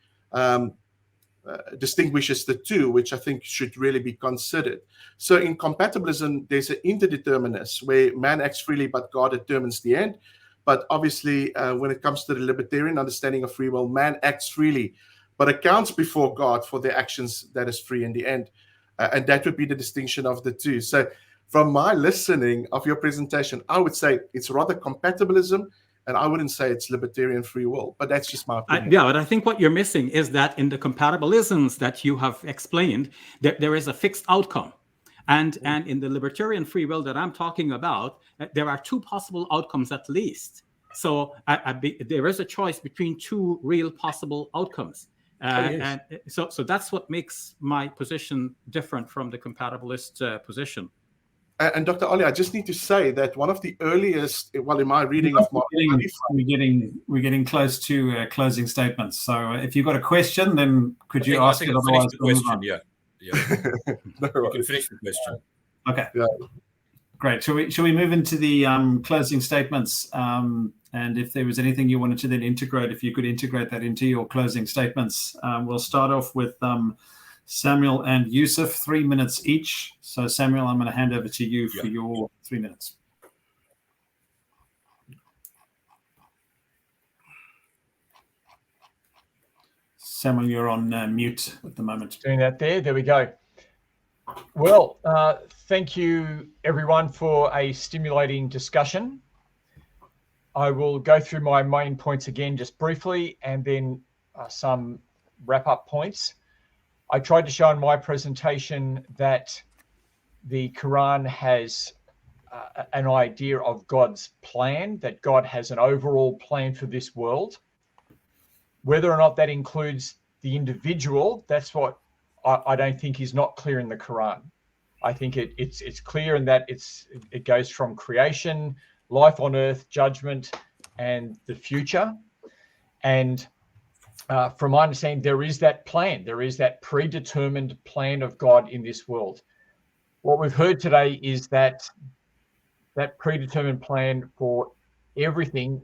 D: distinguishes the two, which I think should really be considered. So in compatibilism, there's an interdeterminist where man acts freely, but God determines the end. But obviously, when it comes to the libertarian understanding of free will, man acts freely, but accounts before God for the actions that is free in the end. And that would be the distinction of the two. So from my listening of your presentation, I would say it's rather compatibilism, and I wouldn't say it's libertarian free will, but that's just my opinion.
E: Yeah, but I think what you're missing is that in the compatibilisms that you have explained, there is a fixed outcome. And in the libertarian free will that I'm talking about, there are two possible outcomes at least. So there is a choice between two real possible outcomes. And so that's what makes my position different from the compatibilist position.
D: And Dr. Ali, I just need to say that one of the earliest, well, in my reading of
A: we're getting close to closing statements. So if you've got a question, then could you ask it?
C: Otherwise, the question. Yeah.
D: No,
C: you can finish the question.
A: Okay.
D: Yeah.
A: Great. Shall we move into the closing statements? And if there was anything you wanted to then integrate, if you could integrate that into your closing statements. We'll start off with Samuel and Yusuf, 3 minutes each. So Samuel, I'm going to hand over to you for your 3 minutes. Samuel, you're on mute at the moment.
B: Doing that there. There we go. Well, thank you everyone for a stimulating discussion. I will go through my main points again just briefly, and then some wrap-up points. I tried to show in my presentation that the Quran has an idea of God's plan, that God has an overall plan for this world. Whether or not that includes the individual, that's what I don't think is not clear in the Quran. I think it's clear in that it goes from creation, life on earth, judgment, and the future. And from my understanding, there is that plan. There is that predetermined plan of God in this world. What we've heard today is that predetermined plan for everything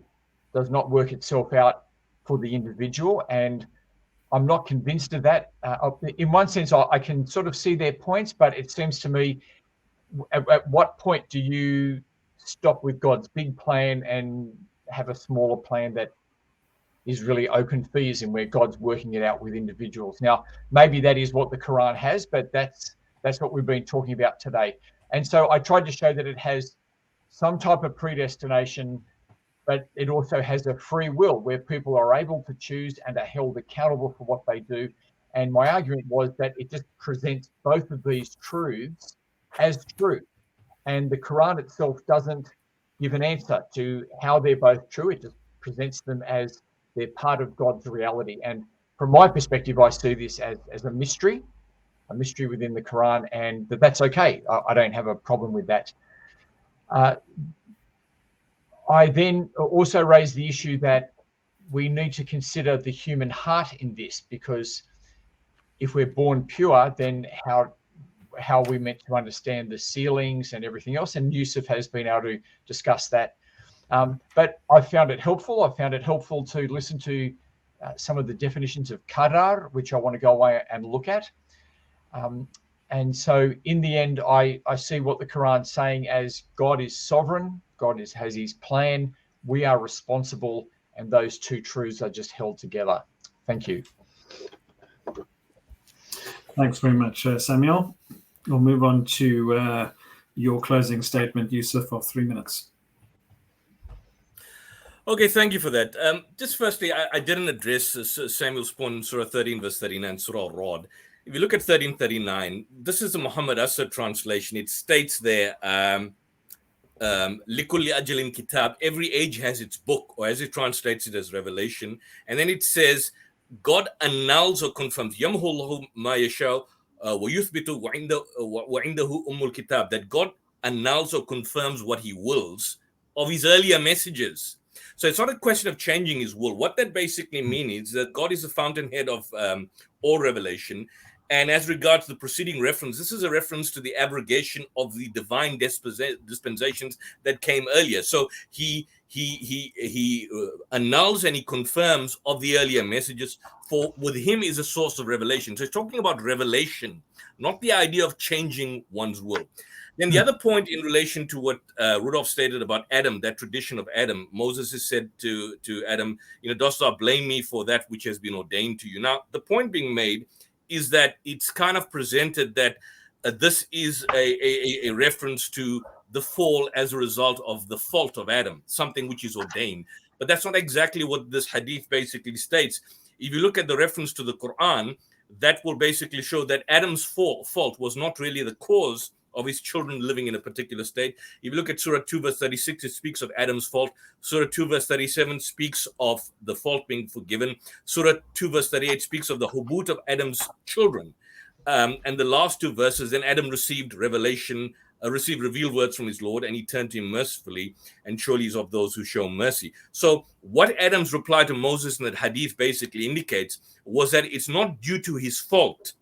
B: does not work itself out for the individual. And I'm not convinced of that. In one sense, I can sort of see their points, but it seems to me, at what point do you stop with God's big plan and have a smaller plan that is really open theism, where God's working it out with individuals? Now, maybe that is what the Quran has, but that's what we've been talking about today. And so I tried to show that it has some type of predestination, but it also has a free will where people are able to choose and are held accountable for what they do. And my argument was that it just presents both of these truths as true. And the Quran itself doesn't give an answer to how they're both true. It just presents them as they're part of God's reality. And from my perspective, I see this as a mystery within the Quran, and that's okay. I don't have a problem with that. I then also raised the issue that we need to consider the human heart in this, because if we're born pure, then how are we meant to understand the sealings and everything else? And Yusuf has been able to discuss that. But I found it helpful. I found it helpful to listen to some of the definitions of qadar, which I want to go away and look at. And so in the end, I see what the Quran's saying as God is sovereign, God has his plan, we are responsible, and those two truths are just held together. Thank you.
A: Thanks very much, Samuel. We'll move on to your closing statement, Yusuf, of 3 minutes.
C: Okay, thank you for that. Just firstly, I didn't address Samuel's point in Surah 13, verse 39, Surah Al-Ra'd. If you look at 1339, this is the Muhammad Asad translation. It states there, Likulli ajalin kitab, every age has its book, or as it translates it as revelation. And then it says, God annuls or confirms, Yamhullahu ma yasha wa yuthbitu wa indahu ummul kitab, that God annuls or confirms what he wills of his earlier messages. So it's not a question of changing his will. What that basically means is that God is the fountainhead of all revelation. And as regards to the preceding reference, this is a reference to the abrogation of the divine dispensations that came earlier. So he annuls and he confirms of the earlier messages, for with him is a source of revelation. So he's talking about revelation, not the idea of changing one's will. Then the other point in relation to what Rudolph stated about Adam, that tradition of Adam, Moses has said to Adam, dost thou blame me for that which has been ordained to you? Now, the point being made is that it's kind of presented that this is a reference to the fall as a result of the fault of Adam, something which is ordained. But that's not exactly what this hadith basically states. If you look at the reference to the Quran, that will basically show that Adam's fault was not really the cause of his children living in a particular state. If you look at Surah 2 verse 36, it speaks of Adam's fault. Surah 2 verse 37 speaks of the fault being forgiven. Surah 2 verse 38 speaks of the hubut of Adam's children. And the last two verses, then Adam received revelation, received revealed words from his Lord, and he turned to him mercifully, and surely is of those who show mercy. So what Adam's reply to Moses in that hadith basically indicates was that it's not due to his fault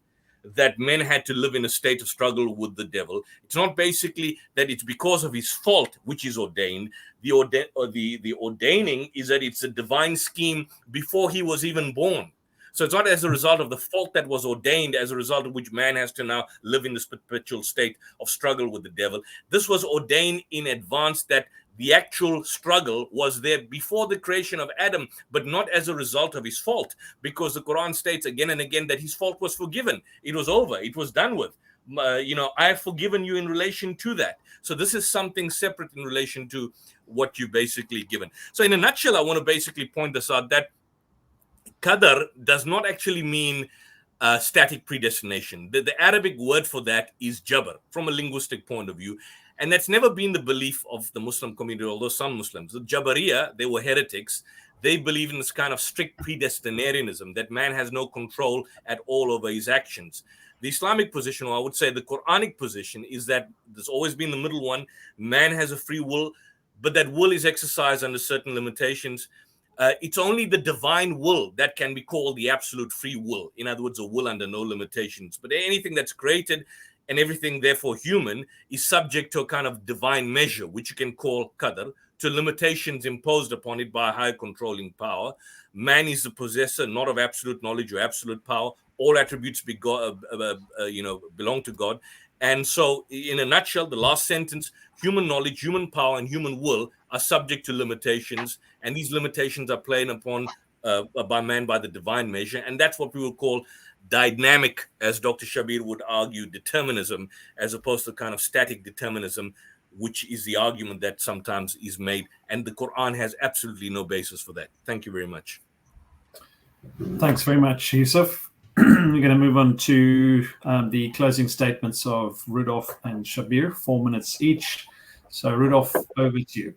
C: that men had to live in a state of struggle with the devil. It's not basically that it's because of his fault, which is ordained. The ordaining is that it's a divine scheme before he was even born. So it's not as a result of the fault that was ordained, as a result of which man has to now live in this perpetual state of struggle with the devil. This was ordained in advance, that the actual struggle was there before the creation of Adam, but not as a result of his fault, because the Quran states again and again that his fault was forgiven. It was over. It was done with. I have forgiven you in relation to that. So this is something separate in relation to what you've basically given. So in a nutshell, I want to basically point this out, that qadar does not actually mean static predestination. The Arabic word for that is jabr, from a linguistic point of view. And that's never been the belief of the Muslim community, although some Muslims, the Jabariya, they were heretics. They believe in this kind of strict predestinarianism, that man has no control at all over his actions. The Islamic position, or I would say the Quranic position, is that there's always been the middle one. Man has a free will, but that will is exercised under certain limitations. It's only the divine will that can be called the absolute free will. In other words, a will under no limitations. But anything that's created and everything, therefore human, is subject to a kind of divine measure, which you can call qadr, to limitations imposed upon it by a higher controlling power. Man is the possessor, not of absolute knowledge or absolute power. All attributes belong to God. And so, in a nutshell, the last sentence, human knowledge, human power, and human will are subject to limitations. And these limitations are played upon by man by the divine measure. And that's what we will call dynamic, as Dr. Shabir would argue, determinism, as opposed to kind of static determinism, which is the argument that sometimes is made. And the Quran has absolutely no basis for that. Thank you very much.
A: Thanks very much, Yusuf. We're going to move on to the closing statements of Rudolph and Shabir, 4 minutes each. So, Rudolph, over to you.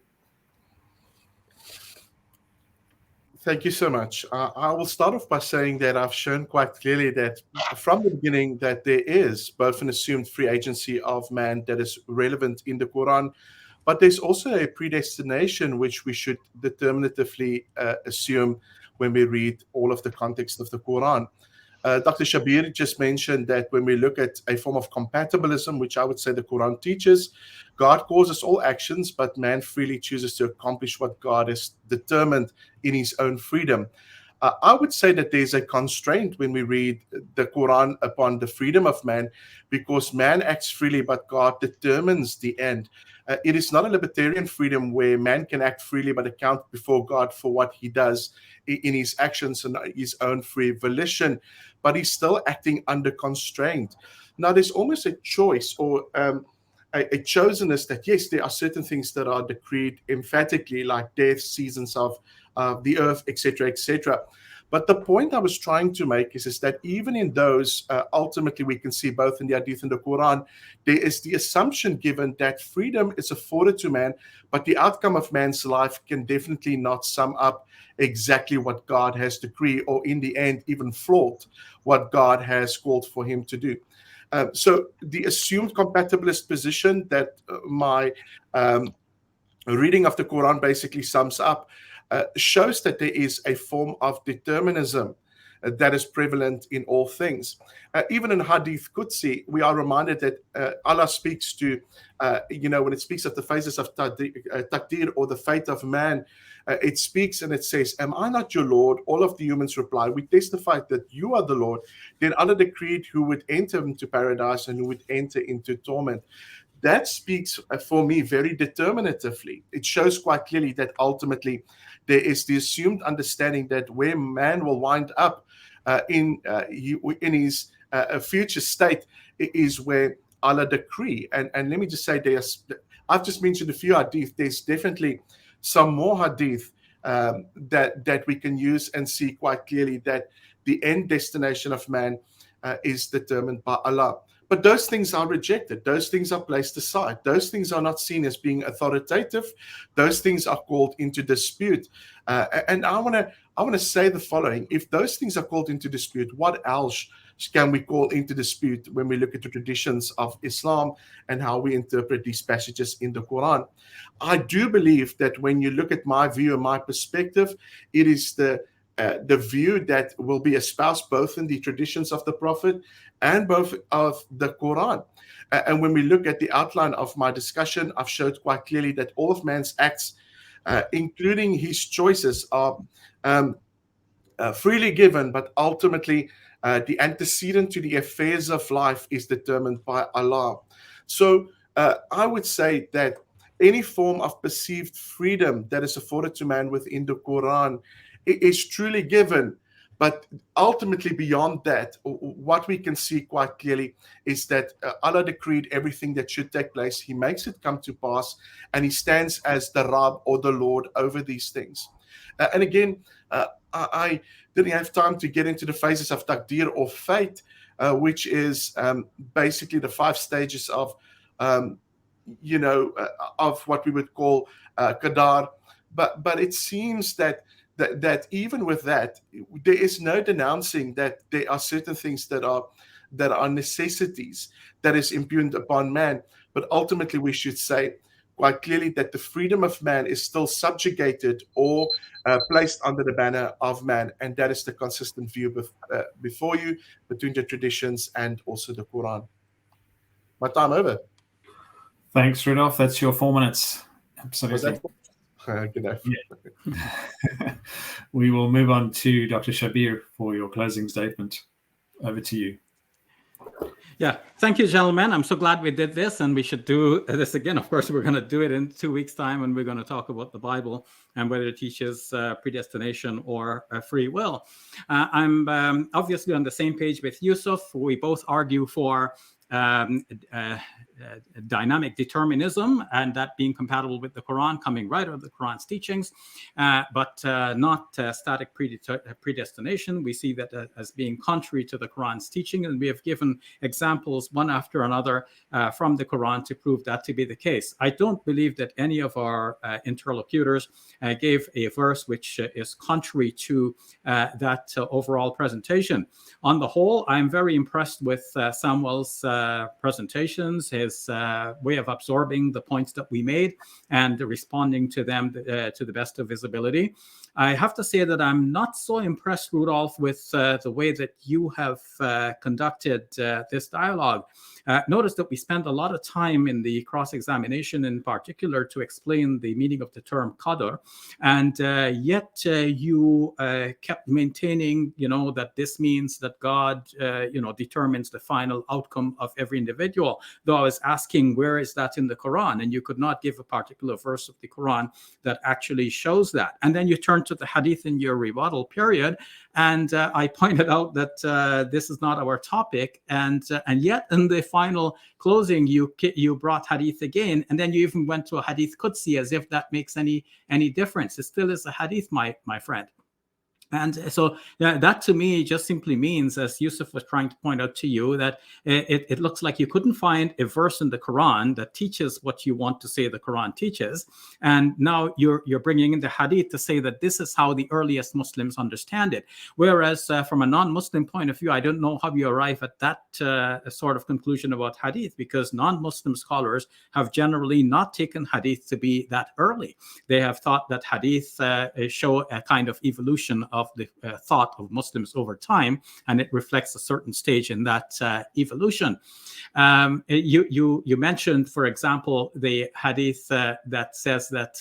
D: Thank you so much. I will start off by saying that I've shown quite clearly that from the beginning that there is both an assumed free agency of man that is relevant in the Quran, but there's also a predestination which we should determinatively assume when we read all of the context of the Quran. Dr. Shabir just mentioned that when we look at a form of compatibilism, which I would say the Quran teaches, God causes all actions, but man freely chooses to accomplish what God has determined in his own freedom. I would say that there's a constraint when we read the Quran upon the freedom of man, because man acts freely, but God determines the end. It is not a libertarian freedom where man can act freely but account before God for what he does in his actions and his own free volition, but he's still acting under constraint. Now, there's almost a choice or a chosenness that, yes, there are certain things that are decreed emphatically, like death, seasons of the earth, etc., etc. But the point I was trying to make is that even in those, ultimately we can see both in the Hadith and the Quran, there is the assumption given that freedom is afforded to man, but the outcome of man's life can definitely not sum up exactly what God has decreed, or in the end even flaunt what God has called for him to do. So the assumed compatibilist position that my reading of the Quran basically sums up shows that there is a form of determinism that is prevalent in all things. Even in Hadith Qudsi, we are reminded that Allah speaks to, when it speaks of the phases of taqdeer, or the fate of man, it speaks and it says, "Am I not your Lord?" All of the humans reply, "We testify that you are the Lord." Then Allah decreed who would enter into paradise and who would enter into torment. That speaks for me very determinatively. It shows quite clearly that ultimately there is the assumed understanding that where man will wind up in his future state is where Allah decree. And let me just say, I've just mentioned a few hadith. There's definitely some more hadith that we can use and see quite clearly that the end destination of man is determined by Allah. But those things are rejected. Those things are placed aside. Those things are not seen as being authoritative. Those things are called into dispute. And I want to say the following: if those things are called into dispute, what else can we call into dispute when we look at the traditions of Islam and how we interpret these passages in the Quran? I do believe that when you look at my view and my perspective, it is the view that will be espoused both in the traditions of the Prophet and both of the Quran. And when we look at the outline of my discussion, I've showed quite clearly that all of man's acts, including his choices, are freely given, but ultimately the antecedent to the affairs of life is determined by Allah. So I would say that any form of perceived freedom that is afforded to man within the Quran is truly given. But ultimately, beyond that, what we can see quite clearly is that Allah decreed everything that should take place. He makes it come to pass, and he stands as the Rabb, or the Lord, over these things. And again, I didn't have time to get into the phases of taqdeer, or fate, which is basically the 5 stages of, of what we would call qadar. But it seems that even with that, there is no denouncing that there are certain things that are necessities that is impugned upon man. But ultimately, we should say quite clearly that the freedom of man is still subjugated or placed under the banner of man, and that is the consistent view before you between the traditions and also the Quran. My time over.
A: Thanks, Rudolph. That's your 4 minutes. Absolutely.
D: Good enough.
A: Yeah. We will move on to Dr. Shabir for your closing statement. Over to you.
E: Yeah, thank you, gentlemen. I'm so glad we did this, and we should do this again. Of course, we're going to do it in 2 weeks' time, and we're going to talk about the Bible and whether it teaches predestination or free will. I'm obviously on the same page with Yusuf. We both argue for dynamic determinism, and that being compatible with the Quran, coming right out of the Quran's teachings, but not static predestination. We see that as being contrary to the Quran's teaching, and we have given examples one after another from the Quran to prove that to be the case. I don't believe that any of our interlocutors gave a verse which is contrary to that overall presentation. On the whole, I'm very impressed with Samuel's presentations, his way of absorbing the points that we made and responding to them to the best of his ability. I have to say that I'm not so impressed, Rudolph, with the way that you have conducted this dialogue. Notice that we spent a lot of time in the cross-examination in particular to explain the meaning of the term qadr, and yet you kept maintaining, that this means that God, determines the final outcome of every individual. Though I was asking, where is that in the Quran? And you could not give a particular verse of the Quran that actually shows that. And then you turn to the hadith in your rebuttal period, and I pointed out that this is not our topic, and yet in the final closing you brought hadith again, and then you even went to a hadith Qudsi, as if that makes any difference. It still is a hadith, my friend. And so that to me just simply means, as Yusuf was trying to point out to you, that it looks like you couldn't find a verse in the Quran that teaches what you want to say the Quran teaches. And now you're bringing in the hadith to say that this is how the earliest Muslims understand it. Whereas from a non-Muslim point of view, I don't know how you arrive at that sort of conclusion about hadith, because non-Muslim scholars have generally not taken hadith to be that early. They have thought that hadith show a kind of evolution of the thought of Muslims over time, and it reflects a certain stage in that evolution. You mentioned, for example, the hadith that says that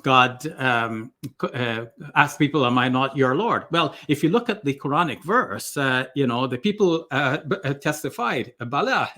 E: God asked people, "Am I not your Lord?" Well, if you look at the Quranic verse, the people testified, "Bala,"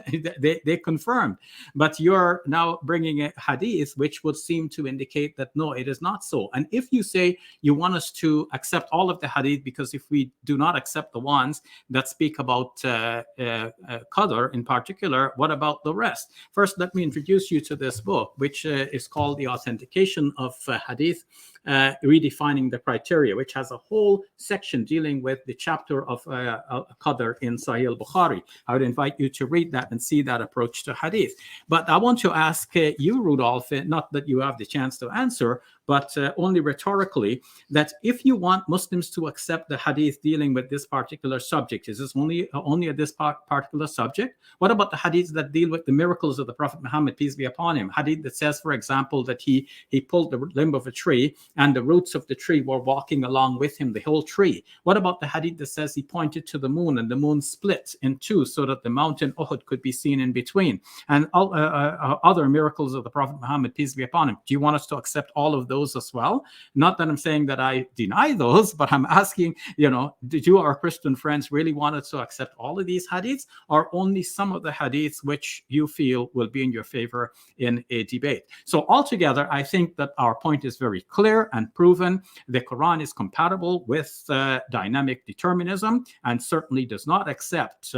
E: they confirmed. But you're now bringing a hadith which would seem to indicate that no, it is not so. And if you say you want us to accept all of the hadith, because if we do not accept the ones that speak about qadr in particular, what about the rest? First, let me introduce you to this book, which is called The Authentication of Hadith, Redefining the Criteria, which has a whole section dealing with the chapter of qadr in Sahih al-Bukhari. I would invite you to read that and see that approach to hadith. But I want to ask you, Rudolph, not that you have the chance to answer, but only rhetorically, that if you want Muslims to accept the hadith dealing with this particular subject, is this only this particular subject? What about the hadiths that deal with the miracles of the Prophet Muhammad, peace be upon him? Hadith that says, for example, that he pulled the limb of a tree and the roots of the tree were walking along with him, the whole tree. What about the hadith that says he pointed to the moon and the moon split in two so that the mountain Uhud could be seen in between? And other miracles of the Prophet Muhammad, peace be upon him. Do you want us to accept all of those as well? Not that I'm saying that I deny those, but I'm asking, did you, our Christian friends, really want us to accept all of these hadiths, or only some of the hadiths which you feel will be in your favor in a debate? So altogether, I think that our point is very clear and proven. The Quran is compatible with dynamic determinism and certainly does not accept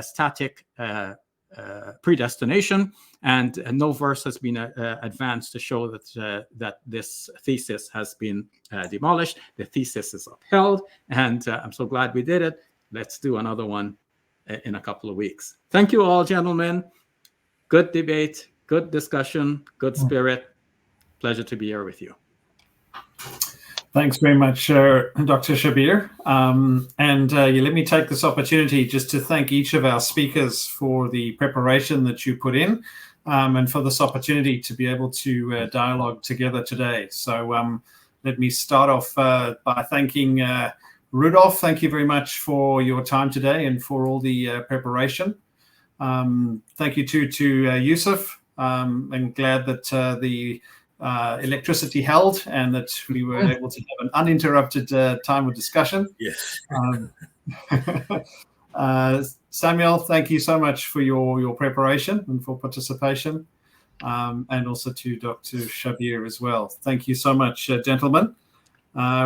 E: static predestination, and no verse has been advanced to show that this thesis has been demolished. The thesis is upheld, and I'm so glad we did it. Let's do another one in a couple of weeks. Thank you all, gentlemen. Good debate, good discussion, good spirit. Pleasure to be here with you.
A: Thanks very much, Dr. Shabir. Let me take this opportunity just to thank each of our speakers for the preparation that you put in, and for this opportunity to be able to dialogue together today. So let me start off by thanking Rudolph. Thank you very much for your time today and for all the preparation. Thank you too to Yusuf. I'm glad that the electricity held and that we were able to have an uninterrupted time of discussion.
C: Yes.
A: Samuel, thank you so much for your preparation and for participation, and also to Dr. Shabir as well. Thank you so much, gentlemen.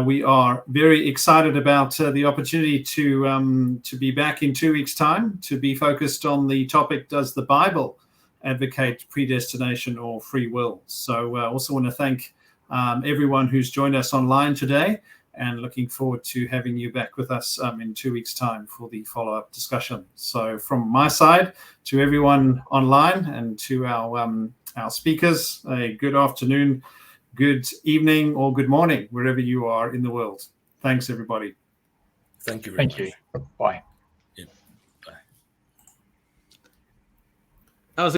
A: We are very excited about the opportunity to be back in 2 weeks' time to be focused on the topic, does the Bible advocate predestination or free will? So I also want to thank everyone who's joined us online today, and looking forward to having you back with us in 2 weeks' time for the follow-up discussion. So from my side, to everyone online and to our speakers, a good afternoon, good evening, or good morning, wherever you are in the world. Thanks, everybody.
C: Thank you very much.
B: Thank you. Bye.